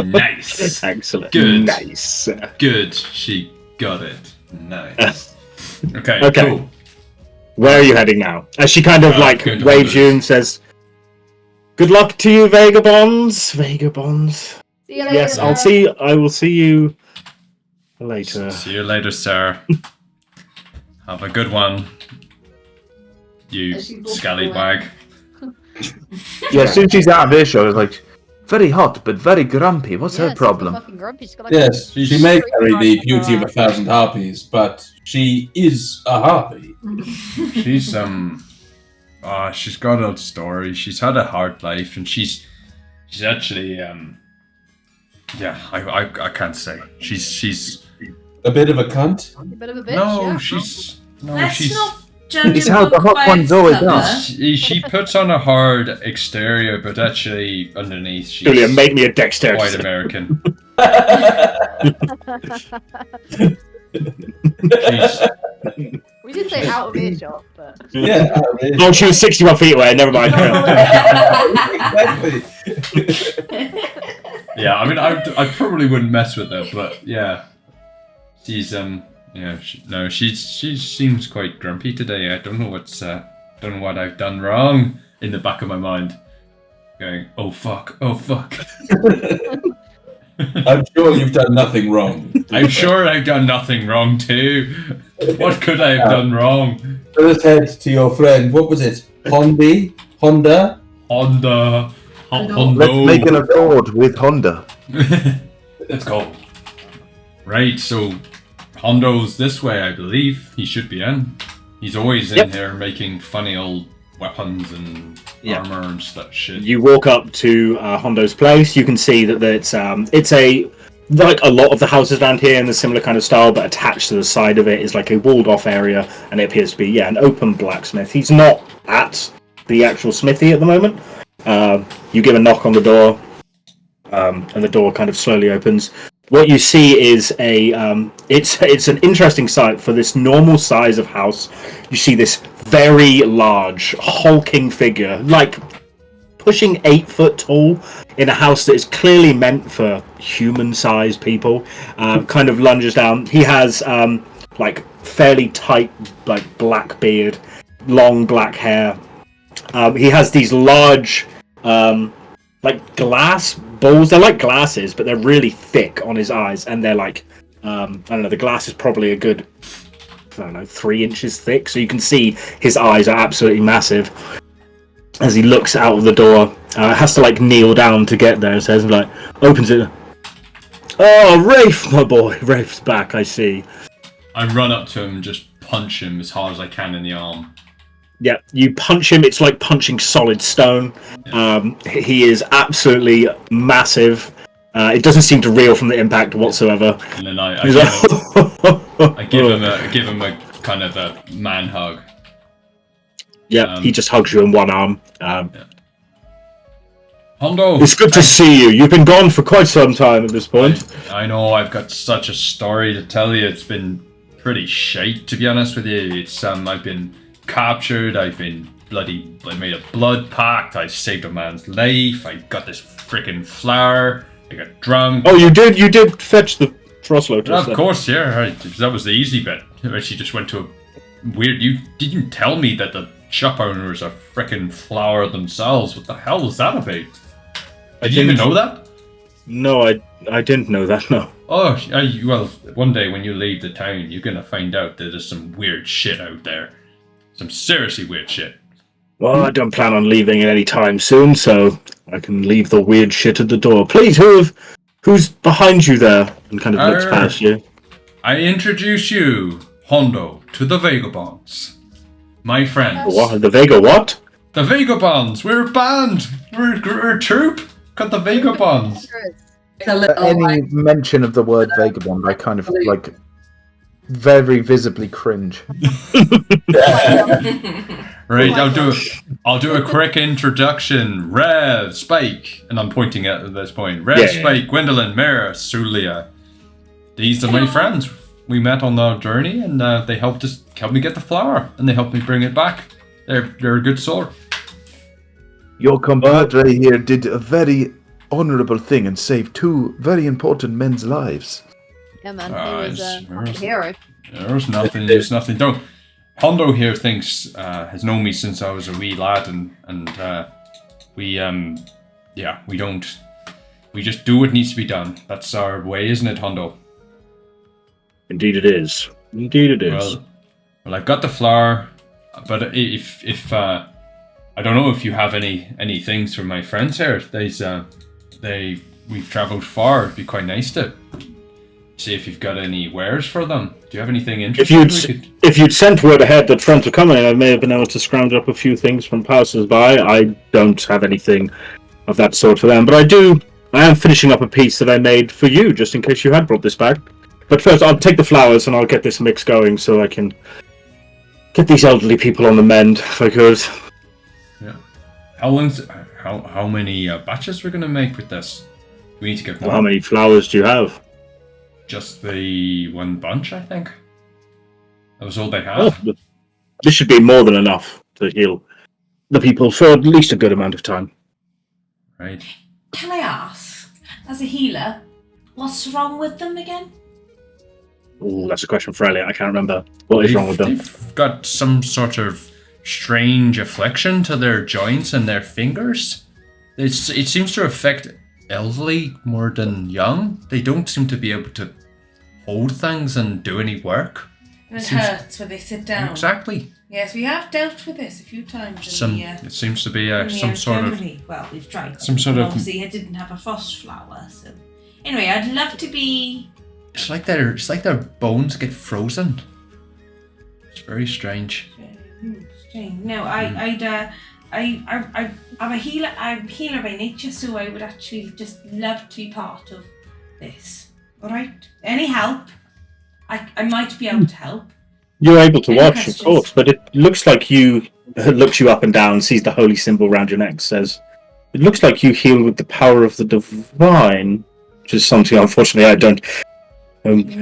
Nice. Excellent. Good. Nice. Good. She got it. Nice. Okay, Okay. cool. Where are you heading now? As she kind of like going to waves Hondo's. you and says, "Good luck to you, vagabonds." Vagabonds. See you later. Yes, I will see you later. See you later, Sarah. Have a good one. You As she walks scallywag. Yeah, as soon as she's out of earshot, it's like, very hot, but very grumpy. What's Yeah, her she's problem? fucking grumpy. She's got like Yes, she may carry the beauty of 1,000 harpies, but she is a harpy. She's she's got a story. She's had a hard life, and she's actually I can't say. She's A bit of a cunt. a bit of a bitch. Let's not judge It's a how the book hot by ones its always cover. are. she puts on a hard exterior, but actually underneath she's Julia, make me a dexterity. quite save. American. We did say out of earshot, but Yeah. Oh, she was 61 feet away. Never mind. Exactly. Yeah, I mean, I probably wouldn't mess with her, but yeah, she's she seems quite grumpy today. I don't know what I've done wrong in the back of my mind. Going, oh fuck. I'm sure you've done nothing wrong. I'm sure I've done nothing wrong too. What could I have done wrong? Let us head to your friend. What was it? Honda? Honda. Let's make an accord with Honda. Let's go. Right, so Hondo's this way, I believe. He should be in. He's always in here making funny old weapons and armor and stuff shit. You walk up to Hondo's place. You can see that it's a like a lot of the houses around here in the similar kind of style, but attached to the side of it is like a walled off area, and it appears to be an open blacksmith. He's not at the actual smithy at the moment. You give a knock on the door, and the door kind of slowly opens. What you see is it's an interesting sight for this normal size of house. You see this very large, hulking figure, like pushing 8 foot tall, in a house that is clearly meant for human-sized people. Kind of lunges down. He has like fairly tight, like black beard, long black hair. He has these large, like glass balls. They're like glasses, but they're really thick on his eyes, and they're like, I don't know. The glass is probably a good, 3 inches thick. So you can see his eyes are absolutely massive. As he looks out of the door, has to like kneel down to get there. And says, like, opens it. Oh, Rafe, my boy, Rafe's back. I see. I run up to him and just punch him as hard as I can in the arm. Yeah, you punch him. It's like punching solid stone. He is absolutely massive. It doesn't seem to reel from the impact whatsoever. And then I give him a kind of a man hug. Yeah, he just hugs you in one arm. Hondo, it's good to see you. You've been gone for quite some time at this point. I know. I've got such a story to tell you. It's been pretty shite, to be honest with you. It's I've been captured. I made a blood pact. I saved a man's life. I got this freaking flower. I got drunk. Oh, you did fetch the frost lotus. Of course, yeah. Right. That was the easy bit. She just went to a weird. You didn't tell me that the shop owners are freaking flower themselves. What the hell was that about? Did you even know that? No, I didn't know that. No. Oh, well, one day when you leave the town, you're gonna find out that there's some weird shit out there. Some seriously weird shit. Well, I don't plan on leaving any time soon, so I can leave the weird shit at the door. Please, who's behind you there? And kind of looks past you. I introduce you, Hondo, to the Vagabonds. My friends. What? The Vega what? The Vagabonds! We're a band! We're a troupe! Got the Vagabonds! Any mention of the word vagabond, I kind of like very visibly cringe. Right, I'll do a quick introduction. Rev, Spike, and I'm pointing at this point. Rev, Spike, Gwendolyn, Meira, Soulia. These are my friends. We met on our journey, and they helped me get the flower, and they helped me bring it back. They're a good sort. Your compadre here did a very honourable thing and saved 2 very important men's lives. Yeah, man, he was a hero. There's nothing. Don't. Hondo here has known me since I was a wee lad, and we just do what needs to be done. That's our way, isn't it, Hondo? Indeed it is. Well, I've got the flower, but if I don't know if you have any things from my friends here. We've travelled far. It'd be quite nice to see if you've got any wares for them. Do you have anything interesting? If you'd sent word ahead that friends were coming, I may have been able to scrounge up a few things from passers-by. I don't have anything of that sort for them, but I am finishing up a piece that I made for you, just in case you had brought this back. But first, I'll take the flowers and I'll get this mix going so I can get these elderly people on the mend, if I could. Yeah. How many batches we're going to make with this? We need to get more. Well, how many flowers do you have? Just the one bunch, I think. That was all they had. Oh, this should be more than enough to heal the people for at least a good amount of time. Right. Can I ask, as a healer, what's wrong with them again? Oh, that's a question for Elliot. I can't remember what is wrong with them. They've got some sort of strange affliction to their joints and their fingers. It seems to affect elderly more than young. They don't seem to be able to hold things and do any work. And it hurts when they sit down. Exactly. Yes, we have dealt with this a few times. It seems to be some sort of... Well, we've tried. Some sort of... Obviously, it didn't have a frost flower, so... Anyway, I'd love to be It's like their bones get frozen. It's very strange. Strange. No, I'm a healer. I'm a healer by nature, so I would actually just love to be part of this. All right. Any help? I might be able to help. You're able to Any watch, questions? of course, but it looks like you looks you up and down, sees the holy symbol around your neck, says, "It looks like you heal with the power of the divine," which is something unfortunately I don't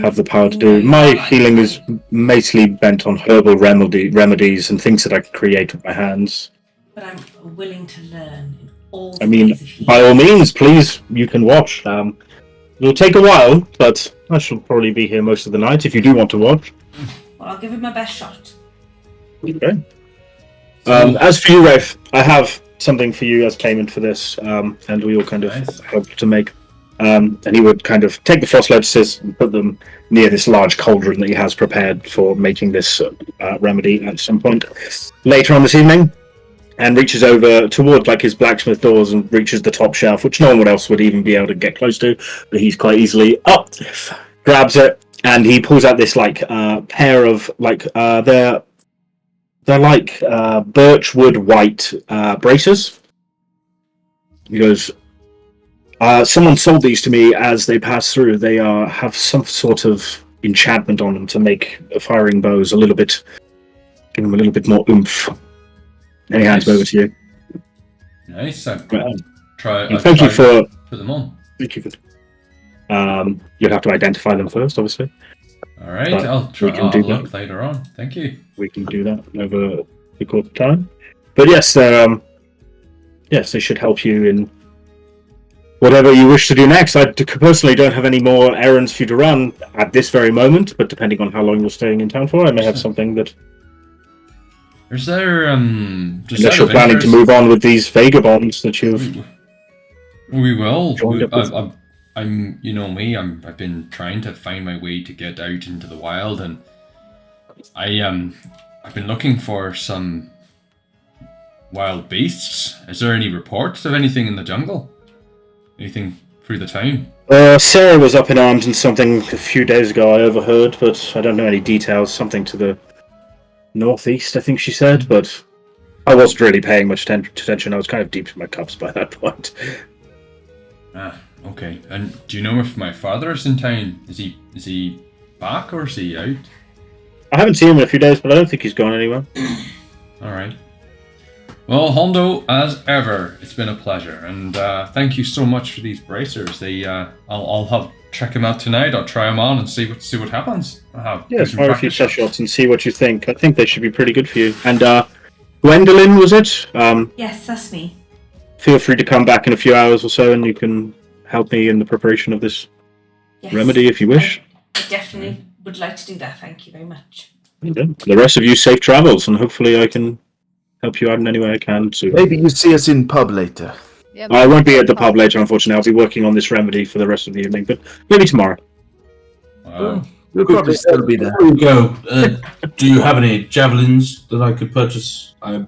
have the power to do. My healing is mostly bent on herbal remedies and things that I can create with my hands. But I'm willing to learn in all I mean, ways of healing. by all means, please, you can watch. It'll take a while, but I shall probably be here most of the night if you do want to watch. Well, I'll give it my best shot. Okay. As for you, Rafe, I have something for you as payment for this, and we all kind of Nice. hope to make. And he would kind of take the frost lotuses and put them near this large cauldron that he has prepared for making this remedy at some point later on this evening, and reaches over toward like his blacksmith doors and reaches the top shelf, which no one else would even be able to get close to, but he's quite easily up, grabs it, and he pulls out this like pair of like they're like birchwood white braces. He goes, someone sold these to me as they pass through. They have some sort of enchantment on them to make firing bows give them a little bit more oomph. And he hands them over to you. Nice. Thank you for put them on. Thank you for. You'll have to identify them first, obviously. All right, But I'll try. we can I'll do look that. later on. Thank you. We can do that over the course of time. But yes, yes, they should help you in whatever you wish to do next. I personally don't have any more errands for you to run at this very moment, but depending on how long you're staying in town for, I may have something that. Is there just Unless out you're of planning to interest- move on with these vagabonds that you've. We will. Joined up with- I'm, you know me. I've been trying to find my way to get out into the wild, and I've been looking for some wild beasts. Is there any reports of anything in the jungle? Anything through the town? Sarah was up in arms and something a few days ago. I overheard, but I don't know any details. Something to the northeast, I think she said, but I wasn't really paying much attention. I was kind of deep in my cups by that point. Ah, okay. And do you know if my father is in town? Is he back or is he out? I haven't seen him in a few days, but I don't think he's gone anywhere. All right. Well, Hondo, as ever, it's been a pleasure, and thank you so much for these bracers. They, I'll check them out tonight. I'll try them on and see what happens. Fire a few test shots and see what you think. I think they should be pretty good for you. And Gwendolyn, was it? Yes, that's me. Feel free to come back in a few hours or so, and you can help me in the preparation of this Yes. remedy if you wish. I definitely would like to do that. Thank you very much. Okay. The rest of you, safe travels, and hopefully I can help you out in any way I can. So Maybe you see us in pub later. Yeah, I won't be at the pub later, unfortunately. I'll be working on this remedy for the rest of the evening, but maybe tomorrow. We'll probably still be there. Before you go, do you have any javelins that I could purchase? I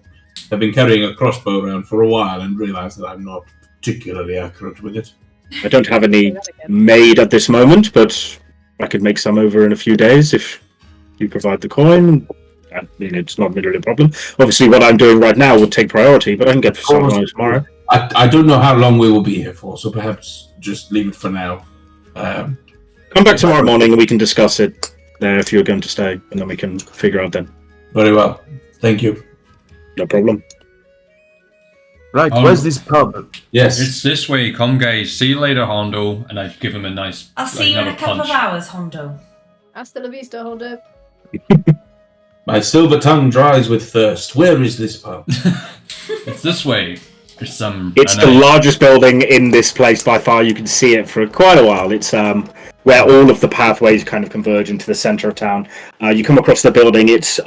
have been carrying a crossbow around for a while and realised that I'm not particularly accurate with it. I don't have any made at this moment, but I could make some over in a few days if you provide the coin. I mean, it's not really a problem. Obviously, what I'm doing right now would take priority, but I can get some on it tomorrow. I don't know how long we will be here for, so perhaps just leave it for now. Come back tomorrow morning and we can discuss it there if you're going to stay, and then we can figure out then. Very well. Thank you. No problem. Right, where's this pub? Yes. It's this way. Come, guys. See you later, Hondo. And I give him a nice. I'll see you in a another couple punch. of hours, Hondo. Hasta la vista, Hondo. My silver tongue dries with thirst. Where is this pub? It's this way. There's some. It's the largest building in this place by far. You can see it for quite a while. It's where all of the pathways kind of converge into the center of town. You come across the building. It's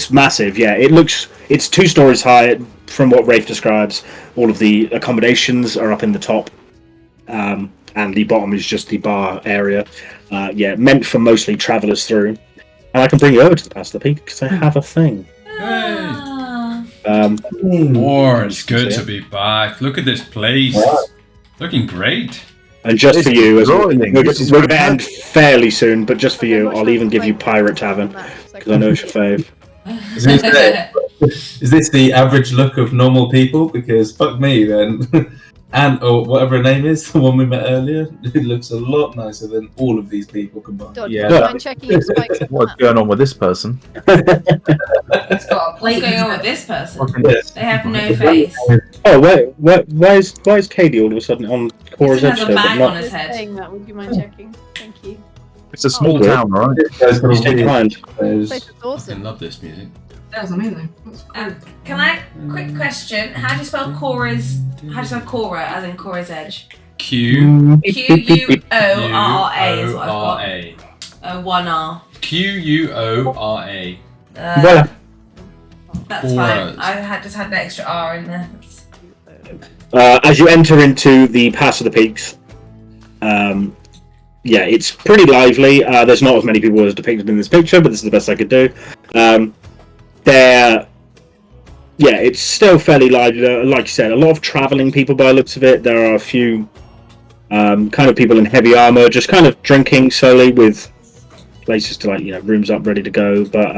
massive. Yeah, it's 2 stories high. From what Rafe describes, all of the accommodations are up in the top, and the bottom is just the bar area. Meant for mostly travellers through. And I can bring you over to the Past the Peak because I have a thing. Ah. More, it's good to be back. Look at this place. Looking great. And just for you, as we're Rolling. going to end fairly soon, but just for you, I'll even give you Pirate Tavern, because I know it's your fave. Is this the average look of normal people? Because fuck me then. And or whatever her name is, the one we met earlier, it looks a lot nicer than all of these people combined. Dodge, Yeah. do you mind checking your spikes on What's that? going on with this person? What's going on with this person? Yes. They have no face. Oh, wait, why is Katie all of a sudden on Cora's This has edge a though, but bag on not... his head. Saying that, would you mind checking? Thank you. It's a small Oh, town, right? You stay behind. This place is I awesome. love this music. That was amazing. That's cool. Can I quick question? How do you spell Cora's? How do you spell Cora as in Cora's Edge? Q Q-U-O-R-R-A is what I've got. One R. Q-U-O-R-A. Voilà. That's Cora. fine. I just had an extra R in there. As you enter into the Pass of the Peaks, yeah, it's pretty lively. There's not as many people as depicted in this picture, but this is the best I could do. It's still fairly lively. Like you said, a lot of traveling people by the looks of it. There are a few kind of people in heavy armor, just kind of drinking slowly with places to rooms up ready to go. But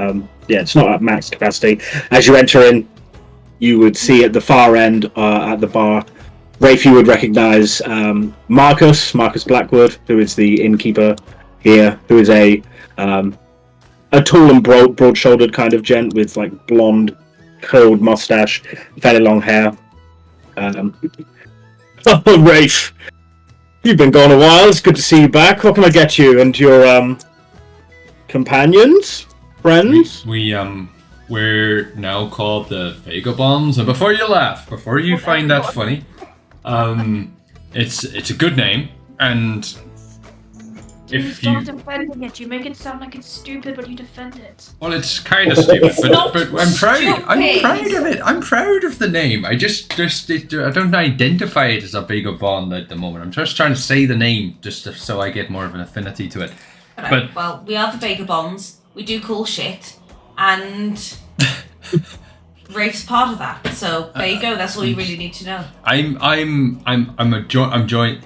it's not at max capacity. As you enter in, you would see at the far end at the bar, Rafe, you would recognise Marcus Blackwood, who is the innkeeper here, who is a tall and broad-shouldered kind of gent with like blonde, curled mustache, fairly long hair. Oh, Rafe, you've been gone a while. It's good to see you back. What can I get you and your companions, friends? We're now called the Vagabonds, and before you laugh, before you find that funny, it's a good name, and if you start defending it, you make it sound like it's stupid, but you defend it. well, it's kind of stupid, but I'm proud. stupid. I'm proud of it. I'm proud of the name. I don't identify it as a Vagabond at the moment. I'm just trying to say the name just so I get more of an affinity to it. But Well, we are the Vagabonds. We do cool shit, and Rafe's part of that. So there you go. That's all you really need to know.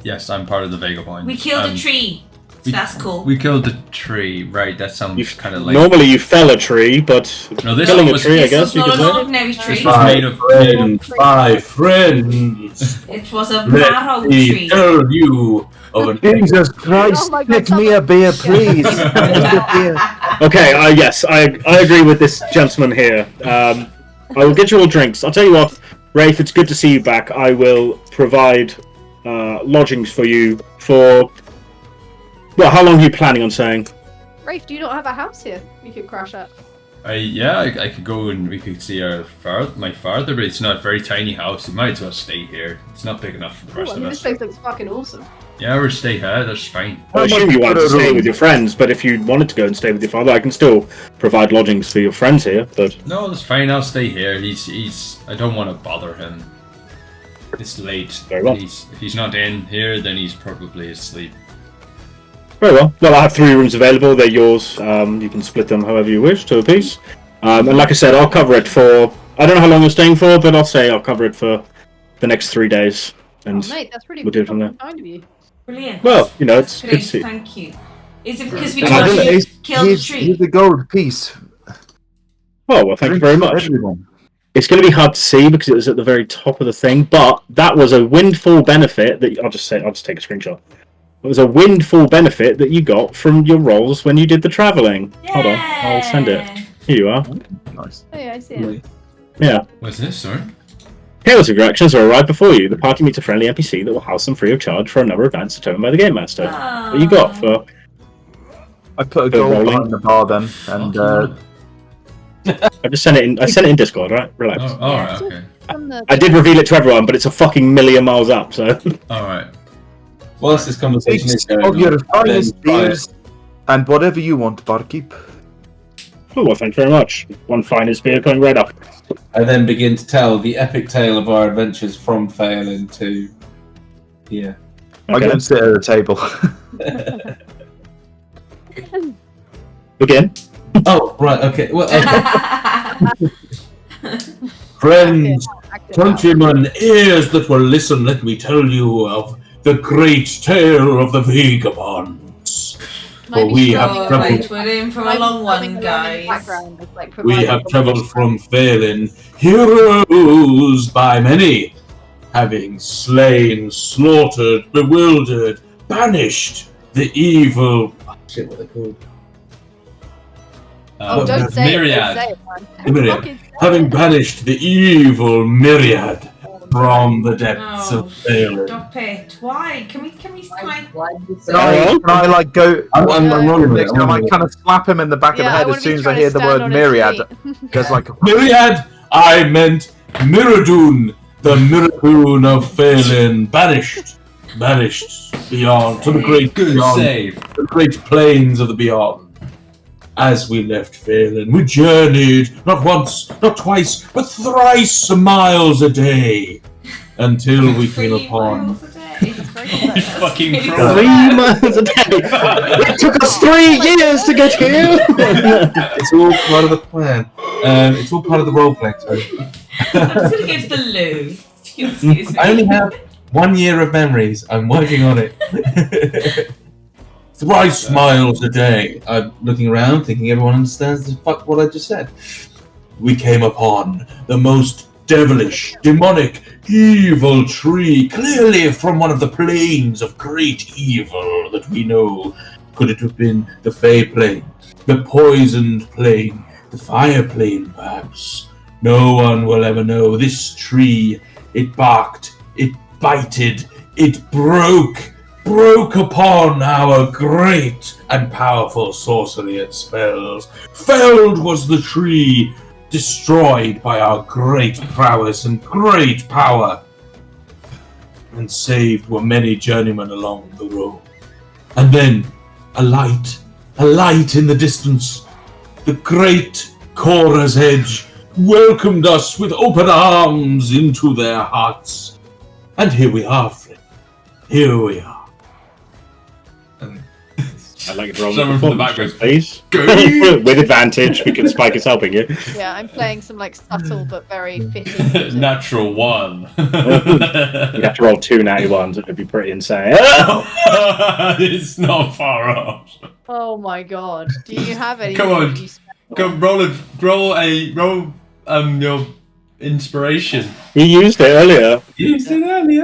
Yes, I'm part of the Vagabond. We killed a tree. So that's cool. We killed the tree, right? That sounds kind of like. Normally you fell a tree, but No, this killing one a was- tree, I This guess was you not could an say. ordinary tree. This was made of My friends. It was a Let marrow me tree. tell you of an Jesus Christ, Oh my God, get me a beer, please. Okay, yes, I agree with this gentleman here. I will get you all drinks. I'll tell you what, Rafe, it's good to see you back. I will provide lodgings for you for... Well, how long are you planning on staying? Rafe, do you not have a house here we could crash at? I could go and we could see my father, but it's not a very tiny house. We might as well stay here. It's not big enough for the Ooh, rest I of mean, us. this place looks fucking awesome. Yeah, we'll stay here. That's fine. I assume you wanted to stay with your friends, but if you wanted to go and stay with your father, I can still provide lodgings for your friends here, but... No, that's fine. I'll stay here. He's. I don't want to bother him. It's late. Very well. If he's not in here, then he's probably asleep. Very well. Well, I have 3 rooms available. They're yours. You can split them however you wish, to a piece. And like I said, I'll cover it for... I don't know how long you're staying for, but I'll cover it for the next 3 days. And Oh, mate, that's really we'll do it from there. kind of you. Brilliant. Well, you know, it's That's good to see. Thank you. Is it because we And I told don't you know, killed a tree? Here's a gold piece. Oh, well, thank you very much. Everyone. It's going to be hard to see because it was at the very top of the thing, but that was a windfall benefit that... I'll just take a screenshot. It was a windfall benefit that you got from your rolls when you did the travelling. Hold on, I'll send it. Here you are. Nice. Oh, yeah, I see it. Yeah. What's this, sorry? Heroes of your actions are arrived before you. The party meets a friendly NPC that will house them free of charge for a number of events determined by the Game Master. What you got for... I put a Good gold rolling. behind the bar then, and I just sent it in. I sent it in Discord, right? Relax. Oh, alright, okay. From the... I did reveal it to everyone, but it's a fucking million miles up, so... Alright. Whilst this conversation is takes going of your on, finest then try it. beers and whatever you want, barkeep. Oh, well, thank you very much. One finest beer coming right up. I then begin to tell the epic tale of our adventures from Phelan to here. I go and sit at a table. Again? Oh, right, okay. Well, okay. Friends, countrymen, ears that will listen, let me tell you of the great tale of the vagabonds. For we have traveled. We're in for a long one, guys. We have traveled from Phelan, heroes by many, having slain, slaughtered, bewildered, banished the evil. Shit, what are they called? Don't say Myriad. it, man. Myriad. Having banished the evil Myriad from the depths of Phelan. Stop it. Why? Can we Can I like go? I'm rolling with it. I might kind of slap him in the back of the head as soon as I hear the word myriad. There's like Myriad! I meant Miradoon, the Miradoon of Phelan, banished beyond to the great beyond, the great plains of the beyond. As we left Phelan, we journeyed not once, not twice, but thrice miles a day until we came upon. Fucking 3 miles a day. It took us 3 years to get here. It's all part of the plan. It's all part of the roleplay. I'm just gonna go to the loo. Excuse me. I only have 1 year of memories. I'm working on it. Thrice miles a day. I'm looking around, thinking everyone understands the fuck what I just said. We came upon the most devilish, demonic, evil tree, clearly from one of the planes of great evil that we know. Could it have been the Fey plane, the poisoned plane, the fire plane, perhaps? No one will ever know. This tree, it barked, it bited, it broke upon our great and powerful sorcery and spells. Felled was the tree, destroyed by our great prowess and great power, and saved were many journeymen along the road. And then a light in the distance. The great Cora's Edge welcomed us with open arms into their hearts. And here we are, friend. Here we are. I'd like to roll Someone from the back goes, please. With advantage, because Spike is helping you. Yeah, I'm playing some like subtle but very fitting music. Natural 1. You'd have to roll 2 natty ones. It would be pretty insane. It's not far off. Oh my god. Do you have any? Come on. Go roll your inspiration. You used it earlier. Oh, mate.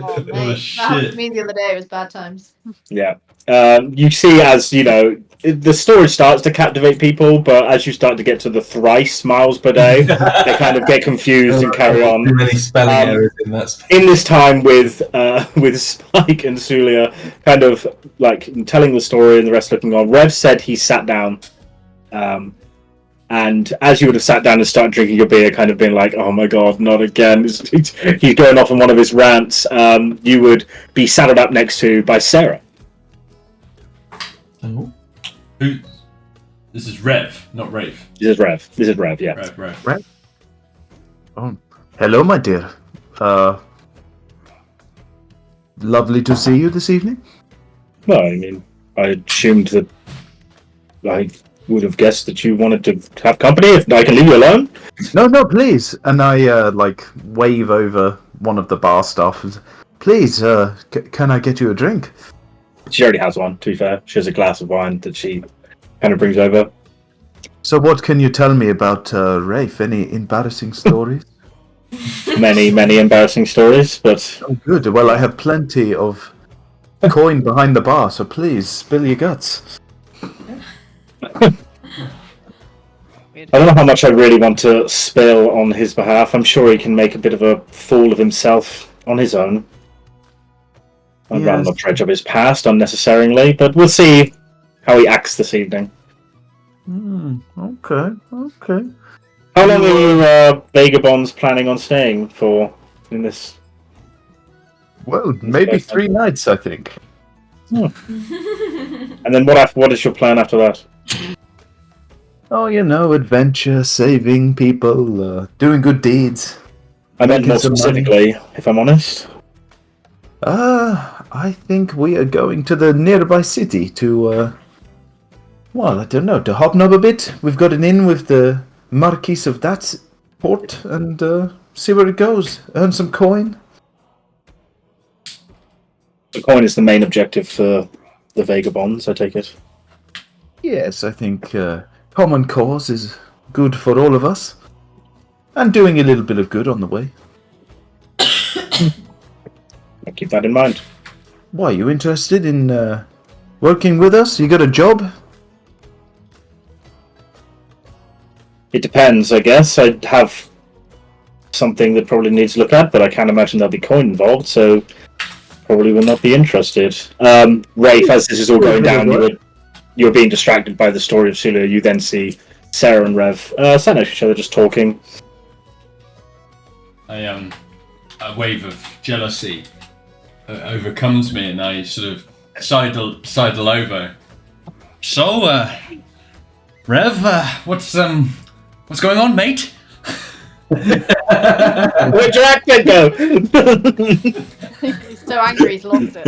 Oh, That happened shit. to me the other day. It was bad times. Yeah. You see, as you know, the story starts to captivate people, but as you start to get to the thrice miles per day, they kind of get confused and carry on. Too many spelling errors in that space. In this time with Spike and Soulia kind of like telling the story and the rest looking on, Rev said he sat down, and as you would have sat down and started drinking your beer, kind of being like, oh my god, not again. He's going off on one of his rants. You would be saddled up next to by Sarah. Who? This is Rev, not Rafe. This is Rev, yeah. Rev. Oh, hello, my dear. Lovely to see you this evening. Well, I mean, I assumed that I would have guessed that you wanted to have company. If I can leave you alone. No, please. And I wave over one of the bar staff. Please, can I get you a drink? She already has one, to be fair. She has a glass of wine that she kind of brings over. So what can you tell me about Rafe? Any embarrassing stories? Many embarrassing stories, but... Oh, good. Well, I have plenty of coin behind the bar, so please, spill your guts. I don't know how much I really want to spill on his behalf. I'm sure he can make a bit of a fool of himself on his own. I'd rather not dredge up his past unnecessarily, but we'll see how he acts this evening. Okay. How long are you vagabonds planning on staying for in this? Well, maybe 3 nights, I think. And then what is your plan after that? Oh, adventure, saving people, doing good deeds. I meant more specifically, if I'm honest. I think we are going to the nearby city to, I don't know, to hobnob a bit. We've got an inn with the Marquis of that port, and see where it goes. Earn some coin. The coin is the main objective for the vagabonds, I take it. Yes, I think common cause is good for all of us. And doing a little bit of good on the way. I'll keep that in mind. Why, are you interested in working with us? You got a job? It depends, I guess. I'd have something that probably needs to look at, but I can't imagine there'll be coin involved, so probably will not be interested. Rafe, as this is all going down, you're being distracted by the story of Soulia. You then see Sarah and Rev sat next to each other just talking. A wave of jealousy overcomes me, and I sort of sidle over. So, Rev, what's going on, mate? Where'd your accent go? He's so angry he's lost it.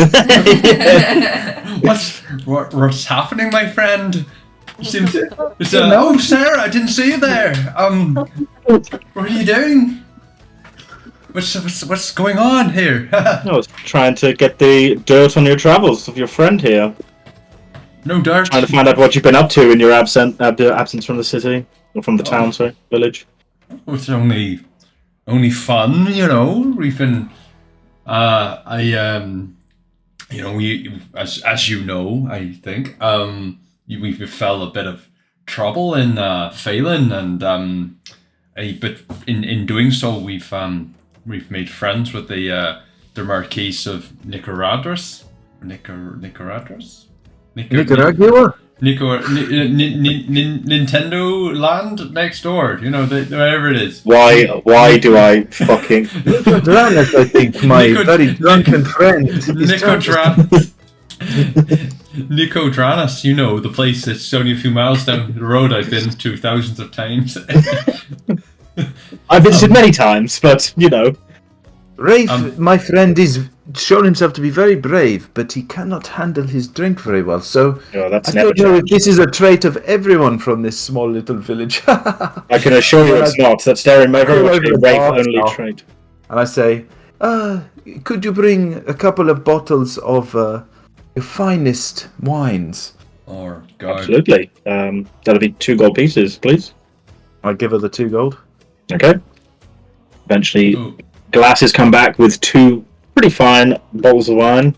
What's happening, my friend? Oh, Sarah, I didn't see you there. What are you doing? What's going on here? I was trying to get the dirt on your travels of your friend here. No dirt. Trying to find out what you've been up to in your absence from the city, or from the town, sorry, village. It's only fun, you know. We've been, we as you know, I think, we fell a bit of trouble in Phelan, and but in doing so, we've made friends with the Marquis of Nicaragua. Nintendo Land next door, you know, wherever it is. Why do I fucking... Nicodranus, I think, my very drunken friend. Nicodranus, you know, the place that's only a few miles down the road I've been to thousands of times. I've visited many times, but, you know. Rafe, my friend, is shown himself to be very brave, but he cannot handle his drink very well, so I don't know if this is a trait of everyone from this small little village. I can assure you it's not. That's very much a Rafe-only trait. And I say, could you bring a couple of bottles of your finest wines? Oh, God. Absolutely. That'll be 2 gold pieces, please. I give her the 2 gold. Okay. Eventually, glasses come back with 2 pretty fine bottles of wine.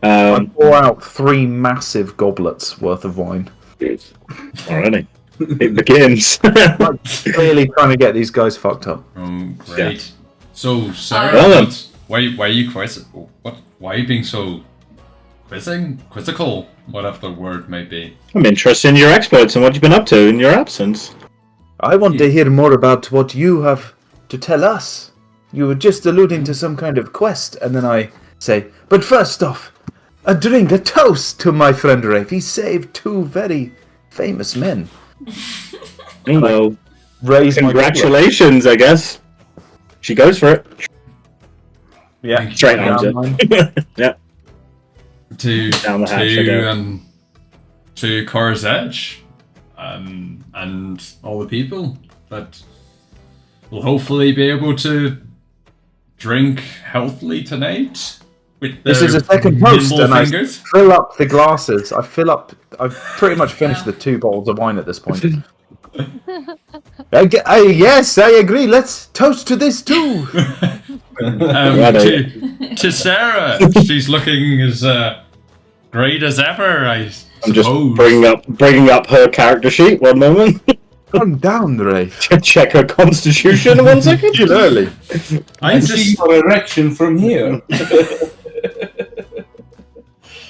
I pour out 3 massive goblets worth of wine. Alrighty. It begins. I'm clearly trying to get these guys fucked up. Oh, great. Yeah. So, Sarah, why are you quizzical? Why are you being so quizzical? Whatever the word may be. I'm interested in your exploits and what you've been up to in your absence. I want to hear more about what you have to tell us. You were just alluding to some kind of quest, and then I say, but first off, a drink, a toast to my friend Rafe. He saved 2 very famous men. Well, congratulations, I guess. She goes for it. Yeah, straight arms it. Yeah. Down the hatch, to Cora's Edge, and all the people that will hopefully be able to drink healthily tonight. This is a second toast, and fingers. I fill up the glasses. I've pretty much finished the 2 bottles of wine at this point. Yes, I agree. Let's toast to this too. To Sarah, she's looking as great as ever. I'm just bringing up her character sheet. 1 moment. Calm down, Rafe. Check her constitution 1 second. Too early. I see your erection from here.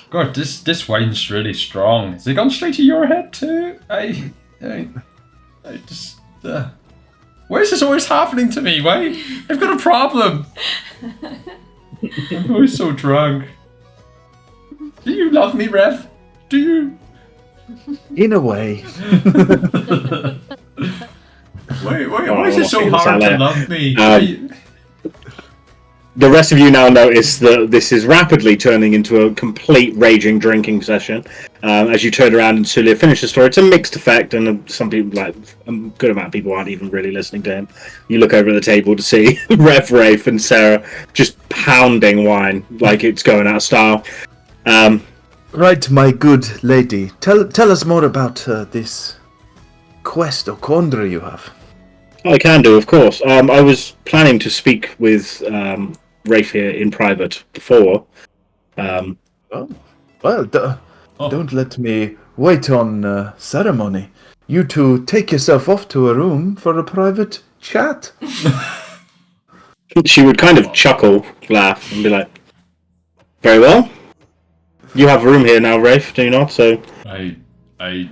God, this wine's really strong. Has it gone straight to your head too? I just. Why is this always happening to me? Why? I've got a problem. I'm always so drunk. Do you love me, Rev? Do you? In a way. Why is it so hard to love me? The rest of you now notice that this is rapidly turning into a complete raging drinking session. as you turn around and Soulia finish the story. It's a mixed effect, and some people, like a good amount of people, aren't even really listening to him. You look over at the table to see Rafe and Sarah just pounding wine like it's going out of style. Right, my good lady. Tell us more about this quest or quandary you have. I can do, of course. I was planning to speak with Rafe here in private before. Don't let me wait on ceremony. You two take yourself off to a room for a private chat. She would kind of chuckle, laugh, and be like, "Very well. You have a room here now, Rafe, do you not?" So I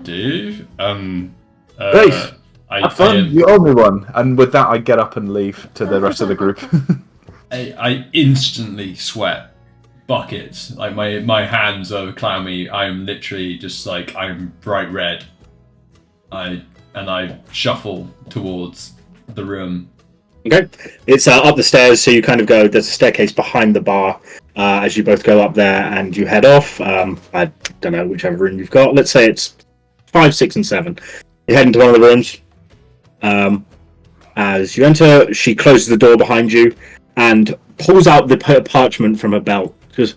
do. Rafe, have fun. You owe me one. And with that, I get up and leave to the rest of the group. I instantly sweat buckets. Like my hands are clammy. I'm literally just like I'm bright red. I shuffle towards the room. Okay, it's up the stairs, so you kind of go. There's a staircase behind the bar as you both go up there, and you head off. I don't know whichever room you've got. Let's say it's 5, 6, and 7. You head into one of the rooms. As you enter, she closes the door behind you and pulls out the parchment from her belt. She goes,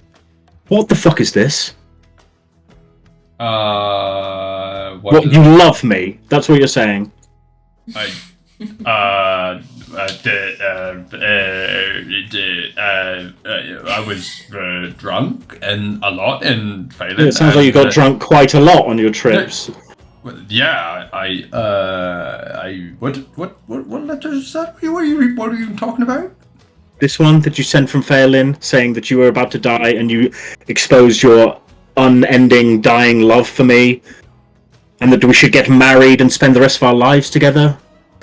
"What the fuck is this?" What you love me? That's what you're saying. I was drunk and a lot in Phelan. It sounds like you got drunk quite a lot on your trips. Yeah, what letter is that? What are you talking about? This one that you sent from Phelan, saying that you were about to die and you exposed your unending, dying love for me, and that we should get married and spend the rest of our lives together.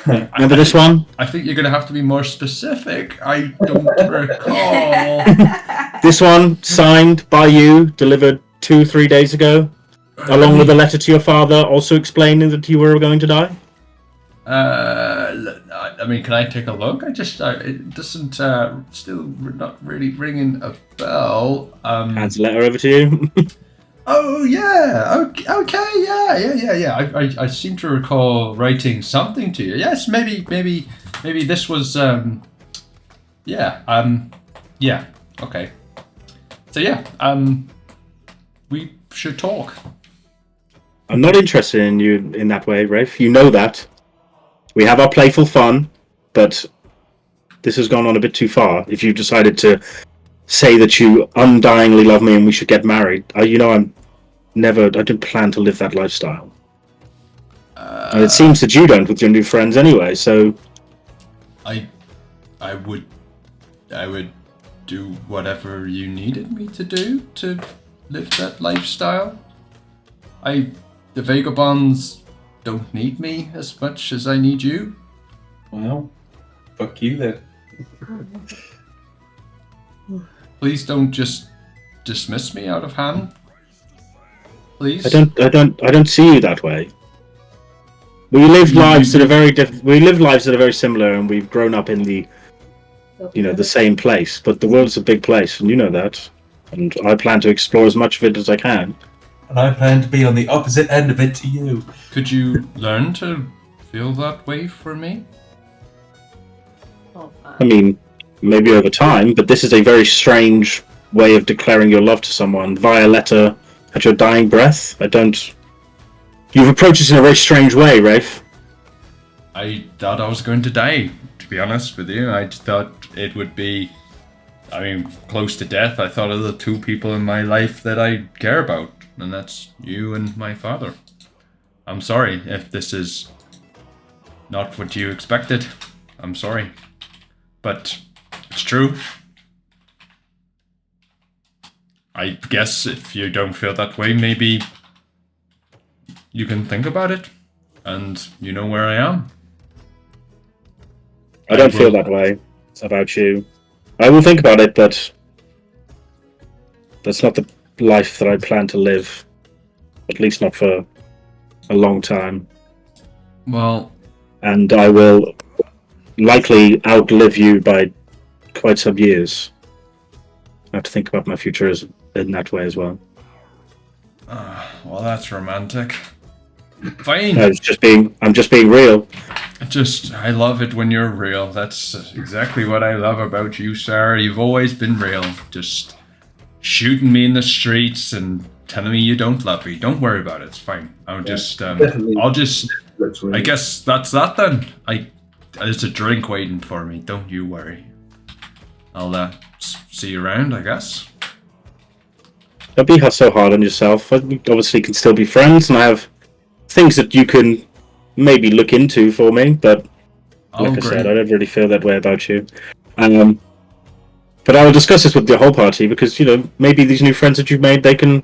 Remember this one? I think you're going to have to be more specific. I don't recall. This one, signed by you, delivered 2-3 days ago, along with a letter to your father, also explaining that you were going to die. I mean, can I take a look? It doesn't still not really ringing a bell. Hands the letter over to you. Oh yeah, okay, yeah. I seem to recall writing something to you. Yes, maybe this was yeah, okay. So yeah, we should talk. I'm not interested in you in that way, Rafe. You know that. We have our playful fun, but this has gone on a bit too far. If you decided to say that you undyingly love me and we should get married, I don't plan to live that lifestyle. And it seems that you don't with your new friends anyway, so... I would do whatever you needed me to do to live that lifestyle. The vagabonds don't need me as much as I need you. Well, fuck you then. Please don't just dismiss me out of hand. Please. I don't see you that way. We live lives that are very similar, and we've grown up in the same place. But the world's a big place, and you know that. And I plan to explore as much of it as I can. And I plan to be on the opposite end of it to you. Could you learn to feel that way for me? I mean, maybe over time, but this is a very strange way of declaring your love to someone via letter at your dying breath. You've approached this in a very strange way, Rafe. I thought I was going to die, to be honest with you. I thought it would be, close to death. I thought of the two people in my life that I care about, and that's you and my father. I'm sorry if this is not what you expected. I'm sorry. But it's true. I guess if you don't feel that way, maybe you can think about it, and you know where I am. I don't feel that way about you. I will think about it, but that's not the life that I plan to live. At least not for a long time. Well... And I will likely outlive you by quite some years. I have to think about my future in that way as well. Well, that's romantic. Fine. I'm just being real. I love it when you're real. That's exactly what I love about you, Sarah. You've always been real. Just shooting me in the streets and telling me you don't love me. Don't worry about it. It's fine. I guess that's that then. There's a drink waiting for me. Don't you worry. I'll see you around, I guess. Don't be so hard on yourself. We obviously can still be friends, and I have things that you can maybe look into for me, but like I said, I don't really feel that way about you. But I will discuss this with the whole party, because, maybe these new friends that you've made, they can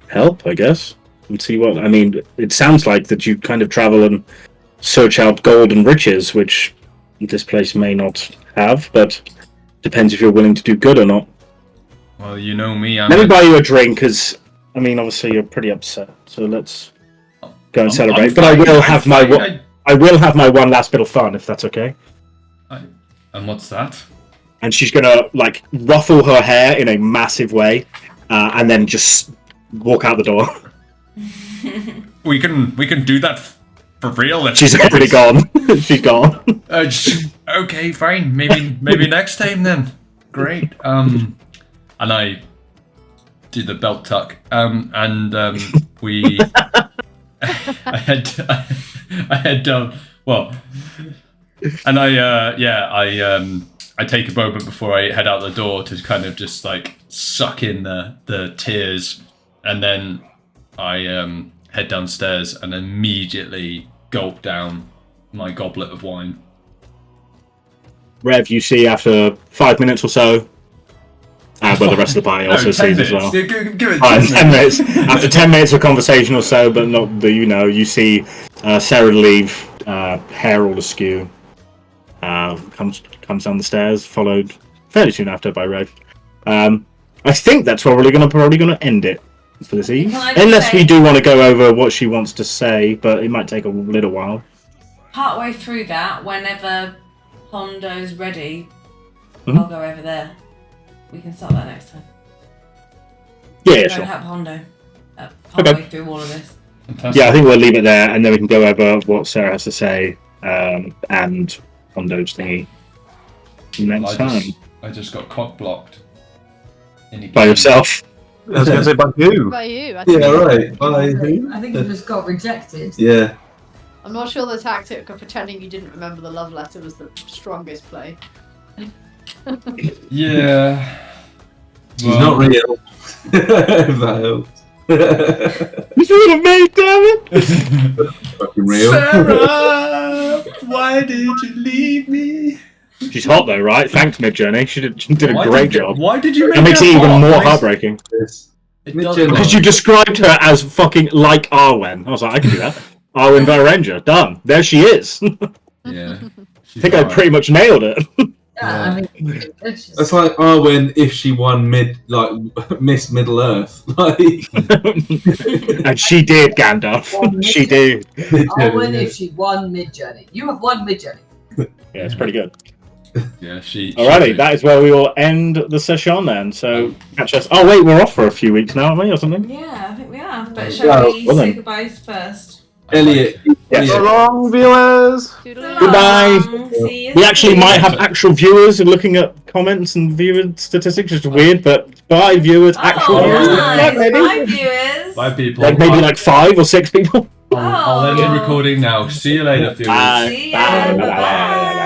help, I guess, and see what... I mean, it sounds like that you kind of travel and search out gold and riches, which this place may not have, but depends if you're willing to do good or not. Well, you know me, Let me buy you a drink, because, obviously you're pretty upset, so let's go and celebrate. But I will have my one last bit of fun, if that's okay. And what's that? And she's gonna ruffle her hair in a massive way, and then just walk out the door. We can do that for real. She's already gone. She's gone. Okay, fine. Maybe next time then. Great. And I do the belt tuck. We. I had done well, and I take a moment before I head out the door to kind of just suck in the tears, and then I head downstairs and immediately gulp down my goblet of wine. Rev, you see after 5 minutes or so, well, the rest of the party also sees as well. Give it 10 minutes. After 10 minutes of conversation or so, but not you see Sarah leave, hair all askew, comes down the stairs, followed fairly soon after by Rafe. I think that's probably gonna end it for this evening, unless we do want to go over what she wants to say, but it might take a little while. Partway through that, whenever Hondo's ready, I'll go over there. We can start that next time. Yeah, sure. Help Hondo halfway through all of this. Fantastic. Yeah, I think we'll leave it there, and then we can go over what Sarah has to say, and Hondo's thingy next time. I just got cock blocked. By yourself? I was going to say by who? By you. I think you just got rejected. Yeah. I'm not sure the tactic of pretending you didn't remember the love letter was the strongest play. Yeah. She's not real. If that helps. He's real, mate, damn it! Fucking real. Sarah, why did you leave me? She's hot though, right? Thanks, Midjourney. She did a great job. Why did you make It makes it even hot? more heartbreaking. Because you described her as fucking like Arwen. I was like, I can do that. Arwen Varanger. Done. There she is. Yeah. I think I pretty much nailed it. Yeah, I mean, It's like Arwen if she won Miss Middle Earth. And she did, Gandalf. She did. Arwen if she won Midjourney. You have won Midjourney. Yeah, it's pretty good. Yeah, Alrighty, that is where we will end the session then. So catch us. Oh wait, we're off for a few weeks now, aren't we, or something? Yeah, I think we are. But shall we say goodbyes first? Elliot. Yes. So long, viewers. Goodbye. See you We actually soon. might have actual viewers and looking at comments and viewer statistics, which is weird, but bye viewers, actual viewers. Nice. Maybe. Bye, viewers. Bye, people. Maybe 5 or 6 people. I'll end the recording now. See you later, viewers. Bye. See ya. Bye. Bye.